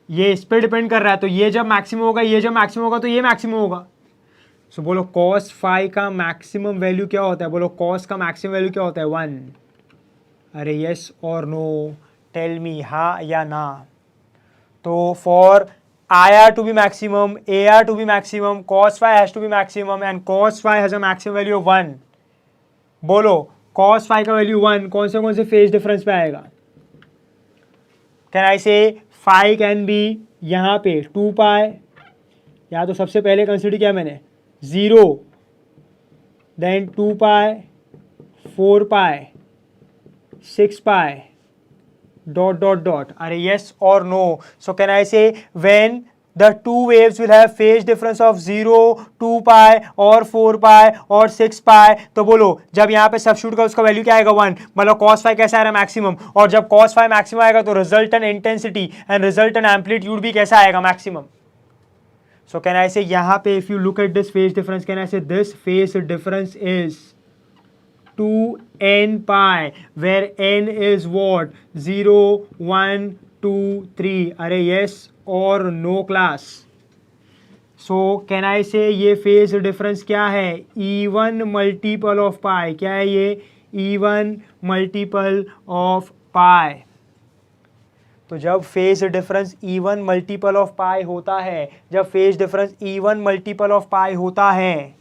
ये इस पे डिपेंड कर रहा है। तो ये जब मैक्सिमम होगा, ये जब मैक्सिमम होगा, तो ये मैक्सिमम होगा। सो बोलो cos फाई का मैक्सिमम वैल्यू क्या होता है, बोलो cos का मैक्सिमम वैल्यू क्या होता है, 1। अरे यस और नो, टेल मी, हाँ या ना। तो for IR to be maximum, AR to be maximum, cos phi has to be maximum and cos phi has a maximum value of 1. बोलो cos phi का वैल्यू 1 कौन से फेज डिफरेंस पे आएगा, कैन आई से फाई कैन बी यहाँ पे 2 पाई, या तो सबसे पहले कंसिडर किया मैंने 0, then 2 pi, 4 pi, 6 pi, dot dot dot. Are yes or no? So can I say when the two waves will have phase difference of 0, 2 pi or 4 pi or 6 pi, तो बोलो जब यहाँ पे सब्स्टिट्यूट का उसका value क्या आएगा, 1। मतलब cos phi कैसा आ रहा है, मैक्सिमम। और जब cos phi मैक्सिमम आएगा तो resultant intensity and resultant amplitude भी कैसा आएगा, maximum. So can I say यहाँ पे if you look at this phase difference, can I say this phase difference is 2n pi, where n is what, 0, 1, 2, 3. अरे yes or no class? So can I say ये phase difference क्या है, E1 multiple of पाई, क्या है ये, E1 multiple of pi. तो जब phase difference E1 multiple of pi होता है, जब phase difference E1 multiple of pi होता है,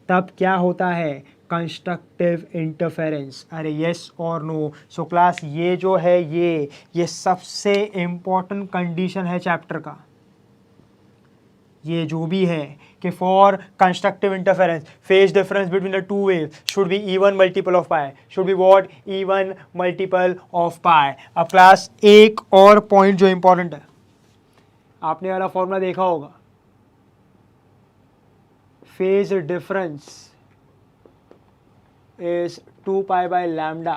तब क्या होता है, कंस्ट्रक्टिव इंटरफेरेंस। अरे यस और नो। सो क्लास ये जो है ये सबसे इंपॉर्टेंट कंडीशन है चैप्टर का, ये जो भी है कि for constructive interference phase difference between the two waves should be E1 multiple of pi, should be what, E1 multiple of pi. अब क्लास एक और पॉइंट जो इंपॉर्टेंट है, आपने वाला फॉर्मूला देखा होगा, phase difference is 2 pi by lambda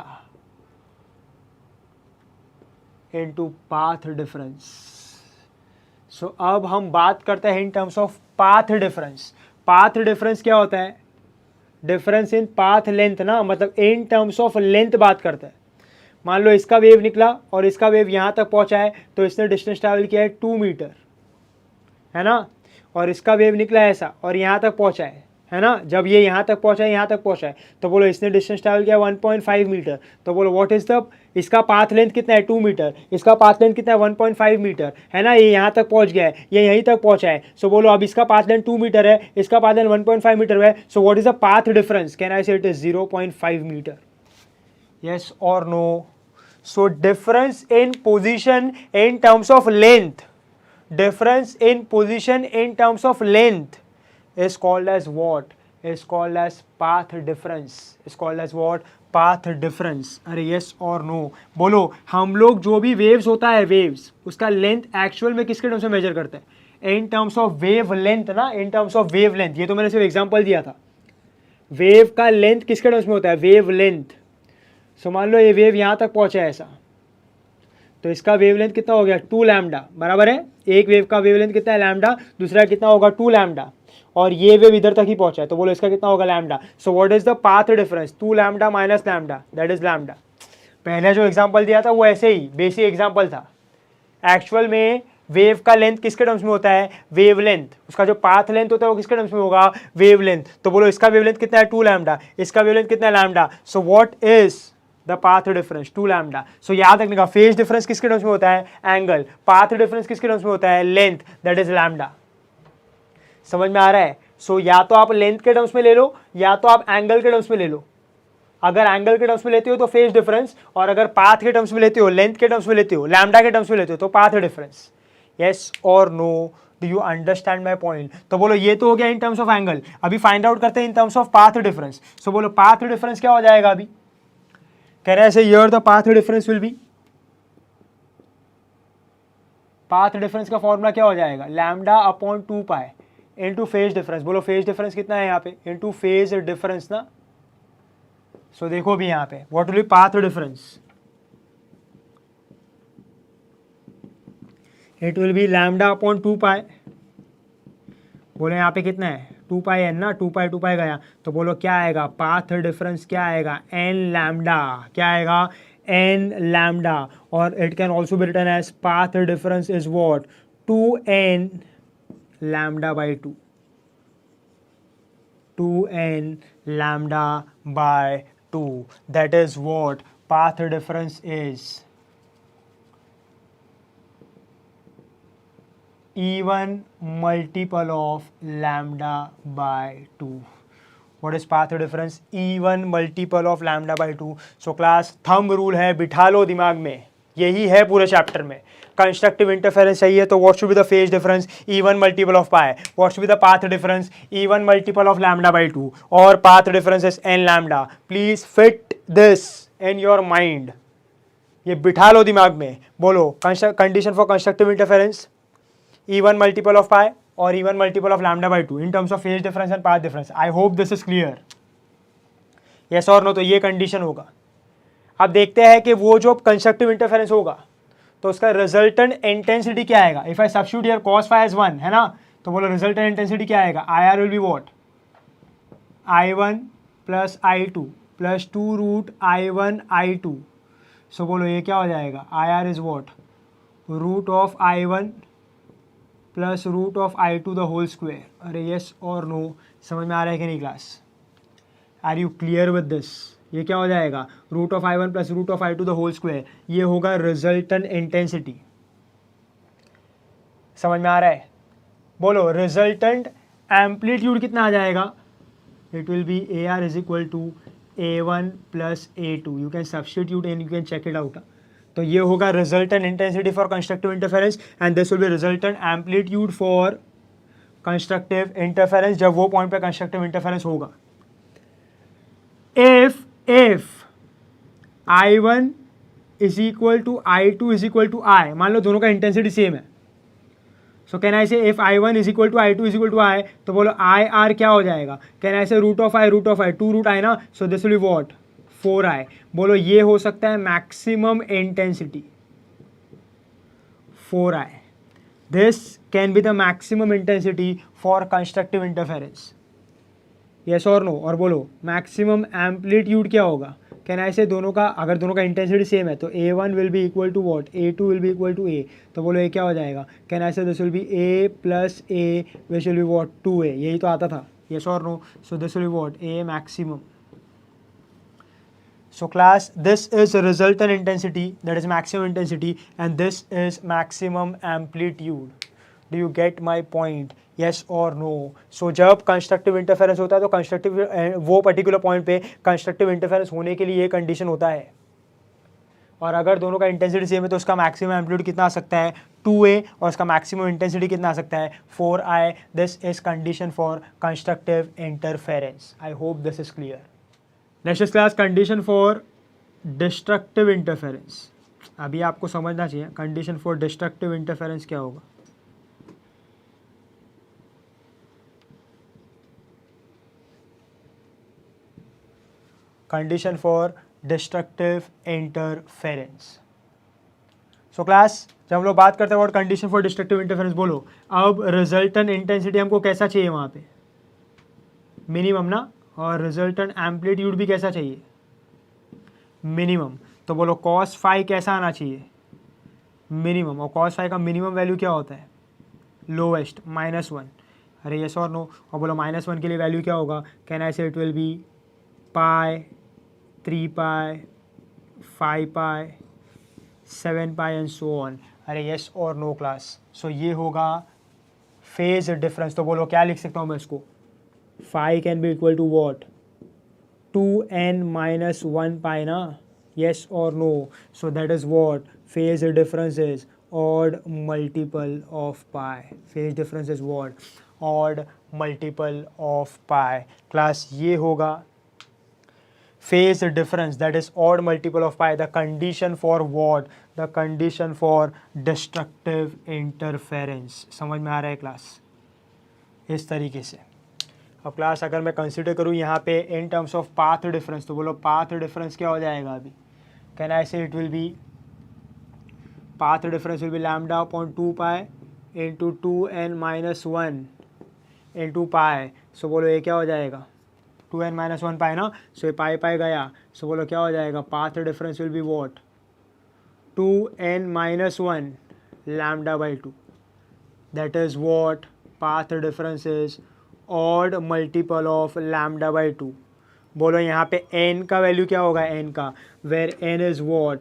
into path difference. So अब हम बात करते हैं in terms of path difference. Path difference क्या होता है, डिफरेंस इन पाथ लेंथ ना, मतलब इन टर्म्स ऑफ लेंथ बात करते हैं। मान लो इसका वेव निकला और इसका वेव यहाँ तक पहुँचा है, तो इसने डिस्टेंस ट्रैवल किया है 2 मीटर, है ना, और इसका वेव निकला है ऐसा और यहाँ तक पहुँचा है ना। जब ये यहाँ तक पहुँचा है, यहाँ तक पहुँचा है, तो बोलो इसने डिस्टेंस ट्रैवल किया 1.5 मीटर, तो बोलो व्हाट इज द, इसका पाथ लेंथ कितना है 2 मीटर, इसका पाथ लेंथ कितना है 1.5 मीटर, है ना। ये यहाँ तक पहुँच गया है, ये यहीं तक पहुँचा है। सो बोलो अब इसका पाथ लेंथ 2 मीटर है, इसका पाथ लेंथ 1.5 मीटर है। So what is the path difference, can I say it is 0.5 metre, yes और no. So difference in position in terms of length, difference in position in terms of length is called as what, is called as path difference, is called as what, path difference। अरे yes और no, बोलो हम लोग जो भी waves होता है, waves उसका length actual में किसके terms में measure करते हैं, in terms of wave length ना, in terms of wave length। ये तो मैंने सिर्फ example दिया था, wave का length किसके terms में होता है, wave length। सो मान लो ये wave यहाँ तक पहुँचा है ऐसा, तो इसका वेवलेंथ कितना हो गया, 2 लैम्डा, बराबर है। एक वेव का वेवलेंथ कितना है, लैम्डा, दूसरा कितना होगा, 2 लैम्डा, और ये वेव इधर तक ही पहुंचा है, तो बोलो इसका कितना होगा, lambda. So what is the path difference, 2 lambda minus lambda, that is lambda. पहले जो एग्जांपल दिया था वो ऐसे ही बेसिक एग्जांपल था। एक्चुअल में वेव का लेंथ किसके टर्म्स में होता है, वेव लेंथ, उसका जो पाथ लेंथ होता है वो किसके टर्म्स में होगा, वेव लेंथ। तो बोलो इसका वेव लेंथ कितना है, 2 लैम्डा, इसका वेव लेंथ कितना है, lambda. So what is the path difference, 2 lambda. सो याद रखने का, फेज डिफरेंस किसके टर्म्स में होता है, एंगल, पाथ डिफरेंस किसके टर्म्स में होता है, लेंथ, दैट इज लैम्डा। समझ में आ रहा है। सो या तो आप लेंथ के टर्म्स में ले लो या तो आप एंगल के टर्म्स में ले लो। अगर एंगल के टर्म्स में लेते हो तो फेज डिफरेंस, और अगर पाथ के टर्म्स में लेते हो, लेंथ के टर्म्स में लेते हो, लैम्डा के टर्म्स में लेते हो तो पाथ डिफरेंस। यस और no, do you understand my point. तो बोलो ये तो हो गया इन टर्म्स ऑफ एंगल, अभी फाइंड आउट करते हैं in terms of path difference. So बोलो पाथ डिफरेंस क्या हो जाएगा, अभी कह रहे हैं here the path difference will be, path difference का फॉर्मूला क्या हो जाएगा, लैम्डा अपॉन 2 पाई इनटू फेज डिफरेंस। बोलो फेज डिफरेंस कितना है यहाँ पे, इनटू फेज डिफरेंस ना, सो देखो भी यहाँ पे what will B path difference, it will B lambda upon 2 पाई। बोले यहाँ पे कितना है 2 पाई एन ना, 2 पाई गया तो बोलो क्या आएगा पाथ डिफरेंस, क्या आएगा एन लैम्डा, क्या आएगा एन लैम्डा। और it can also be written as path difference is what 2n lambda by 2, 2n lambda by 2, that is what path difference is, even multiple of lambda by 2. What is path difference? even multiple of lambda by 2. So class thumb rule है, बिठा लो दिमाग में, यही है पूरे chapter में। Constructive interference चाहिए तो what should be the phase difference, even multiple of pi. What should be the path difference, even multiple of lambda by 2, और path difference is n lambda. Please fit this in your mind, ये बिठा लो दिमाग में। बोलो condition for constructive interference, even multiple of pi और even multiple of lambda by 2 in terms of phase difference and path difference. I hope this is clear, yes और no. तो ये कंडीशन होगा। अब देखते हैं कि वो जो कंस्ट्रक्टिव इंटरफेरेंस होगा तो उसका रिजल्टेंट इंटेंसिटी क्या आएगा। If I substitute here cos phi as 1 है ना, तो बोलो रिजल्टेंट इंटेंसिटी क्या आएगा, IR will be what I1 plus I2 plus 2 root I1 I2। सो बोलो ये क्या हो जाएगा, IR is what root of I1 plus root of I2 the whole square. अरे यस और नो, समझ में आ रहा है कि नहीं class, are you clear with this. ये क्या हो जाएगा root of I1 plus root of I2 the whole square, ये होगा रिजल्टेंट इंटेंसिटी। समझ में आ रहा है, बोलो रिजल्टेंट एम्पलीट्यूड कितना आ जाएगा, it will be AR is equal to A1 plus A2। You can substitute and you can check it out. तो ये होगा resultant intensity for constructive interference and this will be resultant amplitude for constructive interference जब वो point पे constructive interference होगा। if I1 is equal to I2 is equal to I, मान लो दोनों का इंटेंसिटी सेम है, सो कैन आई से if I1 is equal to I2 is equal to I, तो बोलो IR क्या हो जाएगा, can I say root of I 2 root I ना, so this will be what 4I। बोलो ये हो सकता है maximum intensity 4I, this can be the maximum intensity for constructive interference, yes और नो। और बोलो मैक्सिमम एम्पलीट्यूड क्या होगा, कैन आई से दोनों का, अगर दोनों का इंटेंसिटी सेम है तो A1 will be equal to what A2 will be equal to A, तो बोलो ये क्या हो जाएगा, can I say this will be A plus A which will be what 2A, यही तो आता था, यस और no. So this will be what A maximum. So class, this is resultant intensity, that is maximum intensity, and this is maximum amplitude. Do you get my point? Yes or no? So जब constructive interference होता है तो constructive वो particular point पे constructive interference होने के लिए ये कंडीशन होता है, और अगर दोनों का इंटेंसिटी सेम है तो उसका मैक्सिमम एम्पलीट्यूड कितना आ सकता है 2A, और उसका मैक्सिमम इंटेंसिटी कितना आ सकता है 4I। This is condition for constructive interference. I hope this is clear. Next class condition for destructive interference. अभी आपको समझना चाहिए कंडीशन फॉर डिस्ट्रक्टिव इंटरफेरेंस क्या होगा। Condition for destructive interference. So class जब हम लोग बात करते हैं what condition for destructive interference, बोलो अब रिजल्टेंट इंटेंसिटी हमको कैसा चाहिए वहाँ पे, मिनिमम ना, और रिजल्टेंट एम्पलीट्यूड भी कैसा चाहिए, मिनिमम। तो बोलो cos phi कैसा आना चाहिए, मिनिमम, और cos phi का मिनिमम वैल्यू क्या होता है, लोवेस्ट -1। अरे यस और नो। और बोलो -1 के लिए वैल्यू क्या होगा, can I say it will B pi, 3 pi, 5 pi, 7 pi and so on. अरे यस और नो क्लास। सो ये होगा फेज डिफरेंस। तो बोलो क्या लिख सकता हूँ मैं इसको, phi can be equal to what 2n minus 1 pi ना, yes or no। so that is what phase difference is odd multiple of pi। phase difference is what odd multiple of pi। class ये होगा phase difference, that is odd multiple of pi, the condition for what, the condition for destructive interference। समझ में आ रहा है class, इस तरीके से। अब क्लास अगर मैं कंसिडर करूँ यहाँ पे इन टर्म्स ऑफ पाथ डिफरेंस, तो बोलो पाथ डिफरेंस क्या हो जाएगा अभी? Can I say it will B path difference will be lambda upon 2 pi into 2n minus 1 into pi. So बोलो ये क्या हो जाएगा? 2n minus 1 pi ना, so ये पाई पाई गया, so बोलो क्या हो जाएगा? path difference will be what? 2n minus 1 lambda by 2. That is what path difference is, odd multiple of lambda by 2. बोलो यहाँ पे n का वैल्यू क्या होगा? n का, where n is what?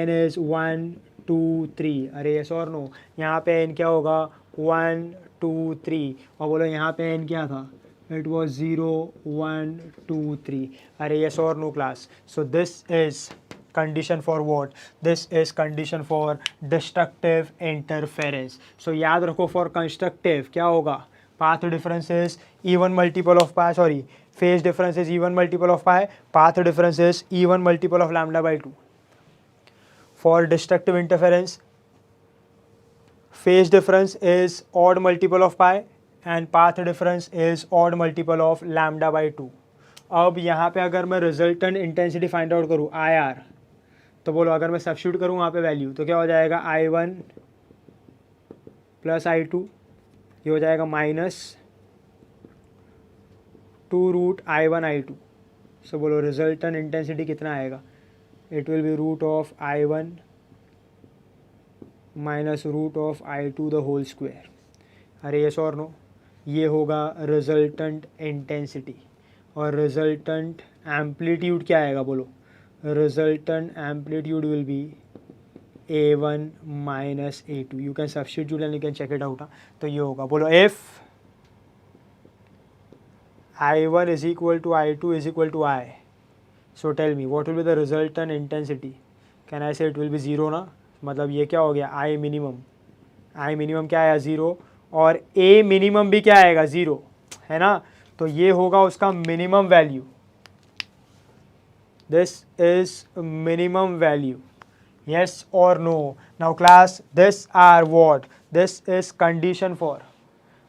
n is 1 2 3. अरे यस और नो, यहाँ पे n क्या होगा? 1 2 3. और बोलो यहाँ पे n क्या था? It was 0 1 2 3. अरे यस और no class? So this is condition for what? This is condition for destructive interference. So याद रखो फॉर कंस्ट्रक्टिव क्या होगा? Path difference is even multiple of pi, sorry phase difference is even multiple of pi, path difference is even multiple of lambda by 2. For destructive interference, phase difference is odd multiple of pi and path difference is odd multiple of lambda by 2. अब यहाँ पे अगर मैं resultant intensity find out करूँ IR, तो बोलो अगर मैं सब्स्टिट्यूट करूँ वहाँ पे वैल्यू, तो क्या हो जाएगा? I1 प्लस I2, ये हो जाएगा -2 रूट I1 I2. सो बोलो रिजल्टेंट इंटेंसिटी कितना आएगा? It will be root of I1 minus root of I2 the whole square. अरे yes और no? ये होगा रिजल्टेंट इंटेंसिटी. और रिजल्टेंट एम्पलीट्यूड क्या आएगा? बोलो resultant amplitude will be A1 minus A2. You can substitute and you can check it out. तो ये होगा, बोलो if I1 is equal to I2 is equal to I, so tell me what will be the resultant intensity? Can I say it will be 0 ना? मतलब ये क्या हो गया? I minimum क्या आया? 0. और A minimum भी क्या आएगा? 0 है ना? तो ये होगा उसका minimum value. This is minimum value. yes or no? Now class, this are what? This is condition for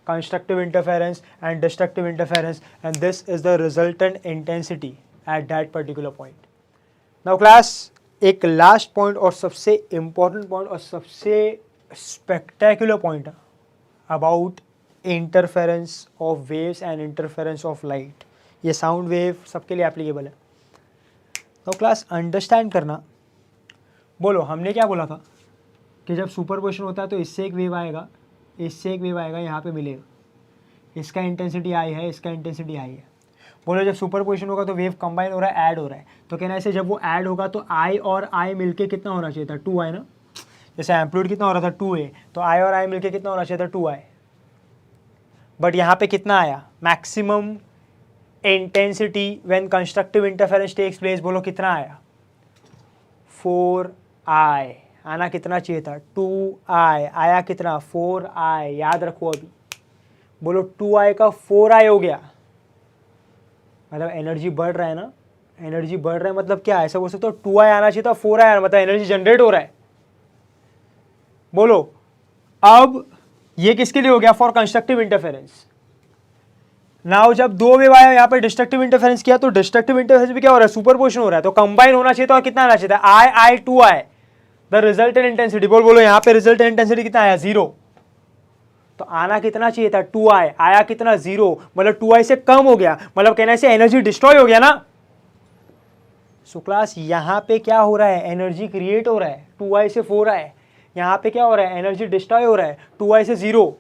constructive interference and destructive interference, and this is the resultant intensity at that particular point. Now class, एक last point और सबसे important point और सबसे spectacular point about interference of waves and interference of light. ये sound wave सबके लिए applicable है. तो क्लास अंडरस्टैंड करना. बोलो हमने क्या बोला था कि जब सुपरपोजिशन होता है तो इससे एक वेव आएगा, इससे एक वेव आएगा, यहाँ पे मिलेगा. इसका इंटेंसिटी आई है, इसका इंटेंसिटी आई है. बोलो जब सुपरपोजिशन होगा तो वेव कंबाइन हो रहा है, ऐड हो रहा है. तो कहना ऐसे जब वो ऐड होगा तो आई और आई मिलके कितना होना चाहिए था? 2i ना. जैसे एम्पलीट्यूड कितना हो रहा था? 2a. तो आई और आई मिलके कितना होना चाहिए था? 2i. बट यहाँ पे कितना आया? Maximum intensity when constructive interference takes place. बोलो कितना आया? 4i. आना कितना चाहिए था? 2i. आया कितना? 4i. याद रखो अभी. बोलो 2i का 4i हो गया, मतलब एनर्जी बढ़ रहा है ना. एनर्जी बढ़ रहा है मतलब क्या? ऐसा बोल सकते हो 2i आना चाहिए था, 4i आना, मतलब एनर्जी जनरेट हो रहा है. बोलो अब ये किसके लिए हो गया? For constructive interference. नाउ जब दो वेव आया यहाँ पे डिस्ट्रक्टिव इंटरफेरेंस किया तो डिस्ट्रक्टिव इंटरफेरेंस भी क्या हो रहा है? सुपरपोजिशन हो रहा है. तो कंबाइन होना चाहिए था और कितना आना चाहिए था? I 2i. The resultant intensity. बोलो यहाँ पे रिजल्टेंट इंटेंसिटी कितना आया? 0. तो आना कितना चाहिए था? 2i. आया कितना? 0. मतलब 2i से कम हो गया, मतलब कहना से एनर्जी डिस्ट्रॉय हो गया ना. सो क्लास यहाँ पे क्या हो रहा है? एनर्जी क्रिएट हो रहा है. 2i से 4i. यहाँ पे क्या हो रहा है? एनर्जी डिस्ट्रॉय हो रहा है. 2i से 0.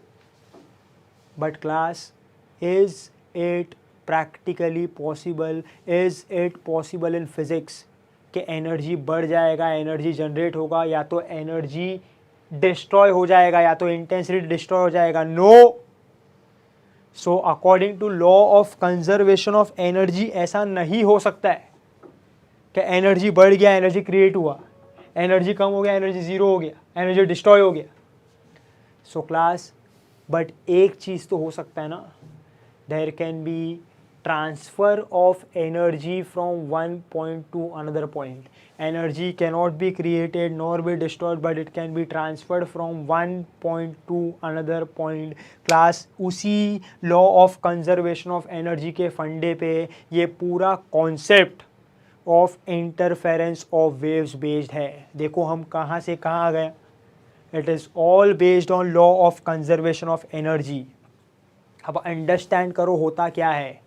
But class, is it practically possible? Is it possible in physics कि एनर्जी बढ़ जाएगा, एनर्जी जनरेट होगा, या तो एनर्जी डिस्ट्रॉय हो जाएगा, या तो इंटेंसिटी डिस्ट्रॉय हो जाएगा? No. So according to law of conservation of energy ऐसा नहीं हो सकता है कि एनर्जी बढ़ गया, एनर्जी क्रिएट हुआ, एनर्जी कम हो गया, एनर्जी 0 हो गया, एनर्जी डिस्ट्रॉय हो गया. सो क्लास, बट एक चीज़ तो हो सकता है ना. There can be transfer of energy from one point to another point. Energy cannot be created nor be destroyed, but it can be transferred from one point to another point. Class उसी law of conservation of energy के फंडे पे ये पूरा concept of interference of waves based है. देखो हम कहाँ से कहाँ आ गए. It is all based on law of conservation of energy. अब अंडरस्टैंड करो होता क्या है.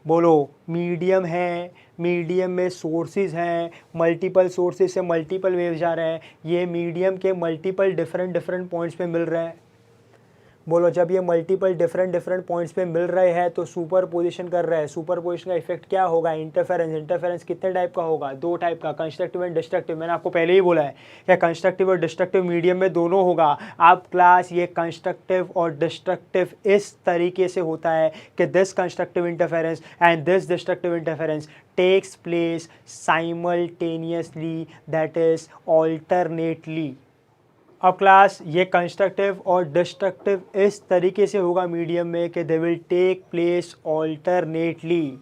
बोलो मीडियम है, मीडियम में सोर्सेज हैं, मल्टीपल सोर्सेज से मल्टीपल वेव्स जा रहे हैं. ये मीडियम के मल्टीपल डिफरेंट पॉइंट्स पे मिल रहे हैं. बोलो जब ये मल्टीपल डिफरेंट पॉइंट्स पे मिल रहे हैं तो सुपर पोजिशन कर रहे हैं. सुपर पोजिशन का इफेक्ट क्या होगा. इंटरफेरेंस कितने टाइप का होगा. 2 टाइप का, कंस्ट्रक्टिव एंड डिस्ट्रक्टिव. मैंने आपको पहले ही बोला है क्या कंस्ट्रक्टिव और डिस्ट्रक्टिव मीडियम में दोनों होगा. अब क्लास ये कंस्ट्रक्टिव और डिस्ट्रक्टिव इस तरीके से होता है कि this constructive interference and this destructive interference takes place simultaneously, that is alternately. अब क्लास ये कंस्ट्रक्टिव और डिस्ट्रक्टिव इस तरीके से होगा मीडियम में कि they will take place alternately.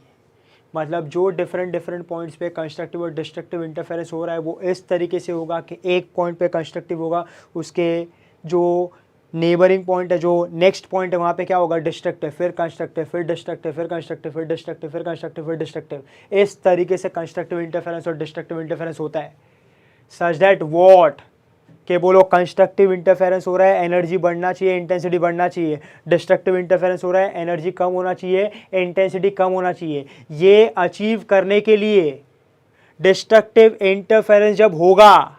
मतलब जो डिफरेंट पॉइंट्स पे कंस्ट्रक्टिव और डिस्ट्रक्टिव इंटरफेरेंस हो रहा है वो इस तरीके से होगा कि एक पॉइंट पे कंस्ट्रक्टिव होगा, उसके जो नेबरिंग पॉइंट है, जो नेक्स्ट पॉइंट है वहाँ पे क्या होगा डिस्ट्रक्टिव, फिर कंस्ट्रक्टिव, फिर डिस्ट्रक्टिव, फिर कंस्ट्रक्टिव, फिर डिस्ट्रक्टिव, फिर कंस्ट्रक्टिव, फिर डिस्ट्रक्टिव. इस तरीके से कंस्ट्रक्टिव इंटरफेरेंस और डिस्ट्रक्टिव इंटरफेरेंस होता है. सच दैट वॉट कि बोलो कंस्ट्रक्टिव इंटरफेरेंस हो रहा है, एनर्जी बढ़ना चाहिए, इंटेंसिटी बढ़ना चाहिए. डिस्ट्रक्टिव इंटरफेरेंस हो रहा है, एनर्जी कम होना चाहिए, इंटेंसिटी कम होना चाहिए. ये अचीव करने के लिए डिस्ट्रक्टिव इंटरफेरेंस जब होगा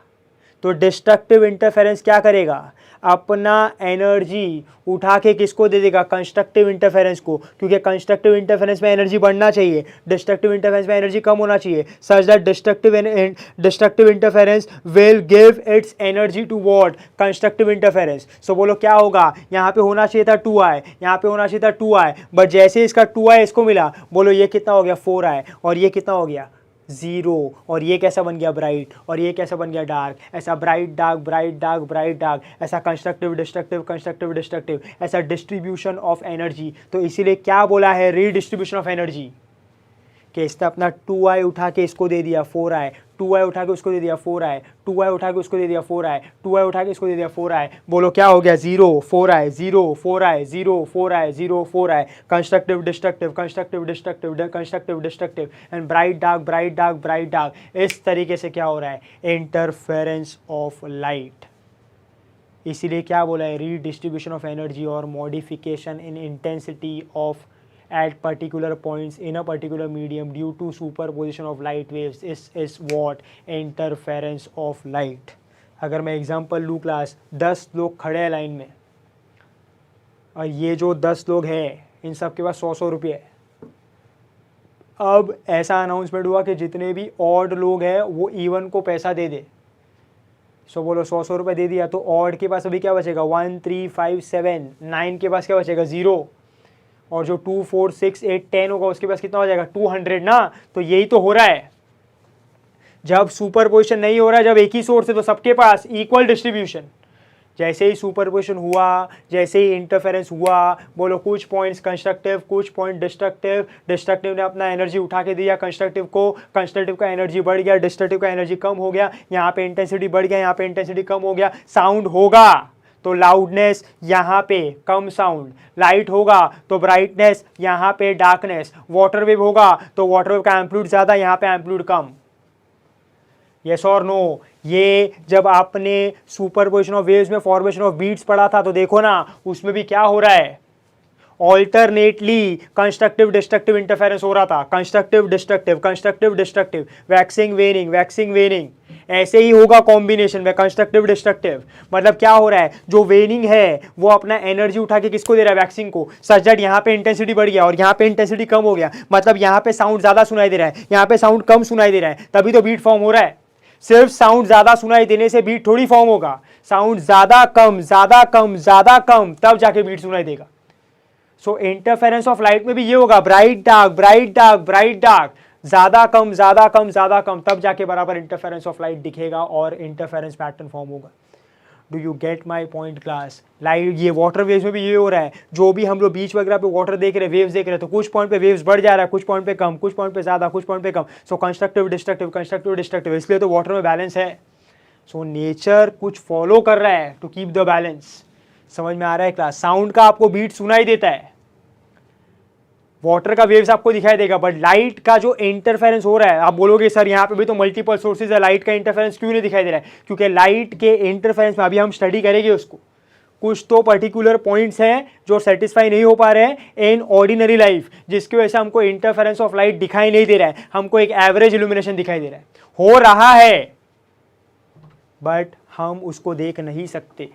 तो डिस्ट्रक्टिव इंटरफेरेंस क्या करेगा, अपना एनर्जी उठा के किसको दे देगा, कंस्ट्रक्टिव इंटरफेरेंस को. क्योंकि कंस्ट्रक्टिव इंटरफेरेंस में एनर्जी बढ़ना चाहिए, डिस्ट्रक्टिव इंटरफेरेंस में एनर्जी कम होना चाहिए. Such that destructive interference will give its energy to what, constructive interference. So बोलो क्या होगा, यहाँ पे होना चाहिए था 2i, यहाँ पे होना चाहिए था 2i, बट जैसे इसका 2i इसको मिला, बोलो ये कितना हो गया 4i, और ये कितना हो गया 0, और ये कैसा बन गया ब्राइट, और ये कैसा बन गया डार्क. ऐसा bright dark bright dark bright dark, ऐसा कंस्ट्रक्टिव डिस्ट्रक्टिव कंस्ट्रक्टिव डिस्ट्रक्टिव, ऐसा डिस्ट्रीब्यूशन ऑफ एनर्जी. तो इसीलिए क्या बोला है रीडिस्ट्रीब्यूशन ऑफ एनर्जी, कि इसने अपना 2i उठा के इसको दे दिया 4i, 2i उठा के उसको दे दिया 4i, 2i उठा के उसको दे दिया 4i, 2i उठा के इसको दे दिया 4i. बोलो क्या हो गया 0 4i 0 4i 0 4i 0 4i. Constructive destructive constructive destructive constructive destructive and bright dark bright dark bright dark. इस तरीके से क्या हो रहा है, इंटरफेरेंस ऑफ लाइट. इसीलिए क्या बोला है, रीडिस्ट्रीब्यूशन ऑफ एनर्जी और modification in intensity of at particular points in a particular medium due to superposition of light waves is what, interference of light. अगर मैं एग्जांपल लूँ क्लास, 10 लोग खड़े हैं लाइन में और ये जो 10 लोग हैं इन सब के पास 100 रुपये है. अब ऐसा अनाउंसमेंट हुआ कि जितने भी ऑड लोग हैं वो इवन को पैसा दे दे. सो बोलो 100 रुपये दे दिया तो ऑड के पास अभी क्या बचेगा 1 3 5 7, 9 के पास क्या बचेगा 0, और जो 2 4 6 8 10 होगा उसके पास कितना हो जाएगा 200 ना. तो यही तो हो रहा है जब सुपरपोजिशन नहीं हो रहा है, जब एक ही सोर्स है तो सबके पास इक्वल डिस्ट्रीब्यूशन. जैसे ही सुपरपोजिशन हुआ, जैसे ही इंटरफेरेंस हुआ, बोलो कुछ पॉइंट्स कंस्ट्रक्टिव कुछ पॉइंट डिस्ट्रक्टिव, डिस्ट्रक्टिव ने अपना एनर्जी उठा के दिया कंस्ट्रक्टिव को, कंस्ट्रक्टिव का एनर्जी बढ़ गया, डिस्ट्रक्टिव का एनर्जी कम हो गया, यहाँ पे इंटेंसिटी बढ़ गया, यहाँ पे इंटेंसिटी कम हो गया. साउंड होगा तो लाउडनेस, यहाँ पे कम साउंड. लाइट होगा तो ब्राइटनेस, यहाँ पे डार्कनेस. वाटर वेव होगा तो वाटर वेव का एम्पलीट्यूड ज़्यादा, यहाँ पे एम्पलीट्यूड कम. यस और नो. ये जब आपने सुपरपोजिशन ऑफ वेव्स में फॉर्मेशन ऑफ बीट्स पढ़ा था तो देखो ना उसमें भी क्या हो रहा है, ऑल्टरनेटली कंस्ट्रक्टिव डिस्ट्रक्टिव इंटरफेरेंस हो रहा था. Constructive destructive, waxing वेनिंग. ऐसे ही होगा कॉम्बिनेशन में कंस्ट्रक्टिव डिस्ट्रक्टिव. मतलब क्या हो रहा है, जो वेनिंग है वो अपना एनर्जी उठा के किसको दे रहा है, वैक्सिंग को. सच दैट यहाँ पे इंटेंसिटी बढ़ गया और यहाँ पे इंटेंसिटी कम हो गया. मतलब यहाँ पे साउंड ज्यादा सुनाई दे रहा है, यहाँ पे साउंड कम सुनाई दे रहा है, तभी तो बीट फॉर्म हो रहा है. सिर्फ साउंड ज्यादा सुनाई देने से बीट थोड़ी फॉर्म होगा. साउंड ज्यादा कम तब जाके बीट सुनाई देगा. सो इंटरफेरेंस ऑफ लाइट में भी ये होगा, ब्राइट डार्क, ज्यादा कम तब जाके बराबर इंटरफेरेंस ऑफ लाइट दिखेगा और इंटरफेरेंस पैटर्न फॉर्म होगा. Do you get my point class? Light, ये वाटर वेव्स में भी ये हो रहा है, जो भी हम लोग बीच वगैरह पे वाटर देख रहे हैं, वेव्स देख रहे हैं, तो कुछ पॉइंट पे वेव्स बढ़ जा रहा है, कुछ पॉइंट पे कम, कुछ पॉइंट पे ज़्यादा, कुछ पॉइंट पे कम. सो कंस्ट्रक्टिव डिस्ट्रक्टिव, इसलिए तो वाटर में बैलेंस है. सो नेचर कुछ फॉलो कर रहा है टू कीप द बैलेंस. समझ में आ रहा है क्लास? साउंड का आपको बीट सुनाई देता है, वाटर का वेव्स आपको दिखाई देगा, बट लाइट का जो इंटरफेरेंस हो रहा है, आप बोलोगे सर यहाँ पे भी तो मल्टीपल सोर्सेज है, लाइट का इंटरफेरेंस क्यों नहीं दिखाई दे रहा है? क्योंकि लाइट के इंटरफेरेंस में अभी हम स्टडी करेंगे उसको. कुछ तो पर्टिकुलर पॉइंट्स हैं जो सेटिस्फाई नहीं हो पा रहे हैं इन ऑर्डिनरी लाइफ, जिसकी वजह से हमको इंटरफेरेंस ऑफ लाइट दिखाई नहीं दे रहा है, हमको एक एवरेज इल्यूमिनेशन दिखाई दे रहा है. हो रहा है बट हम उसको देख नहीं सकते.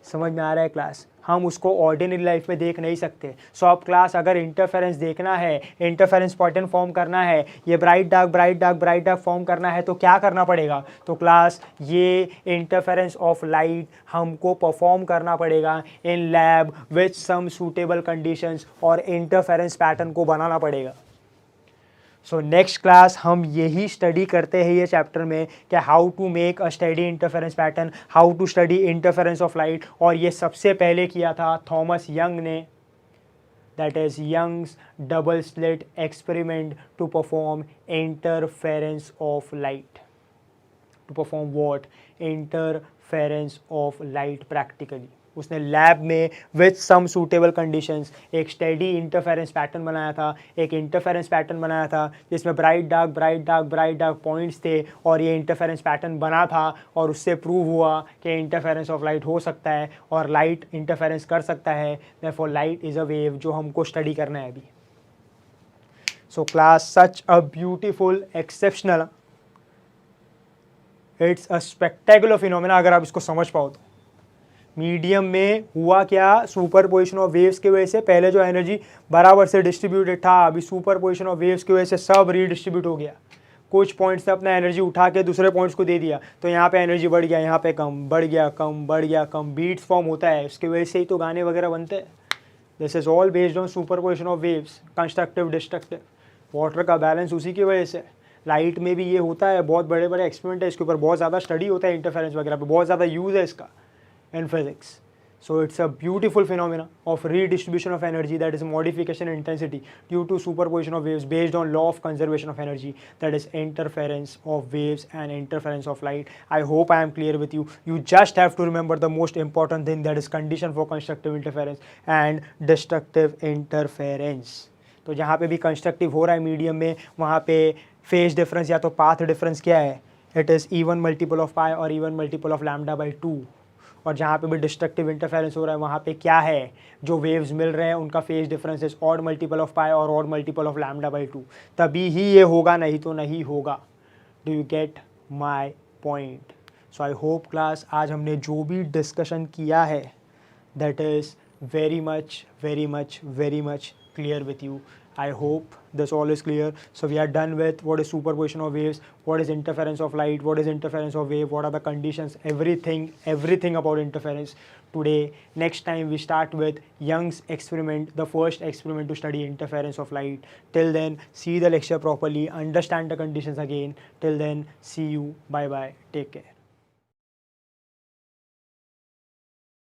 समझ में आ रहा है क्लास? हम उसको ऑर्डिनरी लाइफ में देख नहीं सकते. सो अब क्लास अगर इंटरफेरेंस देखना है, इंटरफेरेंस पैटर्न फॉर्म करना है, ये ब्राइट डार्क फॉर्म करना है, तो क्या करना पड़ेगा? तो क्लास ये इंटरफेरेंस ऑफ लाइट हमको परफॉर्म करना पड़ेगा in lab with some suitable conditions, और इंटरफेरेंस पैटर्न को बनाना पड़ेगा. सो नेक्स्ट क्लास हम यही स्टडी करते हैं ये चैप्टर में कि how to make a study interference pattern, how to study interference of light. और ये सबसे पहले किया था थॉमस यंग ने, that is Young's double slit experiment to perform interference of light. To perform what? Interference of light practically. उसने lab में with some suitable conditions एक स्टेडी इंटरफेरेंस पैटर्न बनाया था, एक इंटरफेरेंस पैटर्न बनाया था जिसमें ब्राइट डार्क पॉइंट्स थे, और ये इंटरफेरेंस पैटर्न बना था, और उससे प्रूव हुआ कि इंटरफेरेंस ऑफ लाइट हो सकता है और लाइट इंटरफेरेंस कर सकता है. Therefore light is a wave, जो हमको स्टडी करना है अभी. So class such a beautiful, exceptional, it's a spectacular phenomena अगर आप इसको समझ पाओ तो. मीडियम में हुआ क्या? सुपरपोजिशन ऑफ वेव्स की वजह से पहले जो एनर्जी बराबर से डिस्ट्रीब्यूटेड था, अभी सुपरपोजिशन ऑफ वेव्स की वजह से सब रीडिस्ट्रीब्यूट हो गया. कुछ पॉइंट्स ने अपना एनर्जी उठा के दूसरे पॉइंट्स को दे दिया, तो यहाँ पे एनर्जी बढ़ गया, यहाँ पे कम, बढ़ गया कम, बढ़ गया कम, बीट्स फॉर्म होता है. उसकी वजह से ही तो गाने वगैरह बनते हैं. This is all based on superposition of waves, constructive destructive. Water का बैलेंस उसी की वजह से. लाइट में भी ये होता है, बहुत बड़े बड़े एक्सपेरिमेंट है इसके ऊपर, बहुत ज़्यादा स्टडी होता है इंटरफेरेंस वगैरह पे, बहुत ज़्यादा यूज़ है इसका in physics. So it's a beautiful phenomena of redistribution of energy, that is modification in intensity due to superposition of waves based on law of conservation of energy, that is interference of waves and interference of light. I hope I am clear with you. You just have to remember the most important thing, that is condition for constructive interference and destructive interference. तो जहाँ पे भी constructive हो रहा है medium में, वहाँ पे फेज डिफरेंस या तो पाथ डिफरेंस क्या है? It is even multiple of pi और even multiple of lambda by 2. और जहाँ पे भी डिस्ट्रक्टिव इंटरफेरेंस हो रहा है, वहाँ पे क्या है? जो वेव्स मिल रहे हैं उनका phase difference is odd multiple of pi और odd multiple of lambda by 2. तभी ही ये होगा, नहीं तो नहीं होगा. Do you get my point? So I hope class आज हमने जो भी डिस्कशन किया है, that is very much clear with you. I hope this all is clear. So we are done with what is superposition of waves, what is interference of light, what is interference of wave, what are the conditions, everything about interference. Today, next time we start with Young's experiment, the first experiment to study interference of light. Till then, see the lecture properly, understand the conditions again. Till then, see you. Bye bye. Take care.